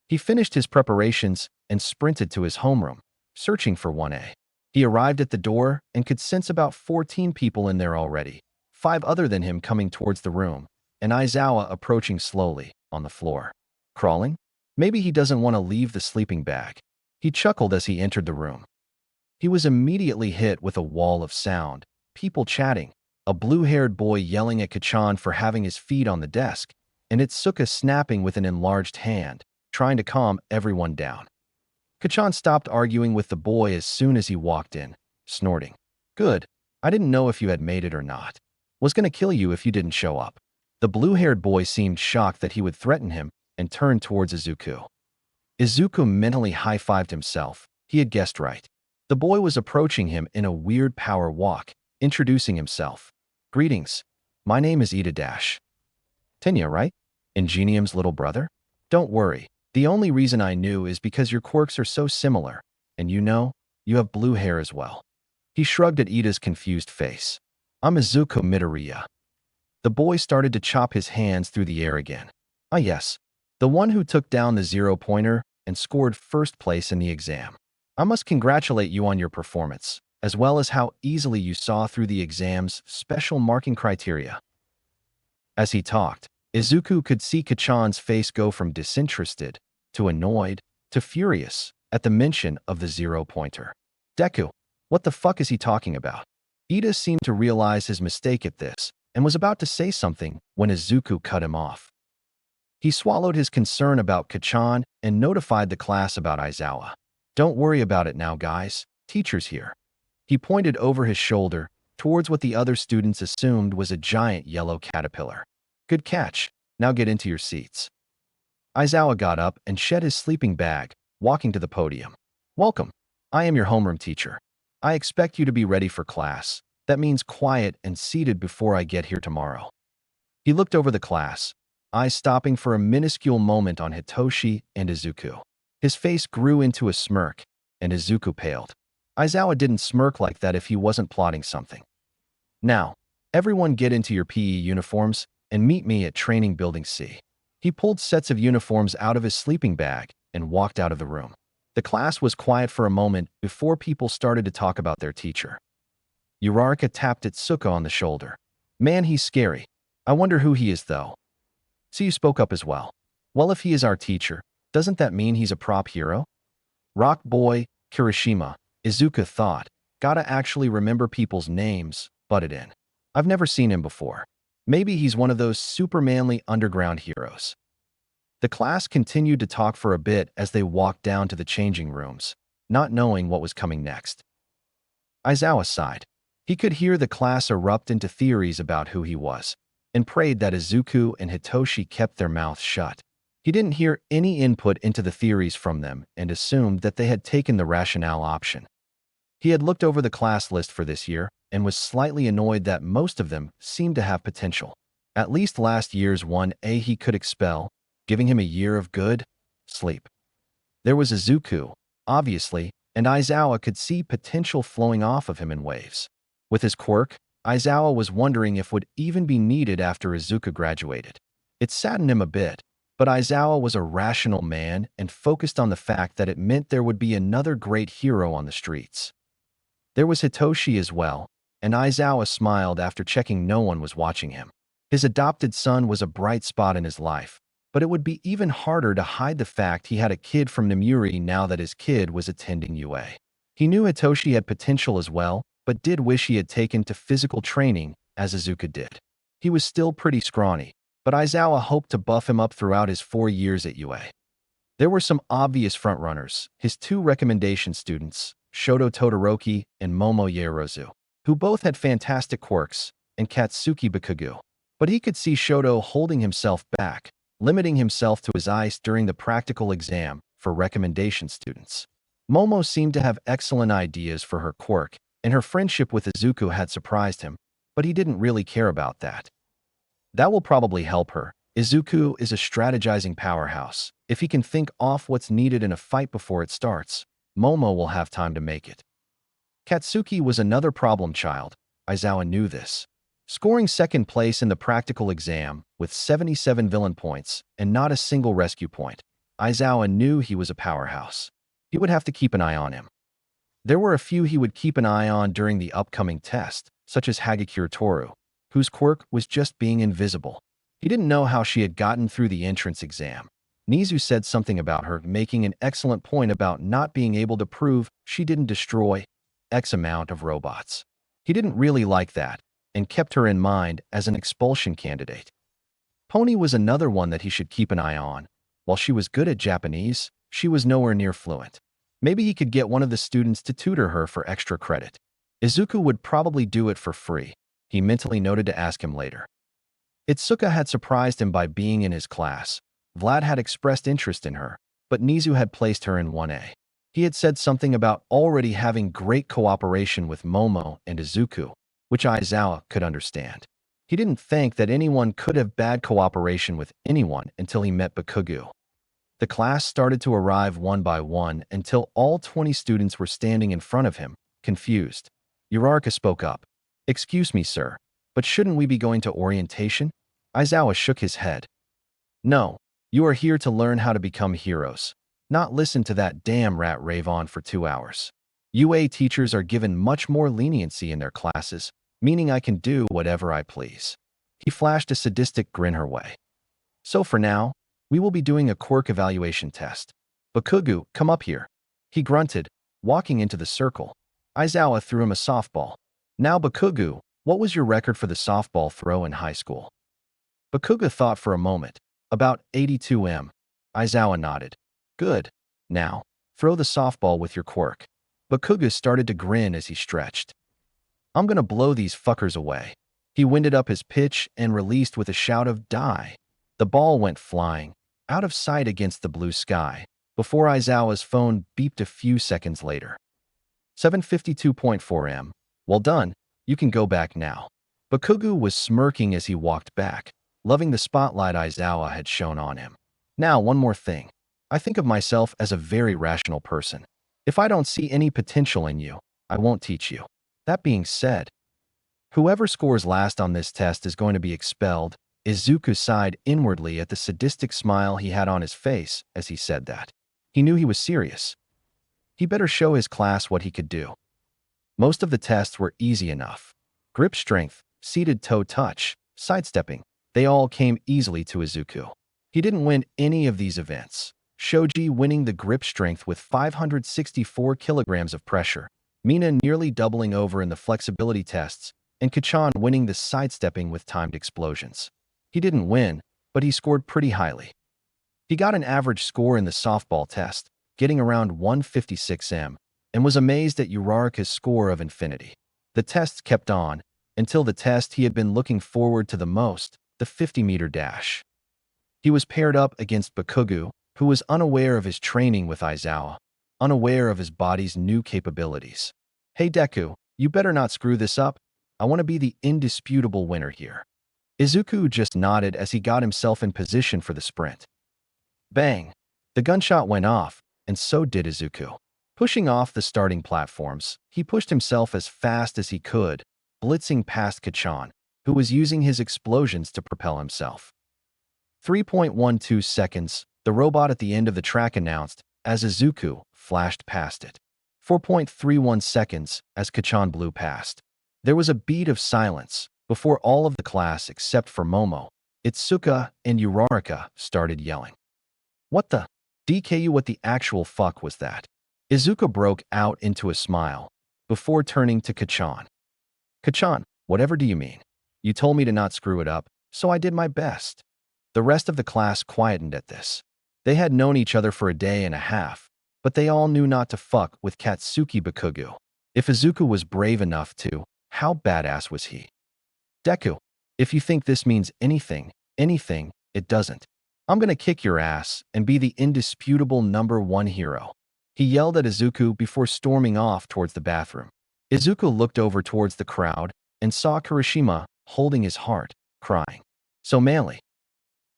He finished his preparations and sprinted to his homeroom, searching for 1A. He arrived at the door and could sense about 14 people in there already, 5 other than him coming towards the room, and Aizawa approaching slowly, on the floor. Crawling? Maybe he doesn't want to leave the sleeping bag. He chuckled as he entered the room. He was immediately hit with a wall of sound, people chatting, a blue-haired boy yelling at Kachan for having his feet on the desk, and Itsuka snapping with an enlarged hand, trying to calm everyone down. Kachan stopped arguing with the boy as soon as he walked in, snorting. Good, I didn't know if you had made it or not. Was gonna kill you if you didn't show up. The blue-haired boy seemed shocked that he would threaten him and turned towards Izuku. Izuku mentally high-fived himself. He had guessed right. The boy was approaching him in a weird power walk, introducing himself. Greetings. My name is Ida Dash. Tenya, right? Ingenium's little brother? Don't worry. The only reason I knew is because your quirks are so similar, and you have blue hair as well. He shrugged at Ida's confused face. I'm Izuku Midoriya. The boy started to chop his hands through the air again. Ah yes, the one who took down the 0-pointer and scored first place in the exam. I must congratulate you on your performance, as well as how easily you saw through the exam's special marking criteria. As he talked, Izuku could see Kachan's face go from disinterested to annoyed to furious at the mention of the 0-pointer. Deku, what the fuck is he talking about? Ida seemed to realize his mistake at this and was about to say something when Izuku cut him off. He swallowed his concern about Kachan and notified the class about Aizawa. Don't worry about it now, guys. Teacher's here. He pointed over his shoulder towards what the other students assumed was a giant yellow caterpillar. Good catch. Now get into your seats. Aizawa got up and shed his sleeping bag, walking to the podium. Welcome. I am your homeroom teacher. I expect you to be ready for class. That means quiet and seated before I get here tomorrow. He looked over the class, eyes stopping for a minuscule moment on Hitoshi and Izuku. His face grew into a smirk, and Izuku paled. Aizawa didn't smirk like that if he wasn't plotting something. Now, everyone get into your PE uniforms and meet me at Training Building C. He pulled sets of uniforms out of his sleeping bag and walked out of the room. The class was quiet for a moment before people started to talk about their teacher. Uraraka tapped Itsuka on the shoulder. Man, he's scary. I wonder who he is, though. So you spoke up as well. Well, if he is our teacher, doesn't that mean he's a prop hero? Rock Boy, Kirishima, Izuku thought. Gotta actually remember people's names, butted in. I've never seen him before. Maybe he's one of those super manly underground heroes. The class continued to talk for a bit as they walked down to the changing rooms, not knowing what was coming next. Aizawa sighed. He could hear the class erupt into theories about who he was, and prayed that Izuku and Hitoshi kept their mouths shut. He didn't hear any input into the theories from them and assumed that they had taken the rationale option. He had looked over the class list for this year and was slightly annoyed that most of them seemed to have potential. At least last year's 1A he could expel, giving him a year of good sleep. There was Izuku, obviously, and Aizawa could see potential flowing off of him in waves. With his quirk, Aizawa was wondering if would even be needed after Izuku graduated. It saddened him a bit, but Aizawa was a rational man and focused on the fact that it meant there would be another great hero on the streets. There was Hitoshi as well, and Aizawa smiled after checking no one was watching him. His adopted son was a bright spot in his life, but it would be even harder to hide the fact he had a kid from Nemuri now that his kid was attending UA. He knew Hitoshi had potential as well, but did wish he had taken to physical training as Izuku did. He was still pretty scrawny, but Aizawa hoped to buff him up throughout his 4 years at UA. There were some obvious frontrunners, his 2 recommendation students, Shoto Todoroki and Momo Yaoyorozu, who both had fantastic quirks, and Katsuki Bakugo. But he could see Shoto holding himself back, limiting himself to his ice during the practical exam for recommendation students. Momo seemed to have excellent ideas for her quirk, and her friendship with Izuku had surprised him, but he didn't really care about that. That will probably help her. Izuku is a strategizing powerhouse. If he can think off what's needed in a fight before it starts, Momo will have time to make it. Katsuki was another problem child. Aizawa knew this. Scoring second place in the practical exam with 77 villain points and not a single rescue point, Aizawa knew he was a powerhouse. He would have to keep an eye on him. There were a few he would keep an eye on during the upcoming test, such as Hagakure Toru, whose quirk was just being invisible. He didn't know how she had gotten through the entrance exam. Nizu said something about her, making an excellent point about not being able to prove she didn't destroy X amount of robots. He didn't really like that, and kept her in mind as an expulsion candidate. Pony was another one that he should keep an eye on. While she was good at Japanese, she was nowhere near fluent. Maybe he could get one of the students to tutor her for extra credit. Izuku would probably do it for free. He mentally noted to ask him later. Itsuka had surprised him by being in his class. Vlad had expressed interest in her, but Nizu had placed her in 1A. He had said something about already having great cooperation with Momo and Izuku, which Aizawa could understand. He didn't think that anyone could have bad cooperation with anyone until he met Bakugo. The class started to arrive one by one until all 20 students were standing in front of him, confused. Uraraka spoke up. "Excuse me, sir, but shouldn't we be going to orientation?" Aizawa shook his head. "No, you are here to learn how to become heroes, not listen to that damn rat rave on for 2 hours. UA teachers are given much more leniency in their classes, meaning I can do whatever I please." He flashed a sadistic grin her way. "So for now, we will be doing a quirk evaluation test. Bakugo, come up here." He grunted, walking into the circle. Aizawa threw him a softball. "Now Bakugo, what was your record for the softball throw in high school?" Bakugo thought for a moment. "About 82 m." Aizawa nodded. "Good. Now, throw the softball with your quirk." Bakugo started to grin as he stretched. "I'm gonna blow these fuckers away." He winded up his pitch and released with a shout of "die." The ball went flying, out of sight against the blue sky, before Aizawa's phone beeped a few seconds later. 752.4 m. "Well done, you can go back now." Bakugo was smirking as he walked back, loving the spotlight Aizawa had shown on him. "Now, one more thing. I think of myself as a very rational person. If I don't see any potential in you, I won't teach you. That being said, whoever scores last on this test is going to be expelled." Izuku sighed inwardly at the sadistic smile he had on his face as he said that. He knew he was serious. He better show his class what he could do. Most of the tests were easy enough. Grip strength, seated toe touch, sidestepping, they all came easily to Izuku. He didn't win any of these events. Shoji winning the grip strength with 564 kilograms of pressure, Mina nearly doubling over in the flexibility tests, and Kachan winning the sidestepping with timed explosions. He didn't win, but he scored pretty highly. He got an average score in the softball test, getting around 156 m, and was amazed at Uraraka's score of infinity. The tests kept on, until the test he had been looking forward to the most, the 50-meter dash. He was paired up against Bakugo, who was unaware of his training with Aizawa, unaware of his body's new capabilities. "Hey Deku, you better not screw this up. I want to be the indisputable winner here." Izuku just nodded as he got himself in position for the sprint. Bang! The gunshot went off, and so did Izuku. Pushing off the starting platforms, he pushed himself as fast as he could, blitzing past Kachan, who was using his explosions to propel himself. 3.12 seconds, the robot at the end of the track announced, as Izuku flashed past it. 4.31 seconds, as Kachan blew past. There was a beat of silence before all of the class except for Momo, Itsuka and Uraraka started yelling. What the? DKU, what the actual fuck was that? Izuku broke out into a smile before turning to Kachan. Kachan, whatever do you mean? You told me to not screw it up, so I did my best. The rest of the class quietened at this. They had known each other for a day and a half, but they all knew not to fuck with Katsuki Bakugo. If Izuku was brave enough to, how badass was he? Deku, if you think this means anything, it doesn't. I'm gonna kick your ass and be the indisputable #1 hero. He yelled at Izuku before storming off towards the bathroom. Izuku looked over towards the crowd and saw Kirishima holding his heart, crying. So manly.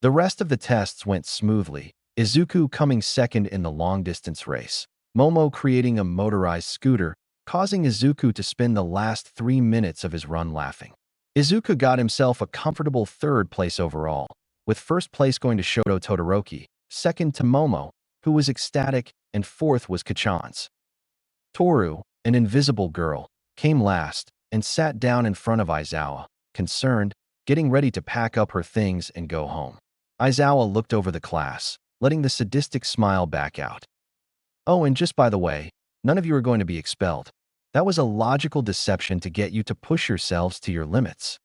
The rest of the tests went smoothly, Izuku coming second in the long-distance race, Momo creating a motorized scooter, causing Izuku to spend the last 3 minutes of his run laughing. Izuku got himself a comfortable third place overall, with first place going to Shoto Todoroki, second to Momo, who was ecstatic, and fourth was Kachan's. Toru, an invisible girl, came last and sat down in front of Aizawa, concerned, getting ready to pack up her things and go home. Aizawa looked over the class, letting the sadistic smile back out. Oh, and just by the way, none of you are going to be expelled. That was a logical deception to get you to push yourselves to your limits.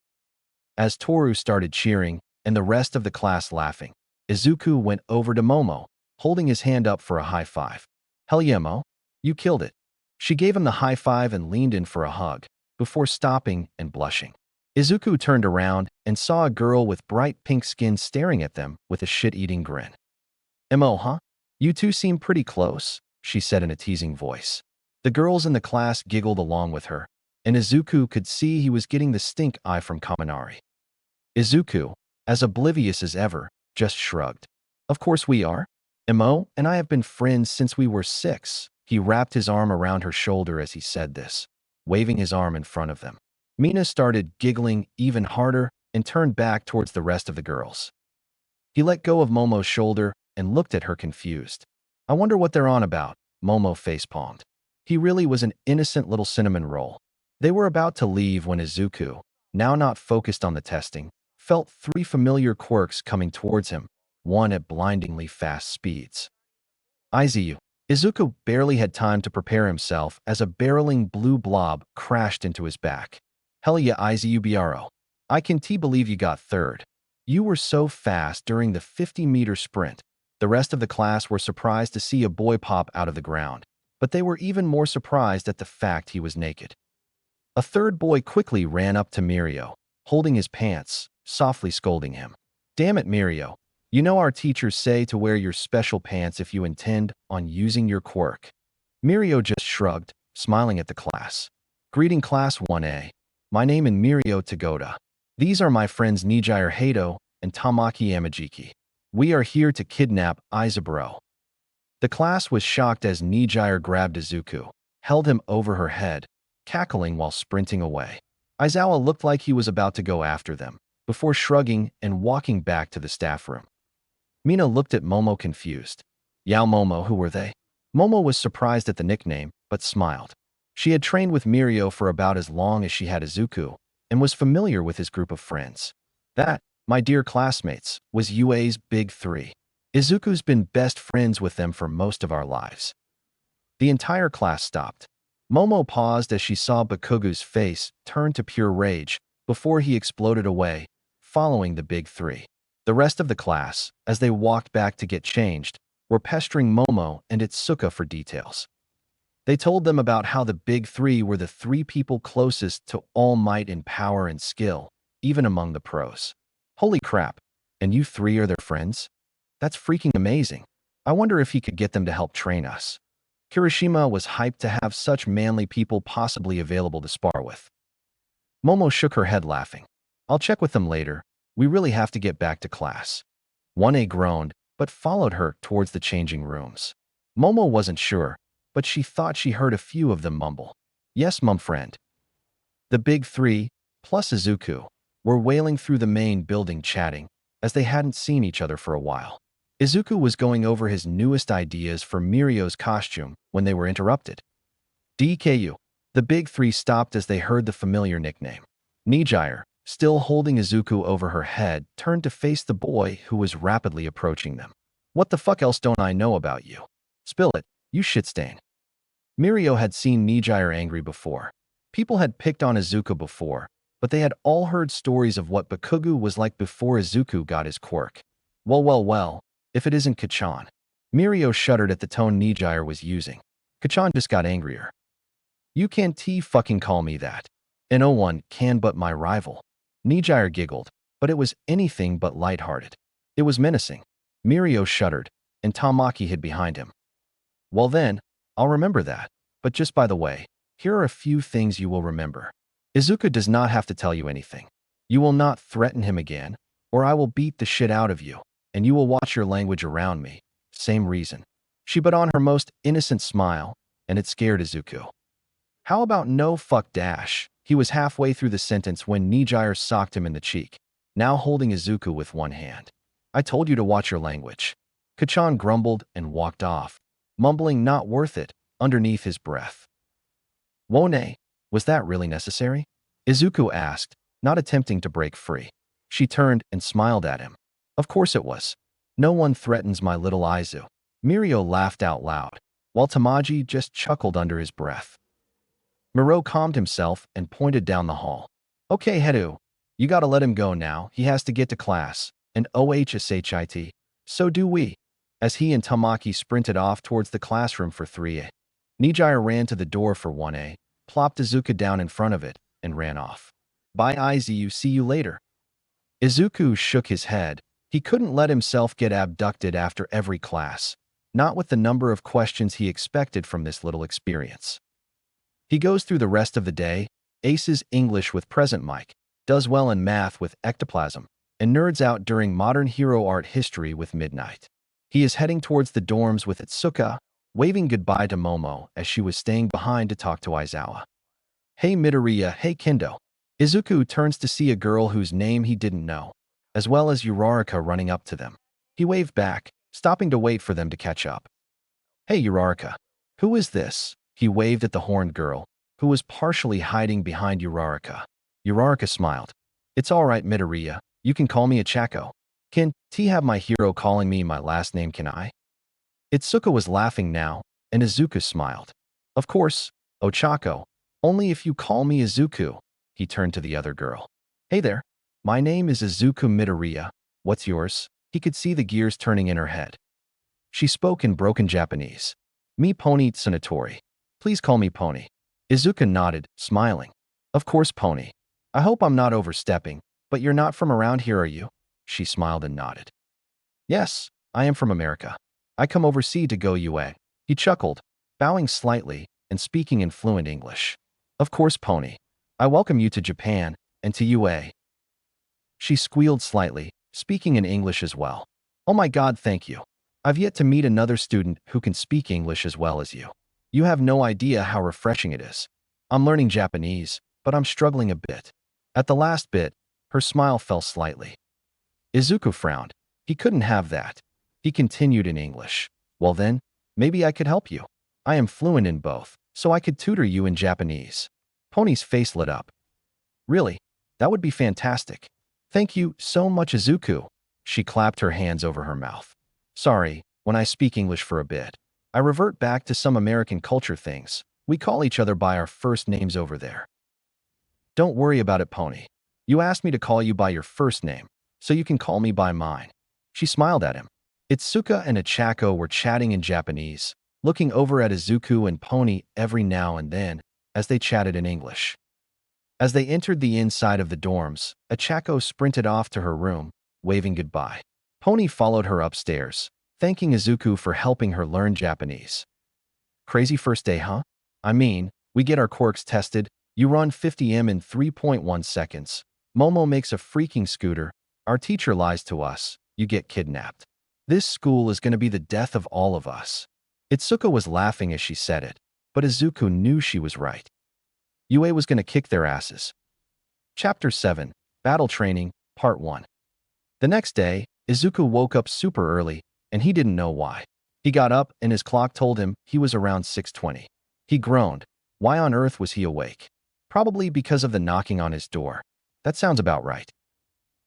As Toru started cheering, and the rest of the class laughing, Izuku went over to Momo, holding his hand up for a high five. Hell yeah, Mo. You killed it. She gave him the high five and leaned in for a hug, before stopping and blushing. Izuku turned around and saw a girl with bright pink skin staring at them with a shit-eating grin. Mo, huh? You two seem pretty close, she said in a teasing voice. The girls in the class giggled along with her, and Izuku could see he was getting the stink eye from Kaminari. Izuku, as oblivious as ever, just shrugged. Of course we are. Mo and I have been friends since we were 6. He wrapped his arm around her shoulder as he said this, waving his arm in front of them. Mina started giggling even harder and turned back towards the rest of the girls. He let go of Momo's shoulder and looked at her confused. I wonder what they're on about, Momo facepalmed. He really was an innocent little cinnamon roll. They were about to leave when Izuku, now not focused on the testing, felt 3 familiar quirks coming towards him, one at blindingly fast speeds. Izuku barely had time to prepare himself as a barreling blue blob crashed into his back. Hell yeah, Izuku, I can't believe you got third. You were so fast during the 50-meter sprint. The rest of the class were surprised to see a boy pop out of the ground, but they were even more surprised at the fact he was naked. A third boy quickly ran up to Mirio, holding his pants, softly scolding him. Damn it, Mirio. You know our teachers say to wear your special pants if you intend on using your quirk. Mirio just shrugged, smiling at the class. Greeting Class 1A. My name is Mirio Tagoda. These are my friends Nijire Hato and Tamaki Yamajiki. We are here to kidnap Izaburo. The class was shocked as Nijire grabbed Izuku, held him over her head, cackling while sprinting away. Aizawa looked like he was about to go after them, before shrugging and walking back to the staff room. Mina looked at Momo confused. Yao Momo, who were they? Momo was surprised at the nickname, but smiled. She had trained with Mirio for about as long as she had Izuku, and was familiar with his group of friends. That, my dear classmates, was UA's big 3. Izuku's been best friends with them for most of our lives. The entire class stopped. Momo paused as she saw Bakugo's face turn to pure rage before he exploded away, following the big 3. The rest of the class, as they walked back to get changed, were pestering Momo and Itsuka for details. They told them about how the big 3 were the 3 people closest to all might in power and skill, even among the pros. Holy crap, and you 3 are their friends? That's freaking amazing. I wonder if he could get them to help train us. Kirishima was hyped to have such manly people possibly available to spar with. Momo shook her head laughing. I'll check with them later. We really have to get back to class. 1A groaned, but followed her towards the changing rooms. Momo wasn't sure, but she thought she heard a few of them mumble. Yes, mum friend. The big 3, plus Izuku, were wailing through the main building chatting, as they hadn't seen each other for a while. Izuku was going over his newest ideas for Mirio's costume when they were interrupted. DKU. The big 3 stopped as they heard the familiar nickname. Nijire, still holding Izuku over her head, turned to face the boy who was rapidly approaching them. What the fuck else don't I know about you? Spill it, you shitstain. Mirio had seen Nijire angry before. People had picked on Izuku before, but they had all heard stories of what Bakugu was like before Izuku got his quirk. Well, if it isn't Kachan. Mirio shuddered at the tone Nijire was using. Kachan just got angrier. You can't fucking call me that. And no one can but my rival. Nijire giggled, but it was anything but lighthearted. It was menacing. Mirio shuddered, and Tamaki hid behind him. Well then, I'll remember that. But just by the way, here are a few things you will remember. Izuku does not have to tell you anything. You will not threaten him again, or I will beat the shit out of you, and you will watch your language around me. Same reason. She put on her most innocent smile, and it scared Izuku. How about no fuck dash? He was halfway through the sentence when Nijire socked him in the cheek, now holding Izuku with one hand. I told you to watch your language. Kachan grumbled and walked off, mumbling not worth it underneath his breath. Wone, was that really necessary? Izuku asked, not attempting to break free. She turned and smiled at him. Of course it was. No one threatens my little Izu. Mirio laughed out loud, while Tamaji just chuckled under his breath. Miro calmed himself and pointed down the hall. Okay, Hedu, you gotta let him go now. He has to get to class. And OHSHIT. So do we. As he and Tamaki sprinted off towards the classroom for 3A. Nijire ran to the door for 1A, plopped Izuku down in front of it, and ran off. Bye Izu, see you later. Izuku shook his head. He couldn't let himself get abducted after every class, not with the number of questions he expected from this little experience. He goes through the rest of the day, aces English with present mic, does well in math with ectoplasm, and nerds out during modern hero art history with midnight. He is heading towards the dorms with Itsuka, waving goodbye to Momo as she was staying behind to talk to Aizawa. Hey Midoriya, hey Kendo. Izuku turns to see a girl whose name he didn't know, as well as Uraraka running up to them. He waved back, stopping to wait for them to catch up. Hey Uraraka. Who is this? He waved at the horned girl, who was partially hiding behind Uraraka. Uraraka smiled. It's all right, Midoriya. You can call me a Chaco. Can T have my hero calling me my last name, can I? Itsuka was laughing now, and Izuku smiled. Of course, Ochako. Only if you call me Izuku. He turned to the other girl. Hey there. My name is Izuku Midoriya. What's yours? He could see the gears turning in her head. She spoke in broken Japanese. Me Pony Tsunatori. Please call me Pony. Izuku nodded, smiling. Of course, Pony. I hope I'm not overstepping, but you're not from around here, are you? She smiled and nodded. Yes, I am from America. I come overseas to go UA. He chuckled, bowing slightly and speaking in fluent English. Of course, Pony. I welcome you to Japan and to UA. She squealed slightly, speaking in English as well. Oh my God, thank you. I've yet to meet another student who can speak English as well as you. You have no idea how refreshing it is. I'm learning Japanese, but I'm struggling a bit. At the last bit, her smile fell slightly. Izuku frowned. He couldn't have that. He continued in English. Well then, maybe I could help you. I am fluent in both, so I could tutor you in Japanese. Pony's face lit up. Really? That would be fantastic. Thank you so much, Izuku. She clapped her hands over her mouth. Sorry, when I speak English for a bit, I revert back to some American culture things. We call each other by our first names over there. Don't worry about it, Pony. You asked me to call you by your first name, so you can call me by mine. She smiled at him. Itsuka and Ochako were chatting in Japanese, looking over at Izuku and Pony every now and then as they chatted in English. As they entered the inside of the dorms, Ochako sprinted off to her room, waving goodbye. Pony followed her upstairs, thanking Izuku for helping her learn Japanese. Crazy first day, huh? I mean, we get our quirks tested, you run 50 m in 3.1 seconds. Momo makes a freaking scooter, our teacher lies to us, you get kidnapped. This school is going to be the death of all of us. Itsuka was laughing as she said it, but Izuku knew she was right. UA was going to kick their asses. Chapter 7, Battle Training, Part 1. The next day, Izuku woke up super early, and he didn't know why. He got up and his clock told him he was around 6:20. He groaned. Why on earth was he awake? Probably because of the knocking on his door. That sounds about right.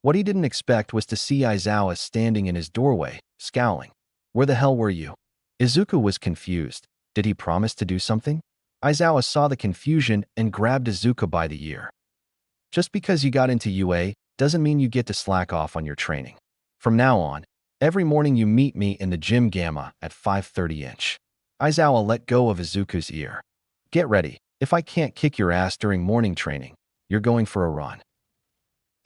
What he didn't expect was to see Aizawa standing in his doorway, scowling. Where the hell were you? Izuku was confused. Did he promise to do something? Aizawa saw the confusion and grabbed Izuku by the ear. Just because you got into UA doesn't mean you get to slack off on your training. From now on, every morning you meet me in the gym Gamma at 5:30 inch. Aizawa let go of Izuku's ear. Get ready. If I can't kick your ass during morning training, you're going for a run.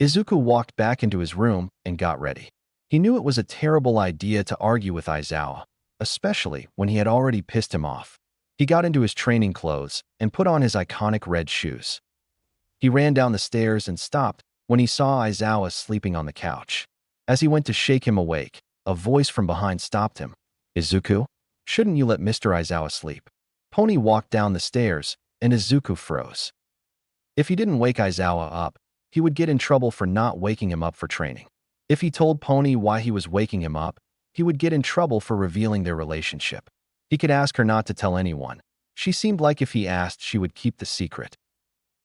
Izuku walked back into his room and got ready. He knew it was a terrible idea to argue with Aizawa, especially when he had already pissed him off. He got into his training clothes and put on his iconic red shoes. He ran down the stairs and stopped when he saw Aizawa sleeping on the couch. As he went to shake him awake, a voice from behind stopped him. Izuku, shouldn't you let Mr. Aizawa sleep? Pony walked down the stairs, and Izuku froze. If he didn't wake Aizawa up, he would get in trouble for not waking him up for training. If he told Pony why he was waking him up, he would get in trouble for revealing their relationship. He could ask her not to tell anyone. She seemed like if he asked, she would keep the secret.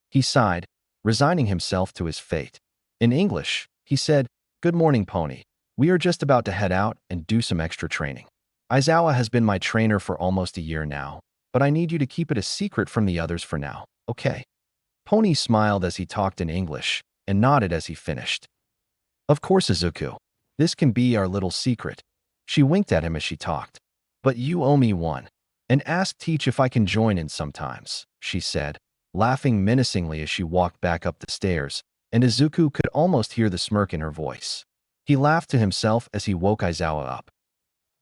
He sighed, resigning himself to his fate. In English, he said, "Good morning, Pony. We are just about to head out and do some extra training. Aizawa has been my trainer for almost a year now, but I need you to keep it a secret from the others for now, okay?" Pony smiled as he talked in English and nodded as he finished. Of course, Izuku. This can be our little secret. She winked at him as she talked. But you owe me one. And ask Teach if I can join in sometimes, she said, laughing menacingly as she walked back up the stairs, and Izuku could almost hear the smirk in her voice. He laughed to himself as he woke Aizawa up.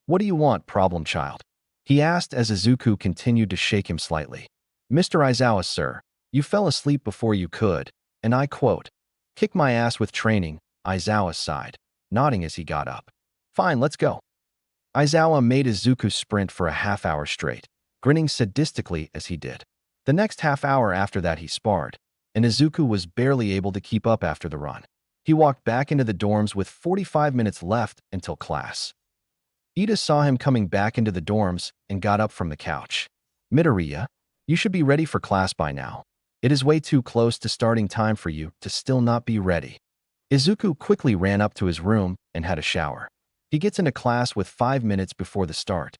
What do you want, problem child? He asked as Izuku continued to shake him slightly. Mr. Aizawa, sir, you fell asleep before you could, and I quote, kick my ass with training, Aizawa sighed, nodding as he got up. Fine, let's go. Aizawa made Izuku sprint for a half-hour straight, grinning sadistically as he did. The next half-hour after that he sparred, and Izuku was barely able to keep up after the run. He walked back into the dorms with 45 minutes left until class. Ida saw him coming back into the dorms and got up from the couch. Midoriya, you should be ready for class by now. It is way too close to starting time for you to still not be ready. Izuku quickly ran up to his room and had a shower. He gets into class with 5 minutes before the start.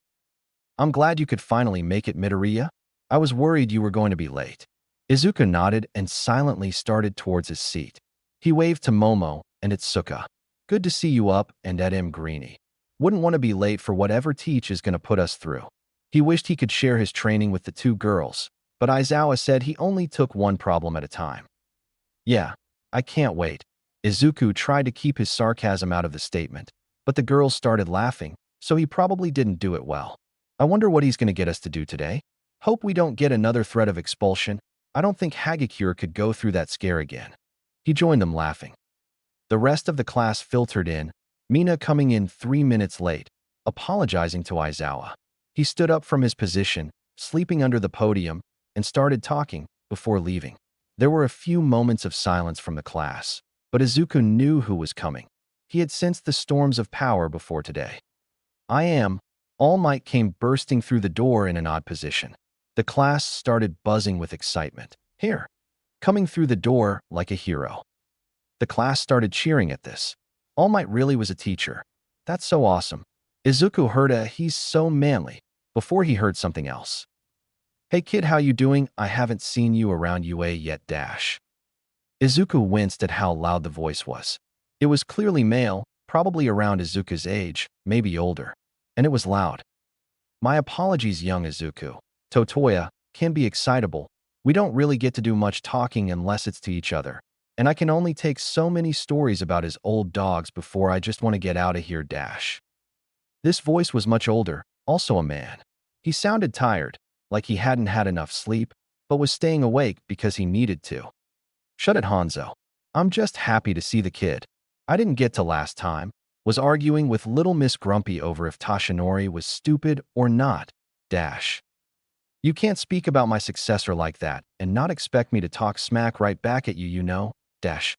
I'm glad you could finally make it, Midoriya. I was worried you were going to be late. Izuku nodded and silently started towards his seat. He waved to Momo and Itsuka. Good to see you up and at M. Greeny. Wouldn't want to be late for whatever Teach is going to put us through. He wished he could share his training with the two girls, but Aizawa said he only took one problem at a time. Yeah, I can't wait. Izuku tried to keep his sarcasm out of the statement, but the girls started laughing, so he probably didn't do it well. I wonder what he's going to get us to do today. Hope we don't get another threat of expulsion. I don't think Hagakure could go through that scare again. He joined them laughing. The rest of the class filtered in, Mina coming in 3 minutes late, apologizing to Aizawa. He stood up from his position, sleeping under the podium, and started talking before leaving. There were a few moments of silence from the class, but Izuku knew who was coming. He had sensed the storms of power before today. All Might came bursting through the door in an odd position. The class started buzzing with excitement. Here, coming through the door like a hero. The class started cheering at this. All Might really was a teacher. That's so awesome. Izuku heard a "he's so manly" before he heard something else. Hey kid, how you doing? I haven't seen you around UA yet dash. Izuku winced at how loud the voice was. It was clearly male, probably around Izuku's age, maybe older. And it was loud. My apologies, young Izuku. Totoya can be excitable. We don't really get to do much talking unless it's to each other. And I can only take so many stories about his old dogs before I just want to get out of here dash. This voice was much older, also a man. He sounded tired, like he hadn't had enough sleep, but was staying awake because he needed to. Shut it, Hanzo. I'm just happy to see the kid. I didn't get to last time. Was arguing with little Miss Grumpy over if Tashinori was stupid or not, dash. You can't speak about my successor like that and not expect me to talk smack right back at you, you know, dash.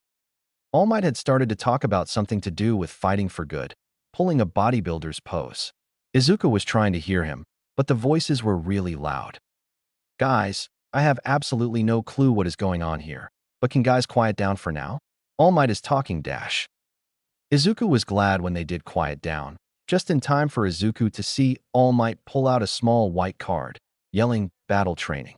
All Might had started to talk about something to do with fighting for good, pulling a bodybuilder's pose. Izuku was trying to hear him, but the voices were really loud. Guys, I have absolutely no clue what is going on here, but can guys quiet down for now? All Might is talking dash. Izuku was glad when they did quiet down, just in time for Izuku to see All Might pull out a small white card, yelling, "Battle training."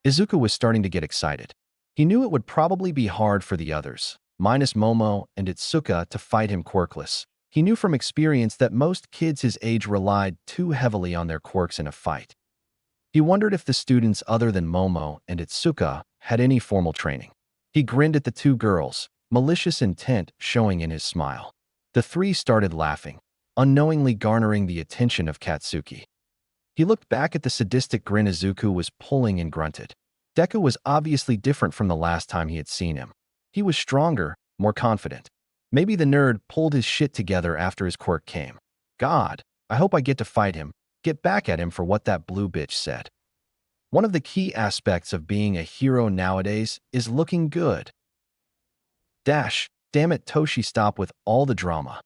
Izuku was starting to get excited. He knew it would probably be hard for the others, minus Momo and Itsuka, to fight him quirkless. He knew from experience that most kids his age relied too heavily on their quirks in a fight. He wondered if the students other than Momo and Itsuka had any formal training. He grinned at the two girls, malicious intent showing in his smile. The three started laughing, unknowingly garnering the attention of Katsuki. He looked back at the sadistic grin Izuku was pulling and grunted. Deku was obviously different from the last time he had seen him. He was stronger, more confident. Maybe the nerd pulled his shit together after his quirk came. God, I hope I get to fight him, get back at him for what that blue bitch said. One of the key aspects of being a hero nowadays is looking good. Dash, damn it, Toshi, stop with all the drama.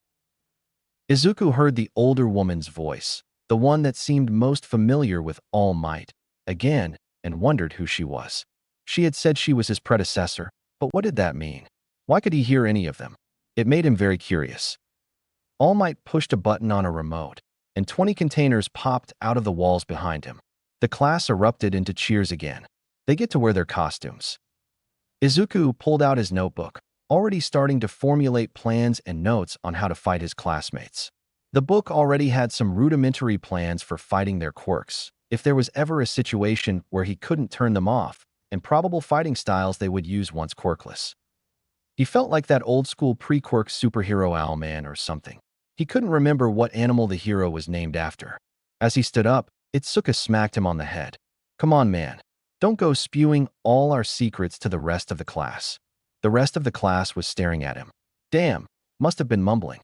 Izuku heard the older woman's voice, the one that seemed most familiar with All Might, again, and wondered who she was. She had said she was his predecessor, but what did that mean? Why could he hear any of them? It made him very curious. All Might pushed a button on a remote, and 20 containers popped out of the walls behind him. The class erupted into cheers again. They get to wear their costumes. Izuku pulled out his notebook, already starting to formulate plans and notes on how to fight his classmates. The book already had some rudimentary plans for fighting their quirks, if there was ever a situation where he couldn't turn them off, and probable fighting styles they would use once quirkless. He felt like that old-school pre-quirk superhero Owlman or something. He couldn't remember what animal the hero was named after. As he stood up, Itsuka smacked him on the head. "Come on, man. Don't go spewing all our secrets to the rest of the class." The rest of the class was staring at him. Damn, must have been mumbling.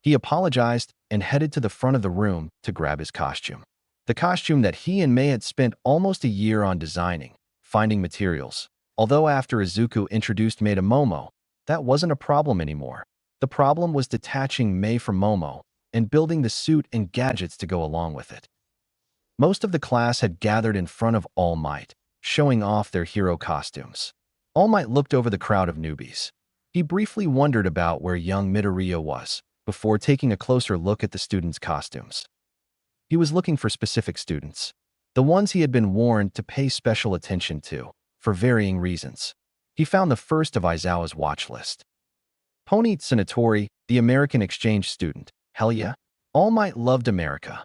He apologized and headed to the front of the room to grab his costume. The costume that he and Mei had spent almost a year on designing, finding materials. Although after Izuku introduced Mei to Momo, that wasn't a problem anymore. The problem was detaching Mei from Momo and building the suit and gadgets to go along with it. Most of the class had gathered in front of All Might, showing off their hero costumes. All Might looked over the crowd of newbies. He briefly wondered about where young Midoriya was, before taking a closer look at the students' costumes. He was looking for specific students, the ones he had been warned to pay special attention to, for varying reasons. He found the first of Aizawa's watch list. Pony Tsunatori, the American exchange student. Hell yeah. All Might loved America.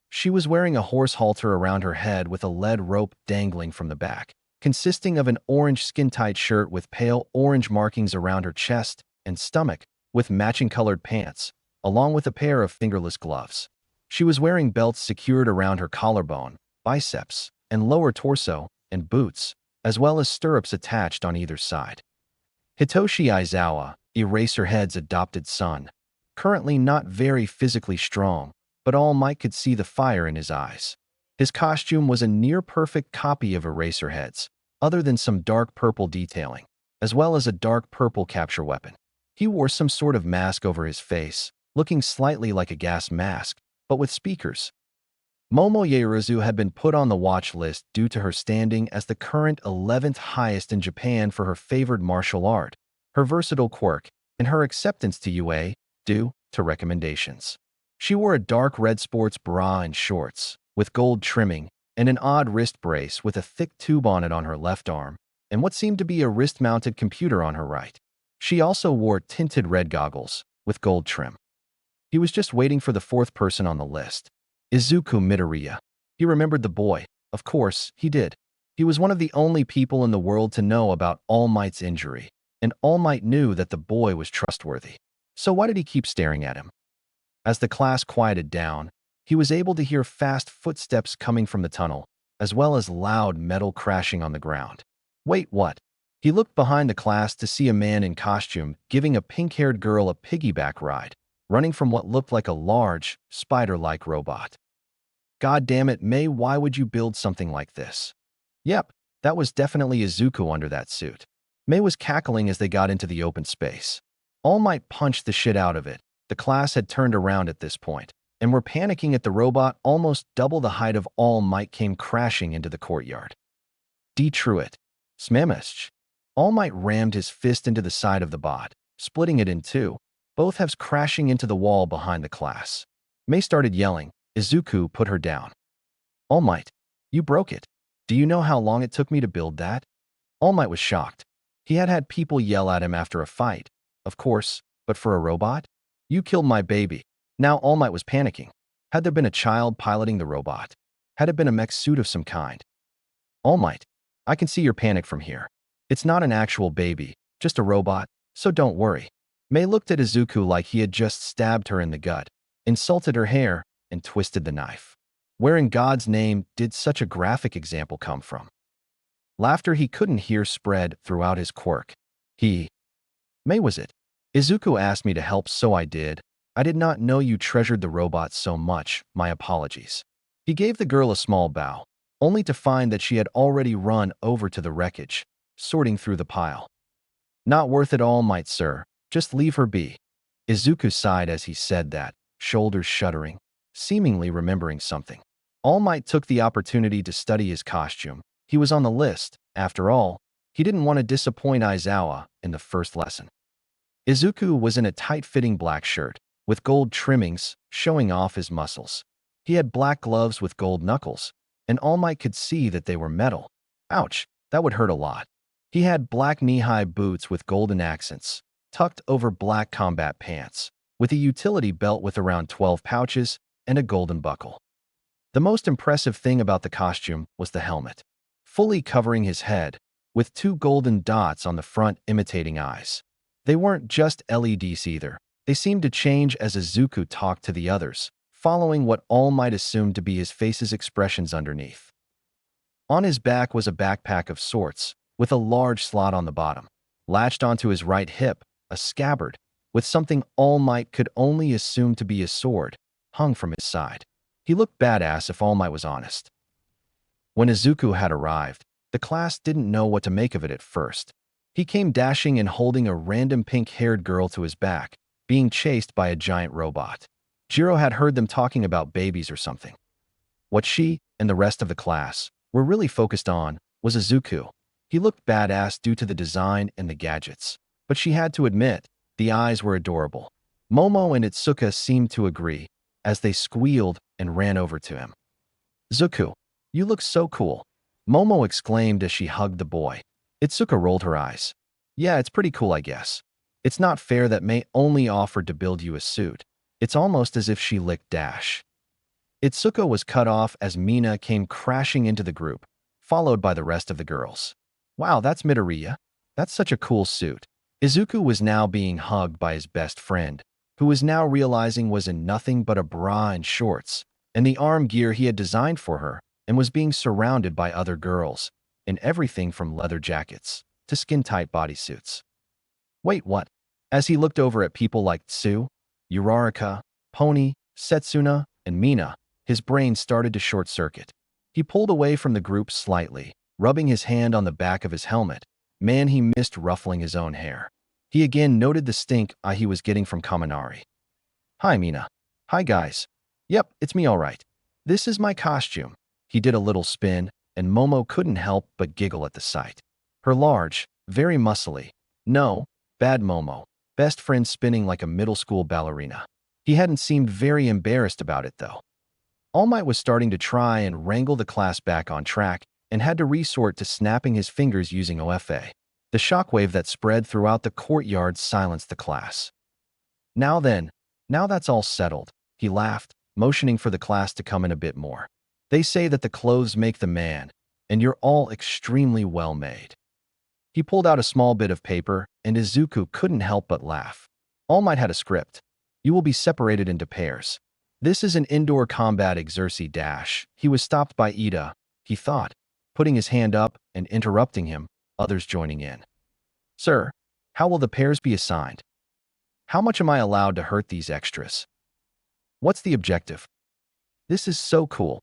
She was wearing a horse halter around her head with a lead rope dangling from the back, consisting of an orange skin-tight shirt with pale orange markings around her chest and stomach, with matching colored pants, along with a pair of fingerless gloves. She was wearing belts secured around her collarbone, biceps, and lower torso, and boots, as well as stirrups attached on either side. Hitoshi Aizawa, Eraserhead's adopted son, currently not very physically strong, but All Might could see the fire in his eyes. His costume was a near-perfect copy of Eraserhead's, other than some dark purple detailing, as well as a dark purple capture weapon. He wore some sort of mask over his face, looking slightly like a gas mask, but with speakers. Momo Yaoyorozu had been put on the watch list due to her standing as the current 11th highest in Japan for her favored martial art, her versatile quirk, and her acceptance to UA, due to recommendations. She wore a dark red sports bra and shorts, with gold trimming, and an odd wrist brace with a thick tube on it on her left arm, and what seemed to be a wrist-mounted computer on her right. She also wore tinted red goggles, with gold trim. He was just waiting for the fourth person on the list. Izuku Midoriya. He remembered the boy. Of course, he did. He was one of the only people in the world to know about All Might's injury, and All Might knew that the boy was trustworthy. So why did he keep staring at him? As the class quieted down, he was able to hear fast footsteps coming from the tunnel, as well as loud metal crashing on the ground. Wait, what? He looked behind the class to see a man in costume giving a pink-haired girl a piggyback ride, running from what looked like a large, spider-like robot. God damn it, Mei, why would you build something like this? Yep, that was definitely Izuku under that suit. Mei was cackling as they got into the open space. All Might punched the shit out of it. The class had turned around at this point, and were panicking at the robot almost double the height of All Might came crashing into the courtyard. Detruit. Smemish. All Might rammed his fist into the side of the bot, splitting it in two, both halves crashing into the wall behind the class. Mei started yelling. Izuku put her down. All Might, you broke it. Do you know how long it took me to build that? All Might was shocked. He had had people yell at him after a fight, of course, but for a robot? You killed my baby. Now All Might was panicking. Had there been a child piloting the robot? Had it been a mech suit of some kind? All Might, I can see your panic from here. It's not an actual baby, just a robot, so don't worry. Mei looked at Izuku like he had just stabbed her in the gut, insulted her hair, and twisted the knife. Where in God's name did such a graphic example come from? Laughter he couldn't hear spread throughout his quirk. Mei, was it? Izuku asked me to help, so I did. I did not know you treasured the robot so much, my apologies. He gave the girl a small bow, only to find that she had already run over to the wreckage, sorting through the pile. Not worth it, All Might, sir. Just leave her be. Izuku sighed as he said that, shoulders shuddering, seemingly remembering something. All Might took the opportunity to study his costume. He was on the list. After all, he didn't want to disappoint Aizawa in the first lesson. Izuku was in a tight-fitting black shirt, with gold trimmings showing off his muscles. He had black gloves with gold knuckles, and All Might could see that they were metal. Ouch, that would hurt a lot. He had black knee-high boots with golden accents, tucked over black combat pants, with a utility belt with around 12 pouches and a golden buckle. The most impressive thing about the costume was the helmet, fully covering his head, with two golden dots on the front imitating eyes. They weren't just LEDs either. They seemed to change as Izuku talked to the others, following what All Might assumed to be his face's expressions underneath. On his back was a backpack of sorts, with a large slot on the bottom. Latched onto his right hip, a scabbard, with something All Might could only assume to be a sword, hung from his side. He looked badass if All Might was honest. When Izuku had arrived, the class didn't know what to make of it at first. He came dashing and holding a random pink-haired girl to his back, being chased by a giant robot. Jiro had heard them talking about babies or something. What she and the rest of the class were really focused on was Izuku. He looked badass due to the design and the gadgets, but she had to admit, the eyes were adorable. Momo and Itsuka seemed to agree, as they squealed and ran over to him. Zuku, you look so cool, Momo exclaimed as she hugged the boy. Itsuka rolled her eyes. Yeah, it's pretty cool, I guess. It's not fair that Mei only offered to build you a suit. It's almost as if she licked Dash. Itsuka was cut off as Mina came crashing into the group, followed by the rest of the girls. Wow, that's Midoriya. That's such a cool suit. Izuku was now being hugged by his best friend, who was now realizing was in nothing but a bra and shorts, and the arm gear he had designed for her, and was being surrounded by other girls, in everything from leather jackets to skin-tight bodysuits. Wait, what? As he looked over at people like Tsu, Uraraka, Pony, Setsuna, and Mina, his brain started to short-circuit. He pulled away from the group slightly, rubbing his hand on the back of his helmet. Man, he missed ruffling his own hair. He again noted the stink he was getting from Kaminari. Hi, Mina. Hi, guys. Yep, it's me all right. This is my costume. He did a little spin, and Momo couldn't help but giggle at the sight. Her large, very muscly, no, bad Momo, best friend spinning like a middle school ballerina. He hadn't seemed very embarrassed about it, though. All Might was starting to try and wrangle the class back on track and had to resort to snapping his fingers using OFA. The shockwave that spread throughout the courtyard silenced the class. Now then, now that's all settled, he laughed, motioning for the class to come in a bit more. They say that the clothes make the man, and you're all extremely well made. He pulled out a small bit of paper, and Izuku couldn't help but laugh. All Might had a script. You will be separated into pairs. This is an indoor combat exercise dash. He was stopped by Ida, he thought, putting his hand up and interrupting him, others joining in. Sir, how will the pairs be assigned? How much am I allowed to hurt these extras? What's the objective? This is so cool.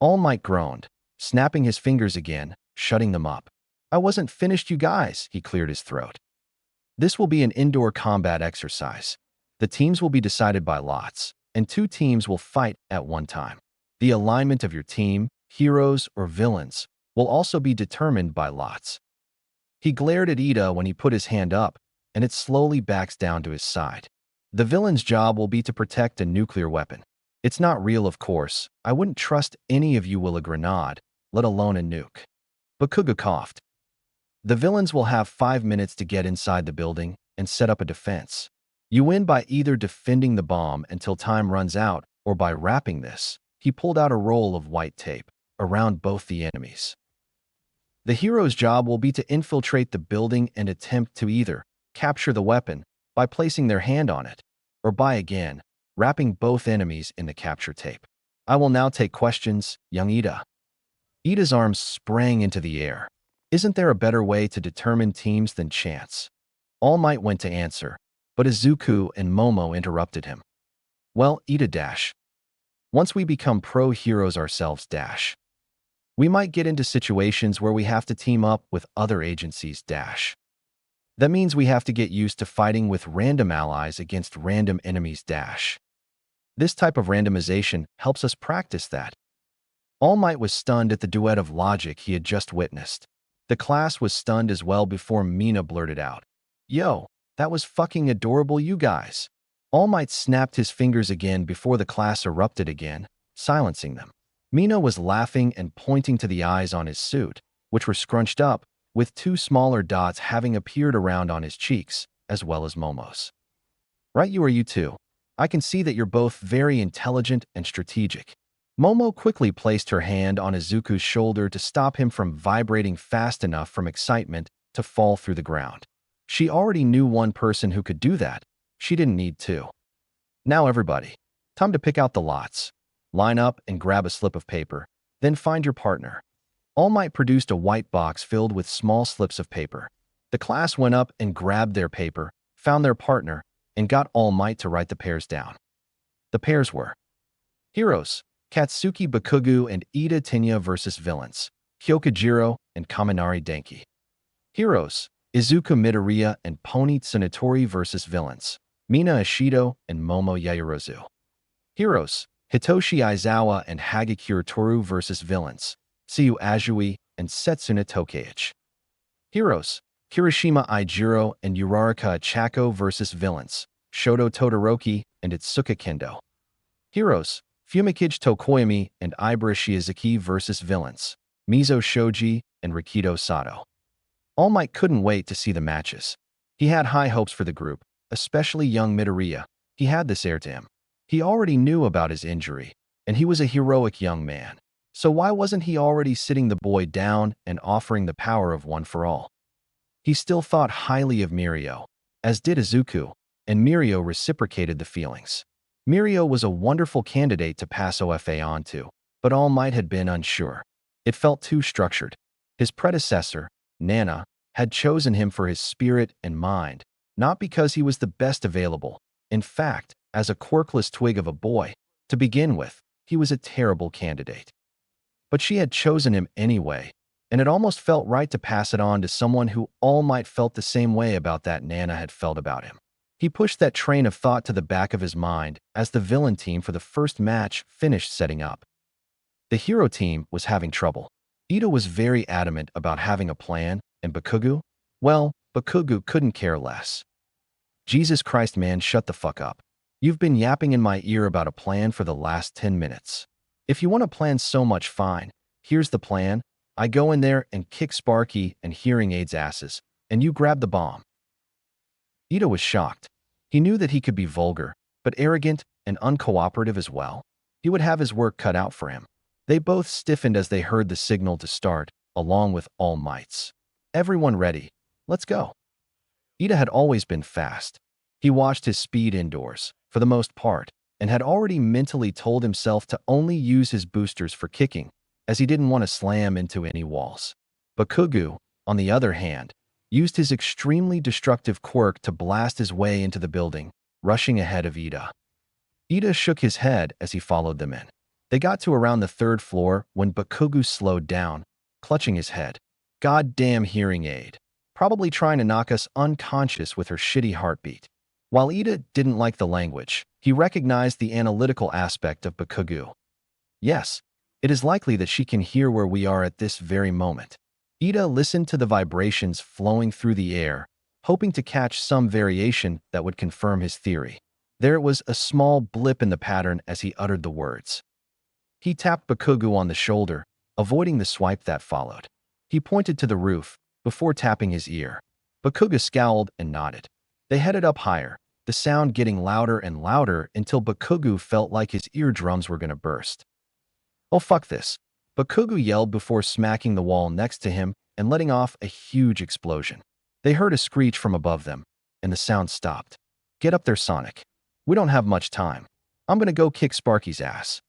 All Might groaned, snapping his fingers again, shutting them up. I wasn't finished, you guys, he cleared his throat. This will be an indoor combat exercise. The teams will be decided by lots, and 2 teams will fight at one time. The alignment of your team, heroes or villains, will also be determined by lots. He glared at Ida when he put his hand up, and it slowly backs down to his side. The villain's job will be to protect a nuclear weapon. It's not real, of course. I wouldn't trust any of you with a grenade, let alone a nuke. Bakugo coughed. The villains will have 5 minutes to get inside the building and set up a defense. You win by either defending the bomb until time runs out or by wrapping this. He pulled out a roll of white tape around both the enemies. The hero's job will be to infiltrate the building and attempt to either capture the weapon by placing their hand on it, or by again wrapping both enemies in the capture tape. I will now take questions, young Ida. Ida's arms sprang into the air. Isn't there a better way to determine teams than chance? All Might went to answer, but Izuku and Momo interrupted him. Well, Ida dash. Once we become pro-heroes ourselves dash. We might get into situations where we have to team up with other agencies dash. That means we have to get used to fighting with random allies against random enemies dash. This type of randomization helps us practice that. All Might was stunned at the duet of logic he had just witnessed. The class was stunned as well before Mina blurted out, Yo, that was fucking adorable, you guys. All Might snapped his fingers again before the class erupted again, silencing them. Mina was laughing and pointing to the eyes on his suit, which were scrunched up, with 2 smaller dots having appeared around on his cheeks, as well as Momo's. Right, you two. I can see that you're both very intelligent and strategic. Momo quickly placed her hand on Izuku's shoulder to stop him from vibrating fast enough from excitement to fall through the ground. She already knew one person who could do that. She didn't need 2. Now everybody, time to pick out the lots. Line up and grab a slip of paper, then find your partner. All Might produced a white box filled with small slips of paper. The class went up and grabbed their paper, found their partner, and got All Might to write the pairs down. The pairs were Heroes, Katsuki Bakugo and Ida Tenya versus Villains, Kyokujiro and Kaminari Denki. Heroes, Izuku Midoriya and Pony Tsunatori versus Villains, Mina Ishido and Momo Yaoyorozu. Heroes, Hitoshi Aizawa and Hagakure Toru versus Villains, Tsuyu Azui and Setsuna Tokeichi. Heroes, Kirishima Ijiro and Uraraka Achako versus Villains, Shoto Todoroki and Itsuka Kendo. Heroes, Fumikage Tokoyami and Ibara Shiozaki versus Villains, Mizo Shoji and Rikido Sato. All Might couldn't wait to see the matches. He had high hopes for the group, especially young Midoriya. He had this air to him. He already knew about his injury, and he was a heroic young man. So why wasn't he already sitting the boy down and offering the power of one for all? He still thought highly of Mirio, as did Izuku, and Mirio reciprocated the feelings. Mirio was a wonderful candidate to pass OFA on to, but All Might had been unsure. It felt too structured. His predecessor, Nana, had chosen him for his spirit and mind, not because he was the best available. In fact, as a quirkless twig of a boy, to begin with, he was a terrible candidate. But she had chosen him anyway, and it almost felt right to pass it on to someone who All Might felt the same way about that Nana had felt about him. He pushed that train of thought to the back of his mind as the villain team for the first match finished setting up. The hero team was having trouble. Ida was very adamant about having a plan, and Bakugo? Well, Bakugo couldn't care less. Jesus Christ, man, shut the fuck up. You've been yapping in my ear about a plan for the last 10 minutes. If you want a plan so much, fine. Here's the plan. I go in there and kick Sparky and Hearing Aid's asses, and you grab the bomb. Ida was shocked. He knew that he could be vulgar, but arrogant and uncooperative as well. He would have his work cut out for him. They both stiffened as they heard the signal to start, along with All Might's. Everyone ready. Let's go. Ida had always been fast. He watched his speed indoors, for the most part, and had already mentally told himself to only use his boosters for kicking, as he didn't want to slam into any walls. Bakugo, on the other hand, used his extremely destructive quirk to blast his way into the building, rushing ahead of Ida. Ida shook his head as he followed them in. They got to around the 3rd floor when Bakugo slowed down, clutching his head. Goddamn Hearing Aid. Probably trying to knock us unconscious with her shitty heartbeat. While Ida didn't like the language, he recognized the analytical aspect of Bakugo. Yes, it is likely that she can hear where we are at this very moment. Ida listened to the vibrations flowing through the air, hoping to catch some variation that would confirm his theory. There was a small blip in the pattern as he uttered the words. He tapped Bakugo on the shoulder, avoiding the swipe that followed. He pointed to the roof, before tapping his ear. Bakugo scowled and nodded. They headed up higher, the sound getting louder and louder until Bakugo felt like his eardrums were going to burst. Oh fuck this. Bakugo yelled before smacking the wall next to him and letting off a huge explosion. They heard a screech from above them, and the sound stopped. Get up there, Sonic. We don't have much time. I'm gonna go kick Sparky's ass.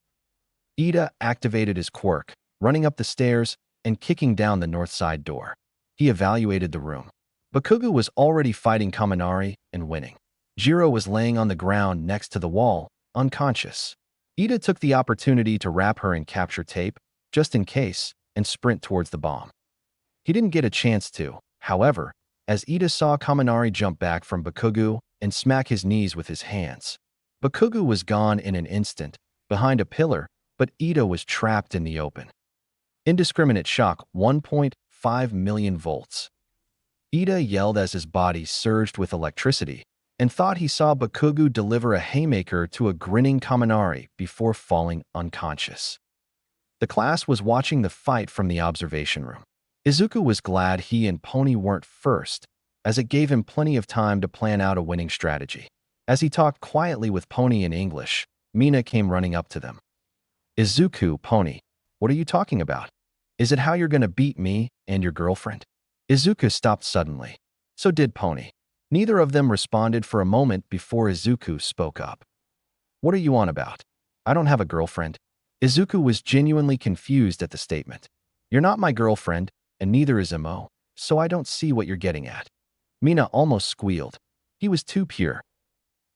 Ida activated his quirk, running up the stairs and kicking down the north side door. He evaluated the room. Bakugo was already fighting Kaminari and winning. Jiro was laying on the ground next to the wall, unconscious. Ida took the opportunity to wrap her in capture tape, just in case, and sprint towards the bomb. He didn't get a chance to, however, as Ida saw Kaminari jump back from Bakugo and smack his knees with his hands. Bakugo was gone in an instant, behind a pillar, but Ida was trapped in the open. Indiscriminate shock, 1.5 million volts. Ida yelled as his body surged with electricity and thought he saw Bakugo deliver a haymaker to a grinning Kaminari before falling unconscious. The class was watching the fight from the observation room. Izuku was glad he and Pony weren't first, as it gave him plenty of time to plan out a winning strategy. As he talked quietly with Pony in English, Mina came running up to them. Izuku, Pony, what are you talking about? Is it how you're gonna beat me and your girlfriend? Izuku stopped suddenly. So did Pony. Neither of them responded for a moment before Izuku spoke up. What are you on about? I don't have a girlfriend. Izuku was genuinely confused at the statement. You're not my girlfriend, and neither is Mo, so I don't see what you're getting at. Mina almost squealed. He was too pure.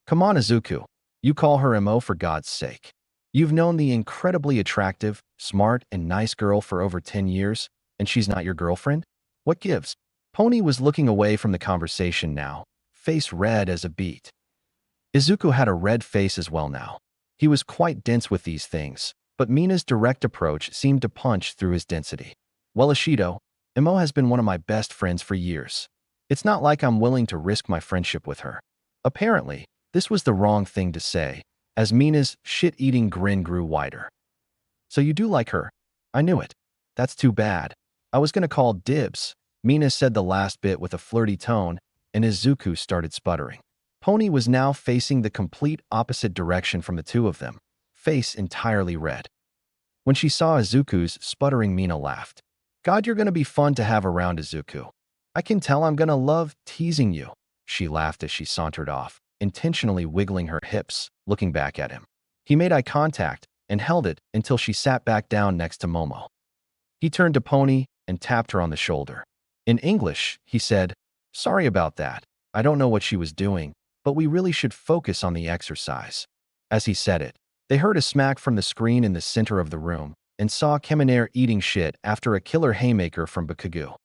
Come on, Izuku. You call her Mo for God's sake. You've known the incredibly attractive, smart, and nice girl for over 10 years, and she's not your girlfriend? What gives? Pony was looking away from the conversation now, face red as a beet. Izuku had a red face as well now. He was quite dense with these things, but Mina's direct approach seemed to punch through his density. Well, Ishido, Mo has been one of my best friends for years. It's not like I'm willing to risk my friendship with her. Apparently, this was the wrong thing to say, as Mina's shit-eating grin grew wider. So you do like her? I knew it. That's too bad. I was gonna call dibs. Mina said the last bit with a flirty tone, and Izuku started sputtering. Pony was now facing the complete opposite direction from the two of them, face entirely red. When she saw Izuku's sputtering, Mina laughed. God, you're gonna be fun to have around, Izuku. I can tell I'm gonna love teasing you. She laughed as she sauntered off, intentionally wiggling her hips, looking back at him. He made eye contact and held it until she sat back down next to Momo. He turned to Pony and tapped her on the shoulder. In English, he said, Sorry about that. I don't know what she was doing, but we really should focus on the exercise. As he said it, they heard a smack from the screen in the center of the room and saw Keminair eating shit after a killer haymaker from Bakugo.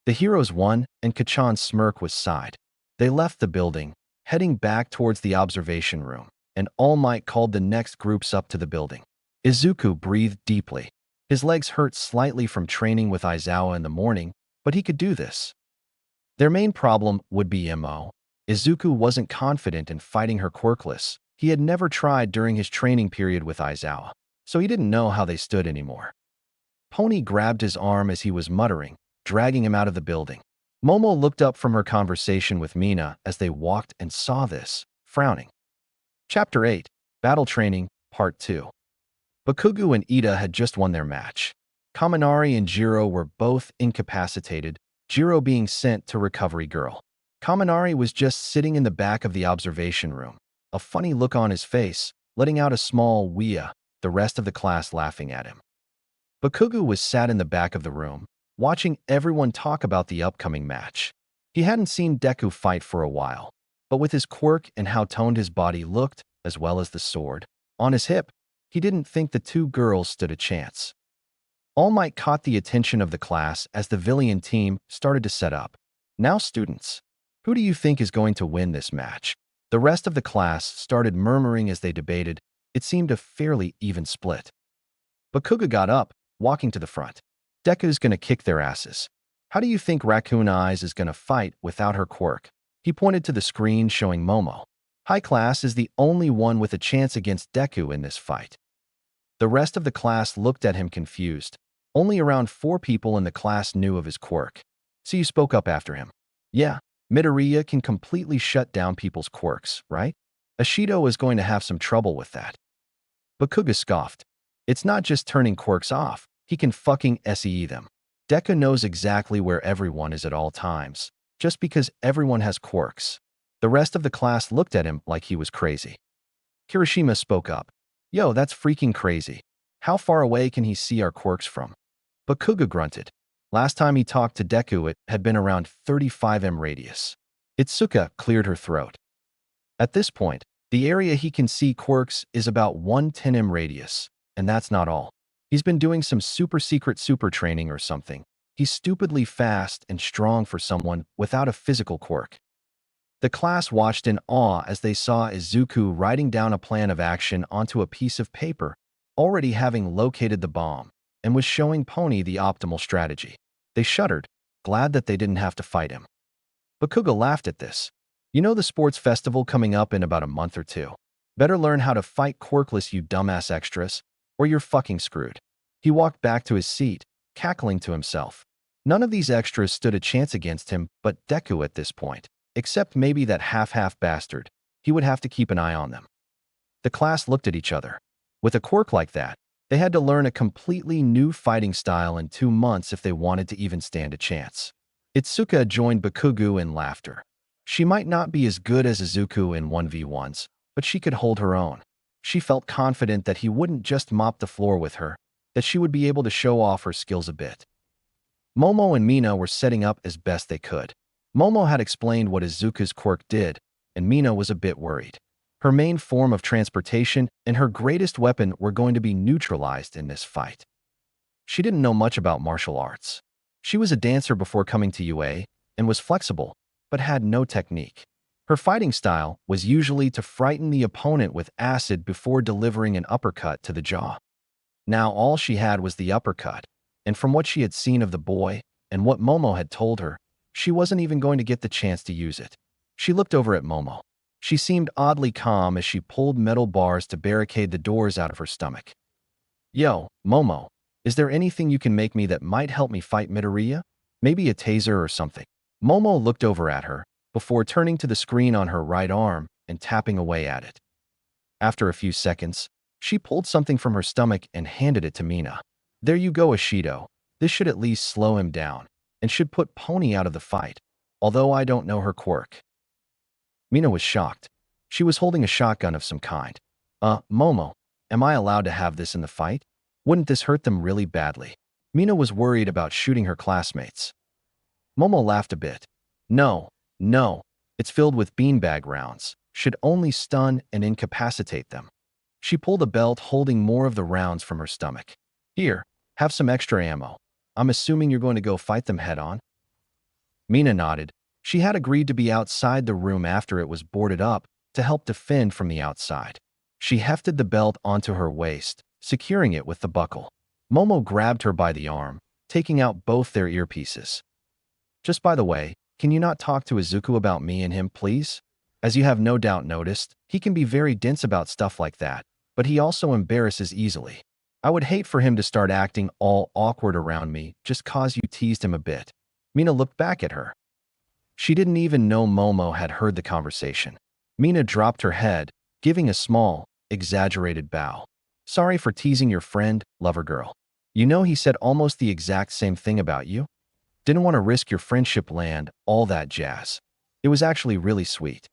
The heroes won, and Kachan's smirk was sighed. They left the building, heading back towards the observation room, and All Might called the next groups up to the building. Izuku breathed deeply. His legs hurt slightly from training with Aizawa in the morning, but he could do this. Their main problem would be Mo. Izuku wasn't confident in fighting her quirkless. He had never tried during his training period with Aizawa, so he didn't know how they stood anymore. Pony grabbed his arm as he was muttering, dragging him out of the building. Momo looked up from her conversation with Mina as they walked and saw this, frowning. Chapter 8, Battle Training, Part 2. Bakugo and Ida had just won their match. Kaminari and Jiro were both incapacitated, Jiro being sent to Recovery Girl. Kaminari was just sitting in the back of the observation room, a funny look on his face, letting out a small wee-ah, the rest of the class laughing at him. Bakugo was sat in the back of the room, watching everyone talk about the upcoming match. He hadn't seen Deku fight for a while, but with his quirk and how toned his body looked, as well as the sword on his hip, he didn't think the two girls stood a chance. All Might caught the attention of the class as the Villian team started to set up. Now, students, who do you think is going to win this match? The rest of the class started murmuring as they debated. It seemed a fairly even split. Bakugo got up, walking to the front. Deku's gonna kick their asses. How do you think Raccoon Eyes is going to fight without her quirk? He pointed to the screen showing Momo. High Class is the only one with a chance against Deku in this fight. The rest of the class looked at him confused. Only around 4 people in the class knew of his quirk. So you spoke up after him. Yeah, Midoriya can completely shut down people's quirks, right? Ashido is going to have some trouble with that. Bakuga scoffed. It's not just turning quirks off, he can fucking SEE them. Deku knows exactly where everyone is at all times, just because everyone has quirks. The rest of the class looked at him like he was crazy. Kirishima spoke up. Yo, that's freaking crazy. How far away can he see our quirks from? Bakuga grunted. Last time he talked to Deku, it had been around 35 radius. Itsuka cleared her throat. At this point, the area he can see quirks is about 110 radius, and that's not all. He's been doing some super secret super training or something. He's stupidly fast and strong for someone without a physical quirk. The class watched in awe as they saw Izuku writing down a plan of action onto a piece of paper, already having located the bomb, and was showing Pony the optimal strategy. They shuddered, glad that they didn't have to fight him. Bakuga laughed at this. You know the sports festival coming up in about a month or 2. Better learn how to fight quirkless, you dumbass extras, or you're fucking screwed. He walked back to his seat, cackling to himself. None of these extras stood a chance against him but Deku at this point. Except maybe that half-half bastard. He would have to keep an eye on them. The class looked at each other. With a quirk like that, they had to learn a completely new fighting style in 2 months if they wanted to even stand a chance. Itsuka joined Bakugo in laughter. She might not be as good as Izuku in 1v1s, but she could hold her own. She felt confident that he wouldn't just mop the floor with her, that she would be able to show off her skills a bit. Momo and Mina were setting up as best they could. Momo had explained what Izuku's quirk did, and Mina was a bit worried. Her main form of transportation and her greatest weapon were going to be neutralized in this fight. She didn't know much about martial arts. She was a dancer before coming to UA and was flexible, but had no technique. Her fighting style was usually to frighten the opponent with acid before delivering an uppercut to the jaw. Now all she had was the uppercut, and from what she had seen of the boy and what Momo had told her, she wasn't even going to get the chance to use it. She looked over at Momo. She seemed oddly calm as she pulled metal bars to barricade the doors out of her stomach. Yo, Momo, is there anything you can make me that might help me fight Midoriya? Maybe a taser or something. Momo looked over at her, before turning to the screen on her right arm and tapping away at it. After a few seconds, she pulled something from her stomach and handed it to Mina. There you go, Ashido. This should at least slow him down, and should put Pony out of the fight, although I don't know her quirk. Mina was shocked. She was holding a shotgun of some kind. Momo, am I allowed to have this in the fight? Wouldn't this hurt them really badly? Mina was worried about shooting her classmates. Momo laughed a bit. No, it's filled with beanbag rounds. Should only stun and incapacitate them. She pulled a belt holding more of the rounds from her stomach. Here, have some extra ammo. I'm assuming you're going to go fight them head-on? Mina nodded. She had agreed to be outside the room after it was boarded up to help defend from the outside. She hefted the belt onto her waist, securing it with the buckle. Momo grabbed her by the arm, taking out both their earpieces. Just by the way, can you not talk to Izuku about me and him, please? As you have no doubt noticed, he can be very dense about stuff like that, but he also embarrasses easily. I would hate for him to start acting all awkward around me just cause you teased him a bit. Mina looked back at her. She didn't even know Momo had heard the conversation. Mina dropped her head, giving a small, exaggerated bow. Sorry for teasing your friend, lover girl. You know he said almost the exact same thing about you? Didn't want to risk your friendship land, all that jazz. It was actually really sweet.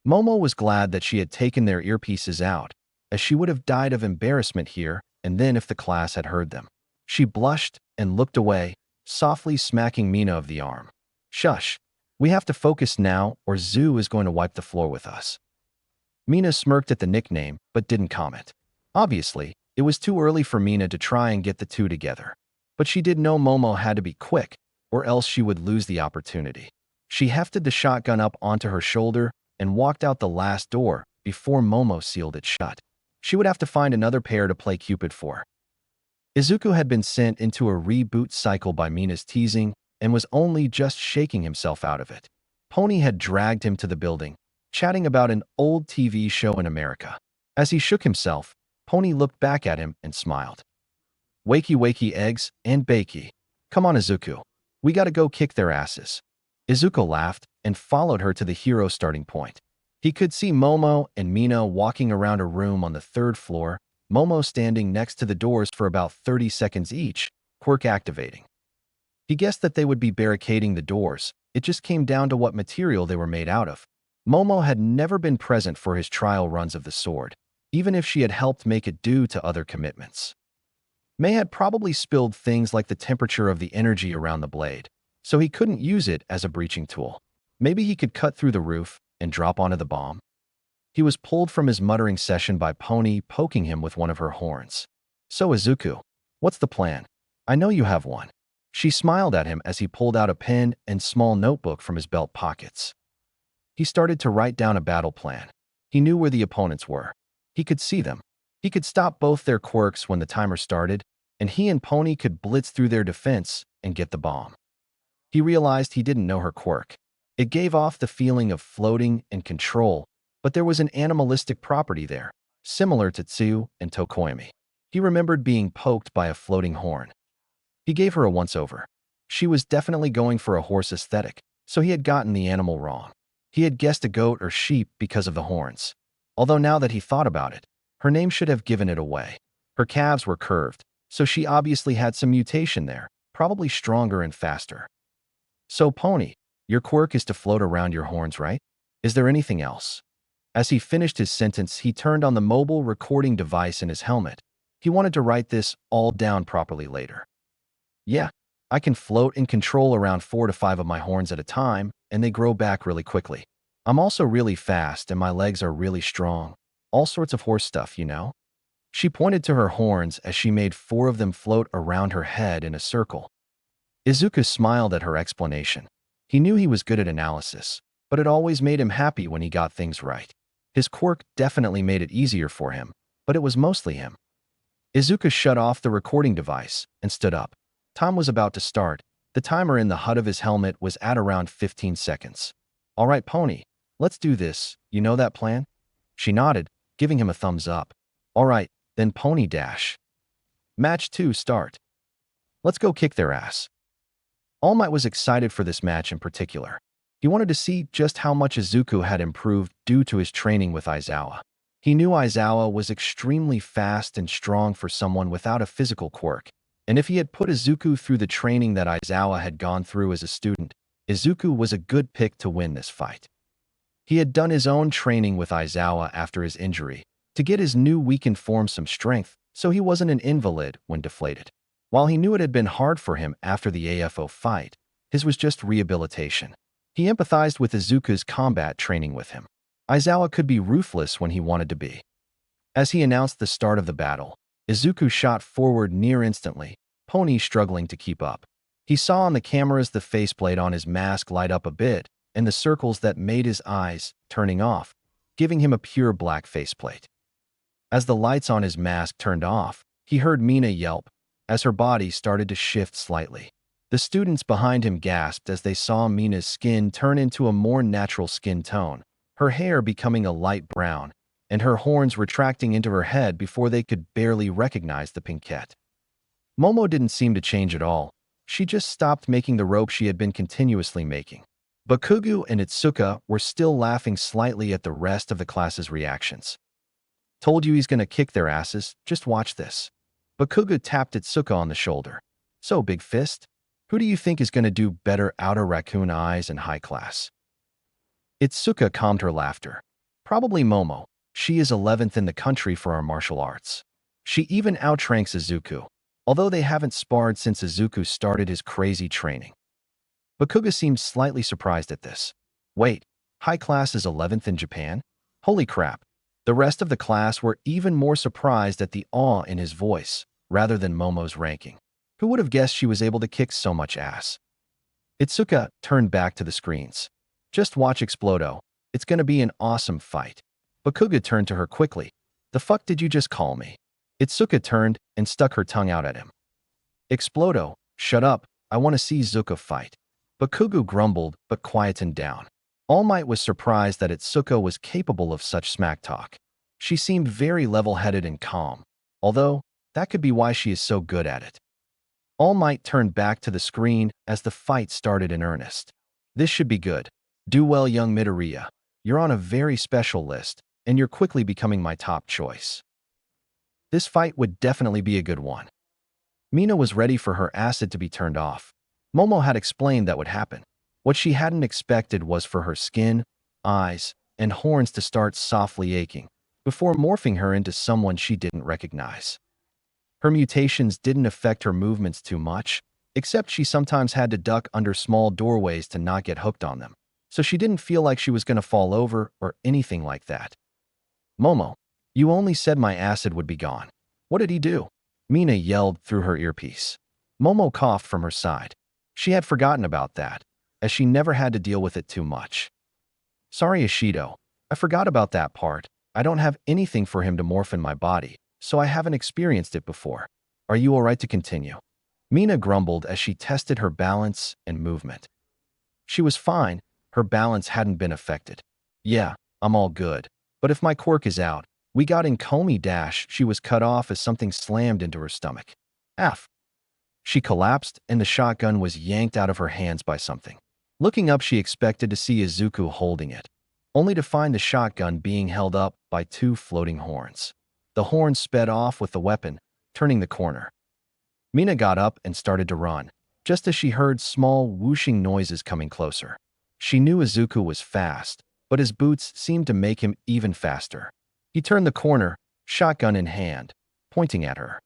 Momo was glad that she had taken their earpieces out, as she would have died of embarrassment here and then if the class had heard them. She blushed and looked away, softly smacking Mina of the arm. Shush. We have to focus now or Zoo is going to wipe the floor with us. Mina smirked at the nickname but didn't comment. Obviously, it was too early for Mina to try and get the two together. But she did know Momo had to be quick, or else she would lose the opportunity. She hefted the shotgun up onto her shoulder and walked out the last door before Momo sealed it shut. She would have to find another pair to play Cupid for. Izuku had been sent into a reboot cycle by Mina's teasing and was only just shaking himself out of it. Pony had dragged him to the building, chatting about an old TV show in America. As he shook himself, Pony looked back at him and smiled. Wakey wakey eggs and bakey. Come on, Izuku. We gotta go kick their asses. Izuku laughed and followed her to the hero starting point. He could see Momo and Mina walking around a room on the 3rd floor, Momo standing next to the doors for about 30 seconds each, Quirk activating. He guessed that they would be barricading the doors. It just came down to what material they were made out of. Momo had never been present for his trial runs of the sword, even if she had helped make it due to other commitments. May had probably spilled things like the temperature of the energy around the blade, so he couldn't use it as a breaching tool. Maybe he could cut through the roof and drop onto the bomb. He was pulled from his muttering session by Pony poking him with one of her horns. So Izuku, what's the plan? I know you have one. She smiled at him as he pulled out a pen and small notebook from his belt pockets. He started to write down a battle plan. He knew where the opponents were. He could see them. He could stop both their quirks when the timer started, and he and Pony could blitz through their defense and get the bomb. He realized he didn't know her quirk. It gave off the feeling of floating and control, but there was an animalistic property there, similar to Tsu and Tokoyami. He remembered being poked by a floating horn. He gave her a once-over. She was definitely going for a horse aesthetic, so he had gotten the animal wrong. He had guessed a goat or sheep because of the horns. Although now that he thought about it, her name should have given it away. Her calves were curved, so she obviously had some mutation there, probably stronger and faster. So Pony, your quirk is to float around your horns, right? Is there anything else? As he finished his sentence, he turned on the mobile recording device in his helmet. He wanted to write this all down properly later. Yeah, I can float and control around 4 to 5 of my horns at a time, and they grow back really quickly. I'm also really fast and my legs are really strong. All sorts of horse stuff, you know? She pointed to her horns as she made 4 of them float around her head in a circle. Izuku smiled at her explanation. He knew he was good at analysis, but it always made him happy when he got things right. His quirk definitely made it easier for him, but it was mostly him. Izuku shut off the recording device and stood up. Time was about to start. The timer in the HUD of his helmet was at around 15 seconds. All right, Pony, let's do this. You know that plan? She nodded, giving him a thumbs up. All right, then Pony dash. Match 2 start. Let's go kick their ass. All Might was excited for this match in particular. He wanted to see just how much Izuku had improved due to his training with Aizawa. He knew Aizawa was extremely fast and strong for someone without a physical quirk, and if he had put Izuku through the training that Aizawa had gone through as a student, Izuku was a good pick to win this fight. He had done his own training with Aizawa after his injury to get his new weakened form some strength, so he wasn't an invalid when deflated. While he knew it had been hard for him after the AFO fight, his was just rehabilitation. He empathized with Izuku's combat training with him. Aizawa could be ruthless when he wanted to be. As he announced the start of the battle, Izuku shot forward near instantly, Pony struggling to keep up. He saw on the cameras the faceplate on his mask light up a bit, and the circles that made his eyes turning off, giving him a pure black faceplate. As the lights on his mask turned off, he heard Mina yelp, as her body started to shift slightly. The students behind him gasped as they saw Mina's skin turn into a more natural skin tone, her hair becoming a light brown, and her horns retracting into her head before they could barely recognize the pinkette. Momo didn't seem to change at all. She just stopped making the rope she had been continuously making. Bakugo and Itsuka were still laughing slightly at the rest of the class's reactions. Told you he's gonna kick their asses, just watch this. Bakugo tapped Itsuka on the shoulder. So, Big Fist, who do you think is gonna do better outer raccoon eyes and high class? Itsuka calmed her laughter. Probably Momo. She is 11th in the country for our martial arts. She even outranks Izuku, although they haven't sparred since Izuku started his crazy training. Bakugo seemed slightly surprised at this. Wait, high class is 11th in Japan? Holy crap. The rest of the class were even more surprised at the awe in his voice, rather than Momo's ranking. Who would have guessed she was able to kick so much ass? Itsuka turned back to the screens. Just watch Explodo. It's gonna be an awesome fight. Bakugo turned to her quickly. The fuck did you just call me? Itsuka turned and stuck her tongue out at him. Explodo, shut up, I want to see Izuku fight. Bakugo grumbled, but quietened down. All Might was surprised that Itsuko was capable of such smack talk. She seemed very level-headed and calm, although that could be why she is so good at it. All Might turned back to the screen as the fight started in earnest. This should be good. Do well, young Midoriya. You're on a very special list, and you're quickly becoming my top choice. This fight would definitely be a good one. Mina was ready for her acid to be turned off. Momo had explained that would happen. What she hadn't expected was for her skin, eyes, and horns to start softly aching before morphing her into someone she didn't recognize. Her mutations didn't affect her movements too much, except she sometimes had to duck under small doorways to not get hooked on them, so she didn't feel like she was going to fall over or anything like that. Momo, you only said my acid would be gone. What did he do? Mina yelled through her earpiece. Momo coughed from her side. She had forgotten about that, as she never had to deal with it too much. Sorry, Ishido. I forgot about that part. I don't have anything for him to morph in my body, so I haven't experienced it before. Are you all right to continue? Mina grumbled as she tested her balance and movement. She was fine. Her balance hadn't been affected. Yeah, I'm all good. But if my quirk is out, we got in Komi dash. She was cut off as something slammed into her stomach. F. She collapsed and the shotgun was yanked out of her hands by something. Looking up, she expected to see Izuku holding it, only to find the shotgun being held up by two floating horns. The horns sped off with the weapon, turning the corner. Mina got up and started to run, just as she heard small whooshing noises coming closer. She knew Izuku was fast, but his boots seemed to make him even faster. He turned the corner, shotgun in hand, pointing at her.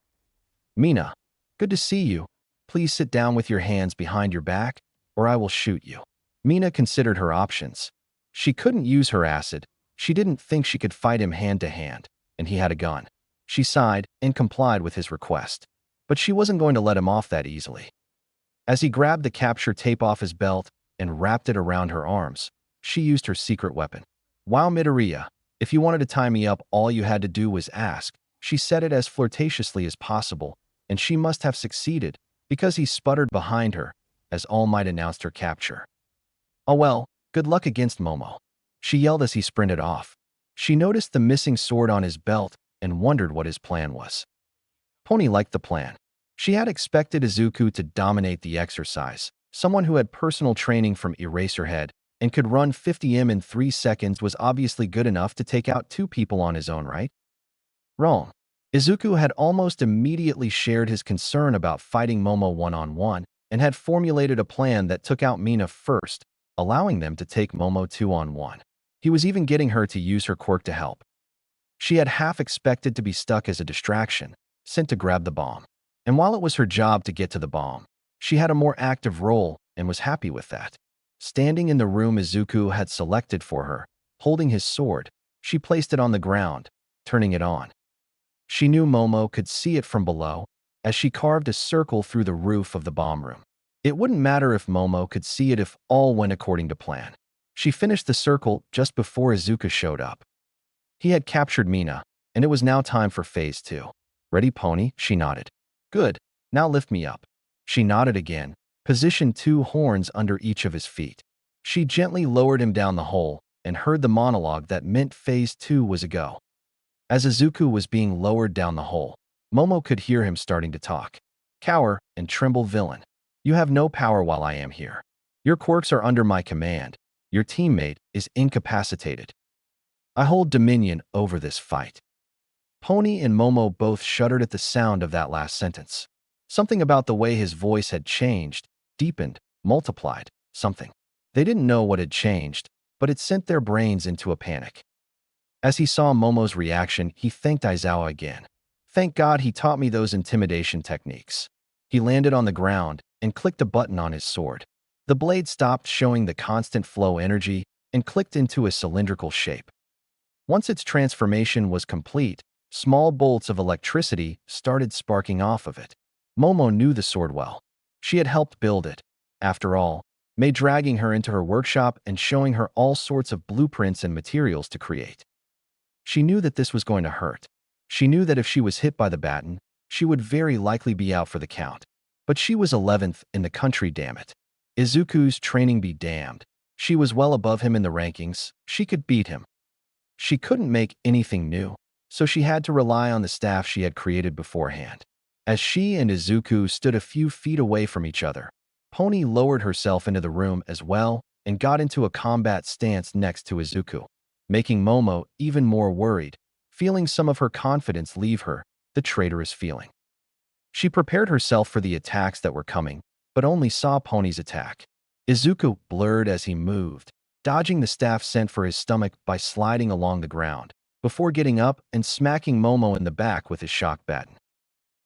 Mina, good to see you. Please sit down with your hands behind your back, or I will shoot you. Mina considered her options. She couldn't use her acid. She didn't think she could fight him hand to hand, and he had a gun. She sighed and complied with his request. But she wasn't going to let him off that easily. As he grabbed the capture tape off his belt and wrapped it around her arms, she used her secret weapon. Wow, Midoriya, if you wanted to tie me up, all you had to do was ask. She said it as flirtatiously as possible, and she must have succeeded, because he sputtered behind her, as All Might announced her capture. Oh well, good luck against Momo, she yelled as he sprinted off. She noticed the missing sword on his belt and wondered what his plan was. Pony liked the plan. She had expected Izuku to dominate the exercise. Someone who had personal training from Eraserhead and could run 50 in 3 seconds was obviously good enough to take out 2 people on his own, right? Wrong. Izuku had almost immediately shared his concern about fighting Momo one-on-one and had formulated a plan that took out Mina first, allowing them to take Momo 2-on-1. He was even getting her to use her quirk to help. She had half expected to be stuck as a distraction, sent to grab the bomb. And while it was her job to get to the bomb, she had a more active role and was happy with that. Standing in the room Izuku had selected for her, holding his sword, she placed it on the ground, turning it on. She knew Momo could see it from below, as she carved a circle through the roof of the bomb room. It wouldn't matter if Momo could see it if all went according to plan. She finished the circle just before Izuku showed up. He had captured Mina, and it was now time for phase 2. Ready, Pony? She nodded. Good, now lift me up. She nodded again, positioned 2 horns under each of his feet. She gently lowered him down the hole and heard the monologue that meant phase 2 was a go. As Izuku was being lowered down the hole, Momo could hear him starting to talk. Cower and tremble, villain. You have no power while I am here. Your quirks are under my command. Your teammate is incapacitated. I hold dominion over this fight. Pony and Momo both shuddered at the sound of that last sentence. Something about the way his voice had changed, deepened, multiplied, something. They didn't know what had changed, but it sent their brains into a panic. As he saw Momo's reaction, he thanked Aizawa again. Thank God he taught me those intimidation techniques. He landed on the ground and clicked a button on his sword. The blade stopped showing the constant flow energy and clicked into a cylindrical shape. Once its transformation was complete, small bolts of electricity started sparking off of it. Momo knew the sword well. She had helped build it. After all, May dragging her into her workshop and showing her all sorts of blueprints and materials to create. She knew that this was going to hurt. She knew that if she was hit by the baton, she would very likely be out for the count. But she was 11th in the country, damn it. Izuku's training be damned. She was well above him in the rankings. She could beat him. She couldn't make anything new, so she had to rely on the staff she had created beforehand. As she and Izuku stood a few feet away from each other, Pony lowered herself into the room as well and got into a combat stance next to Izuku, making Momo even more worried, feeling some of her confidence leave her, the traitorous feeling. She prepared herself for the attacks that were coming, but only saw Pony's attack. Izuku blurred as he moved, dodging the staff sent for his stomach by sliding along the ground, before getting up and smacking Momo in the back with his shock baton.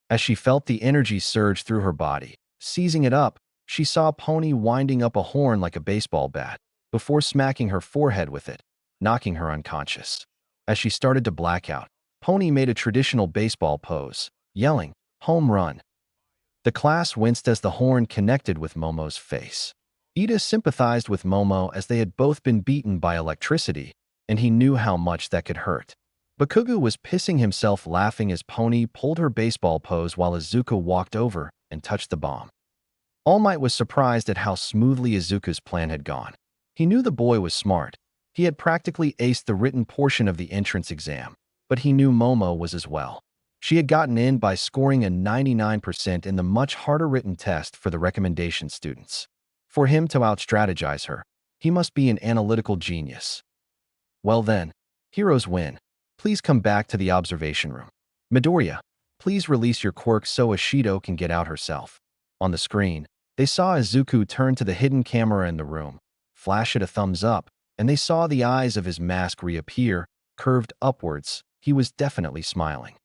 As she felt the energy surge through her body, seizing it up, she saw Pony winding up a horn like a baseball bat, before smacking her forehead with it, knocking her unconscious. As she started to black out, Pony made a traditional baseball pose, yelling, "Home run." The class winced as the horn connected with Momo's face. Ida sympathized with Momo as they had both been beaten by electricity, and he knew how much that could hurt. Bakugo was pissing himself laughing as Pony pulled her baseball pose while Izuku walked over and touched the bomb. All Might was surprised at how smoothly Izuku's plan had gone. He knew the boy was smart. He had practically aced the written portion of the entrance exam, but he knew Momo was as well. She had gotten in by scoring a 99% in the much harder written test for the recommendation students. For him to out-strategize her, he must be an analytical genius. Well then, heroes win. Please come back to the observation room. Midoriya, please release your quirk so Ashido can get out herself. On the screen, they saw Izuku turn to the hidden camera in the room, flash it a thumbs up, and they saw the eyes of his mask reappear, curved upwards. He was definitely smiling.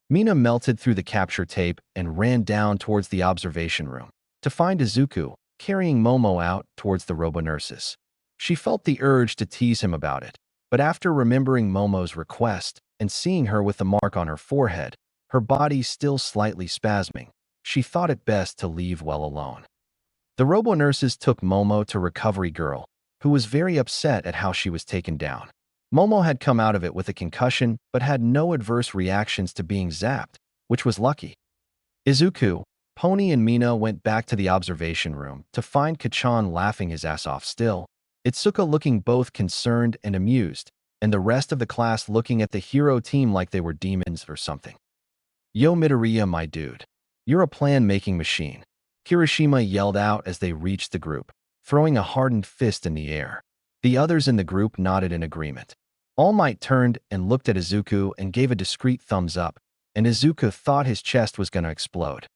Mina melted through the capture tape and ran down towards the observation room to find Izuku, carrying Momo out towards the robo-nurses. She felt the urge to tease him about it, but after remembering Momo's request and seeing her with the mark on her forehead, her body still slightly spasming, she thought it best to leave well alone. The robo-nurses took Momo to Recovery Girl, who was very upset at how she was taken down. Momo had come out of it with a concussion but had no adverse reactions to being zapped, which was lucky. Izuku, Pony and Mina went back to the observation room to find Kachan laughing his ass off still, Itsuka looking both concerned and amused, and the rest of the class looking at the hero team like they were demons or something. "Yo Midoriya, my dude. You're a plan-making machine," Kirishima yelled out as they reached the group, throwing a hardened fist in the air. The others in the group nodded in agreement. All Might turned and looked at Izuku and gave a discreet thumbs up, and Izuku thought his chest was gonna explode.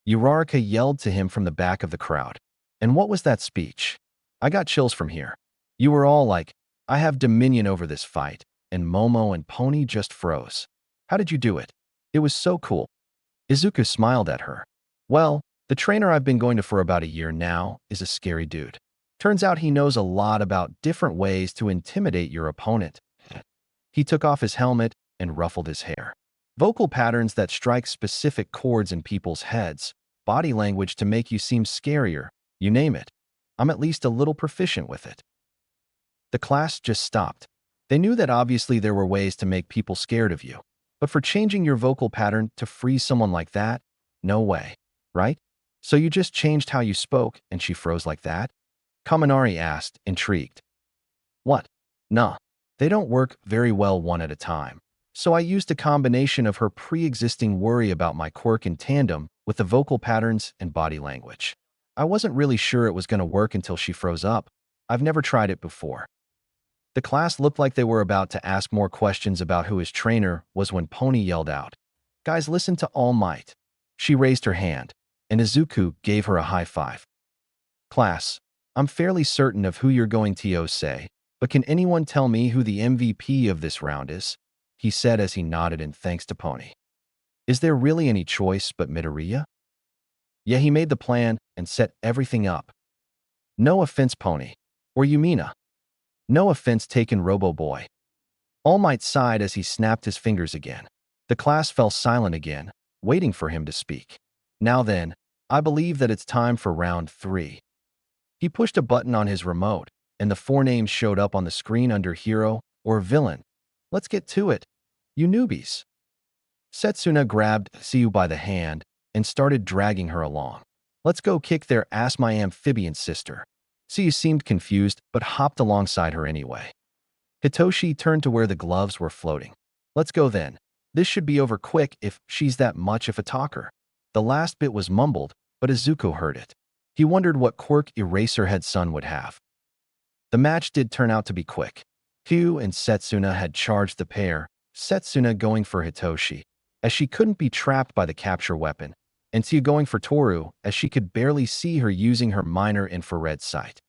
Uraraka yelled to him from the back of the crowd. "And what was that speech? I got chills from here. You were all like, I have dominion over this fight," and Momo and Pony just froze. "How did you do it? It was so cool." Izuku smiled at her. "Well, the trainer I've been going to for about a year now is a scary dude. Turns out he knows a lot about different ways to intimidate your opponent." He took off his helmet and ruffled his hair. Vocal patterns that strike specific chords in people's heads, body language to make you seem scarier, you name it. I'm at least a little proficient with it. The class just stopped. They knew that obviously there were ways to make people scared of you, but for changing your vocal pattern to freeze someone like that, no way, right? So you just changed how you spoke and she froze like that? Kaminari asked, intrigued. What? Nah, they don't work very well one at a time. So I used a combination of her pre-existing worry about my quirk in tandem with the vocal patterns and body language. I wasn't really sure it was going to work until she froze up. I've never tried it before. The class looked like they were about to ask more questions about who his trainer was when Pony yelled out, "Guys, listen to All Might." She raised her hand, and Izuku gave her a high five. "Class, I'm fairly certain of who you're going to say, but can anyone tell me who the MVP of this round is?" he said as he nodded in thanks to Pony. "Is there really any choice but Midoriya?" Yeah, he made the plan and set everything up. No offense, Pony. Or Yumina. No offense taken, Robo Boy. All Might sighed as he snapped his fingers again. The class fell silent again, waiting for him to speak. Now then, I believe that it's time for round 3. He pushed a button on his remote, and the 4 names showed up on the screen under hero or villain. Let's get to it, you newbies. Setsuna grabbed Siu by the hand and started dragging her along. Let's go kick their ass, my amphibian sister. Siyu seemed confused, but hopped alongside her anyway. Hitoshi turned to where the gloves were floating. Let's go then. This should be over quick if she's that much of a talker. The last bit was mumbled, but Izuku heard it. He wondered what quirk Eraserhead's son would have. The match did turn out to be quick. Hyu and Setsuna had charged the pair, Setsuna going for Hitoshi, as she couldn't be trapped by the capture weapon, and Hyu going for Toru, as she could barely see her using her minor infrared sight.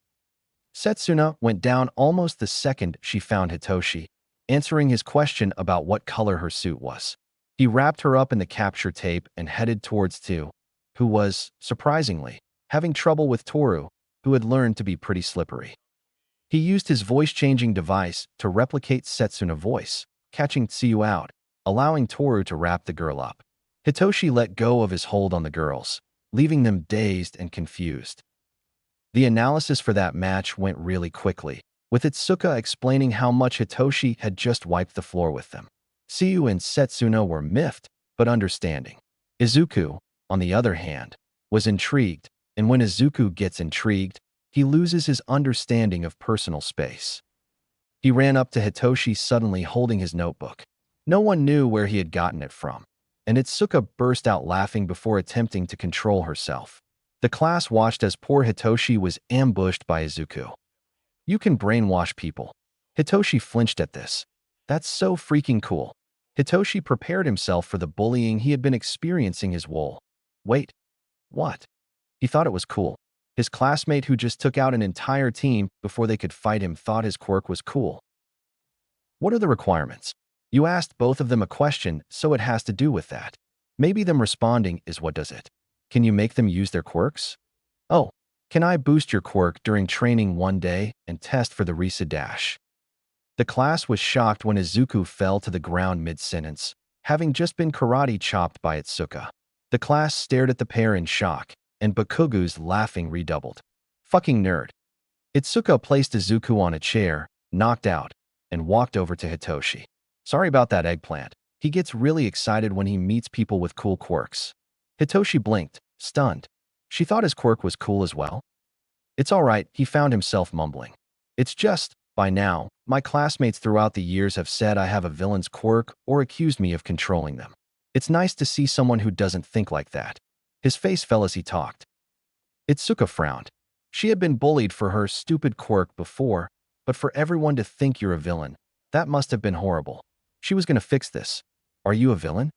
Setsuna went down almost the second she found Hitoshi, answering his question about what color her suit was. He wrapped her up in the capture tape and headed towards Hyu, who was, surprisingly, having trouble with Toru, who had learned to be pretty slippery. He used his voice-changing device to replicate Setsuna's voice, catching Tsuyu out, allowing Toru to wrap the girl up. Hitoshi let go of his hold on the girls, leaving them dazed and confused. The analysis for that match went really quickly, with Itsuka explaining how much Hitoshi had just wiped the floor with them. Tsuyu and Setsuna were miffed, but understanding. Izuku, on the other hand, was intrigued, and when Izuku gets intrigued, he loses his understanding of personal space. He ran up to Hitoshi suddenly holding his notebook. No one knew where he had gotten it from, and Itsuka burst out laughing before attempting to control herself. The class watched as poor Hitoshi was ambushed by Izuku. You can brainwash people. Hitoshi flinched at this. That's so freaking cool. Hitoshi prepared himself for the bullying he had been experiencing his whole. Wait. What? He thought it was cool. His classmate who just took out an entire team before they could fight him thought his quirk was cool. What are the requirements? You asked both of them a question, so it has to do with that. Maybe them responding is what does it. Can you make them use their quirks? Oh, can I boost your quirk during training one day and test for the Risa dash? The class was shocked when Izuku fell to the ground mid-sentence, having just been karate chopped by Itsuka. The class stared at the pair in shock, and Bakugu's laughing redoubled. Fucking nerd. Itsuka placed Izuku on a chair, knocked out, and walked over to Hitoshi. Sorry about that eggplant. He gets really excited when he meets people with cool quirks. Hitoshi blinked, stunned. She thought his quirk was cool as well. It's all right, he found himself mumbling. It's just, by now, my classmates throughout the years have said I have a villain's quirk or accused me of controlling them. It's nice to see someone who doesn't think like that. His face fell as he talked. Itsuka frowned. She had been bullied for her stupid quirk before, but for everyone to think you're a villain, that must have been horrible. She was going to fix this. Are you a villain?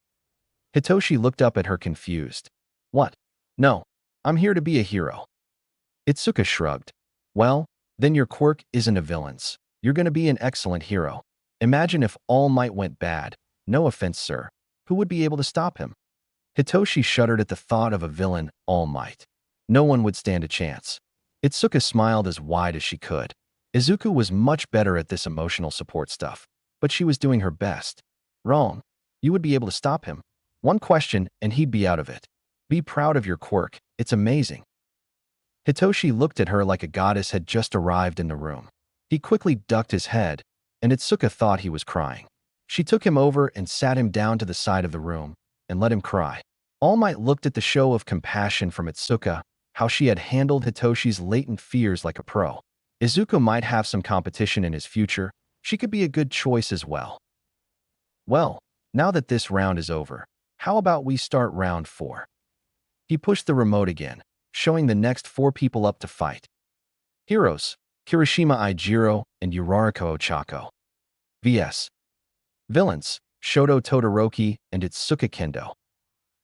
Hitoshi looked up at her confused. What? No, I'm here to be a hero. Itsuka shrugged. Well, then your quirk isn't a villain's. You're going to be an excellent hero. Imagine if All Might went bad. No offense, sir. Who would be able to stop him? Hitoshi shuddered at the thought of a villain, All Might. No one would stand a chance. Itsuka smiled as wide as she could. Izuku was much better at this emotional support stuff, but she was doing her best. Wrong. You would be able to stop him. One question, and he'd be out of it. Be proud of your quirk. It's amazing. Hitoshi looked at her like a goddess had just arrived in the room. He quickly ducked his head, and Itsuka thought he was crying. She took him over and sat him down to the side of the room, and let him cry. All Might looked at the show of compassion from Itsuka, how she had handled Hitoshi's latent fears like a pro. Izuku might have some competition in his future. She could be a good choice as well. Well, now that this round is over, how about we start round 4? He pushed the remote again, showing the next 4 people up to fight. Heroes, Kirishima Ijiro and Yurariko Ochako. vs. Villains, Shoto Todoroki and Itsuka Kendo.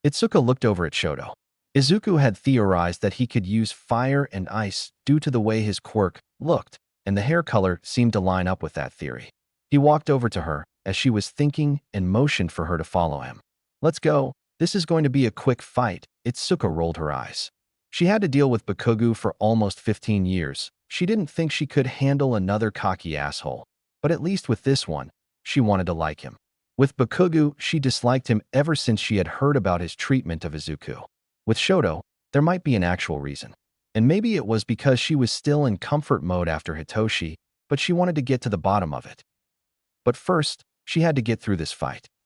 Itsuka looked over at Shoto. Izuku had theorized that he could use fire and ice due to the way his quirk looked, and the hair color seemed to line up with that theory. He walked over to her, as she was thinking, and motioned for her to follow him. Let's go. This is going to be a quick fight. Itsuka rolled her eyes. She had to deal with Bakugu for almost 15 years. She didn't think she could handle another cocky asshole. But at least with this one, she wanted to like him. With Bakugu, she disliked him ever since she had heard about his treatment of Izuku. With Shoto, there might be an actual reason. And maybe it was because she was still in comfort mode after Hitoshi, but she wanted to get to the bottom of it. But first, she had to get through this fight.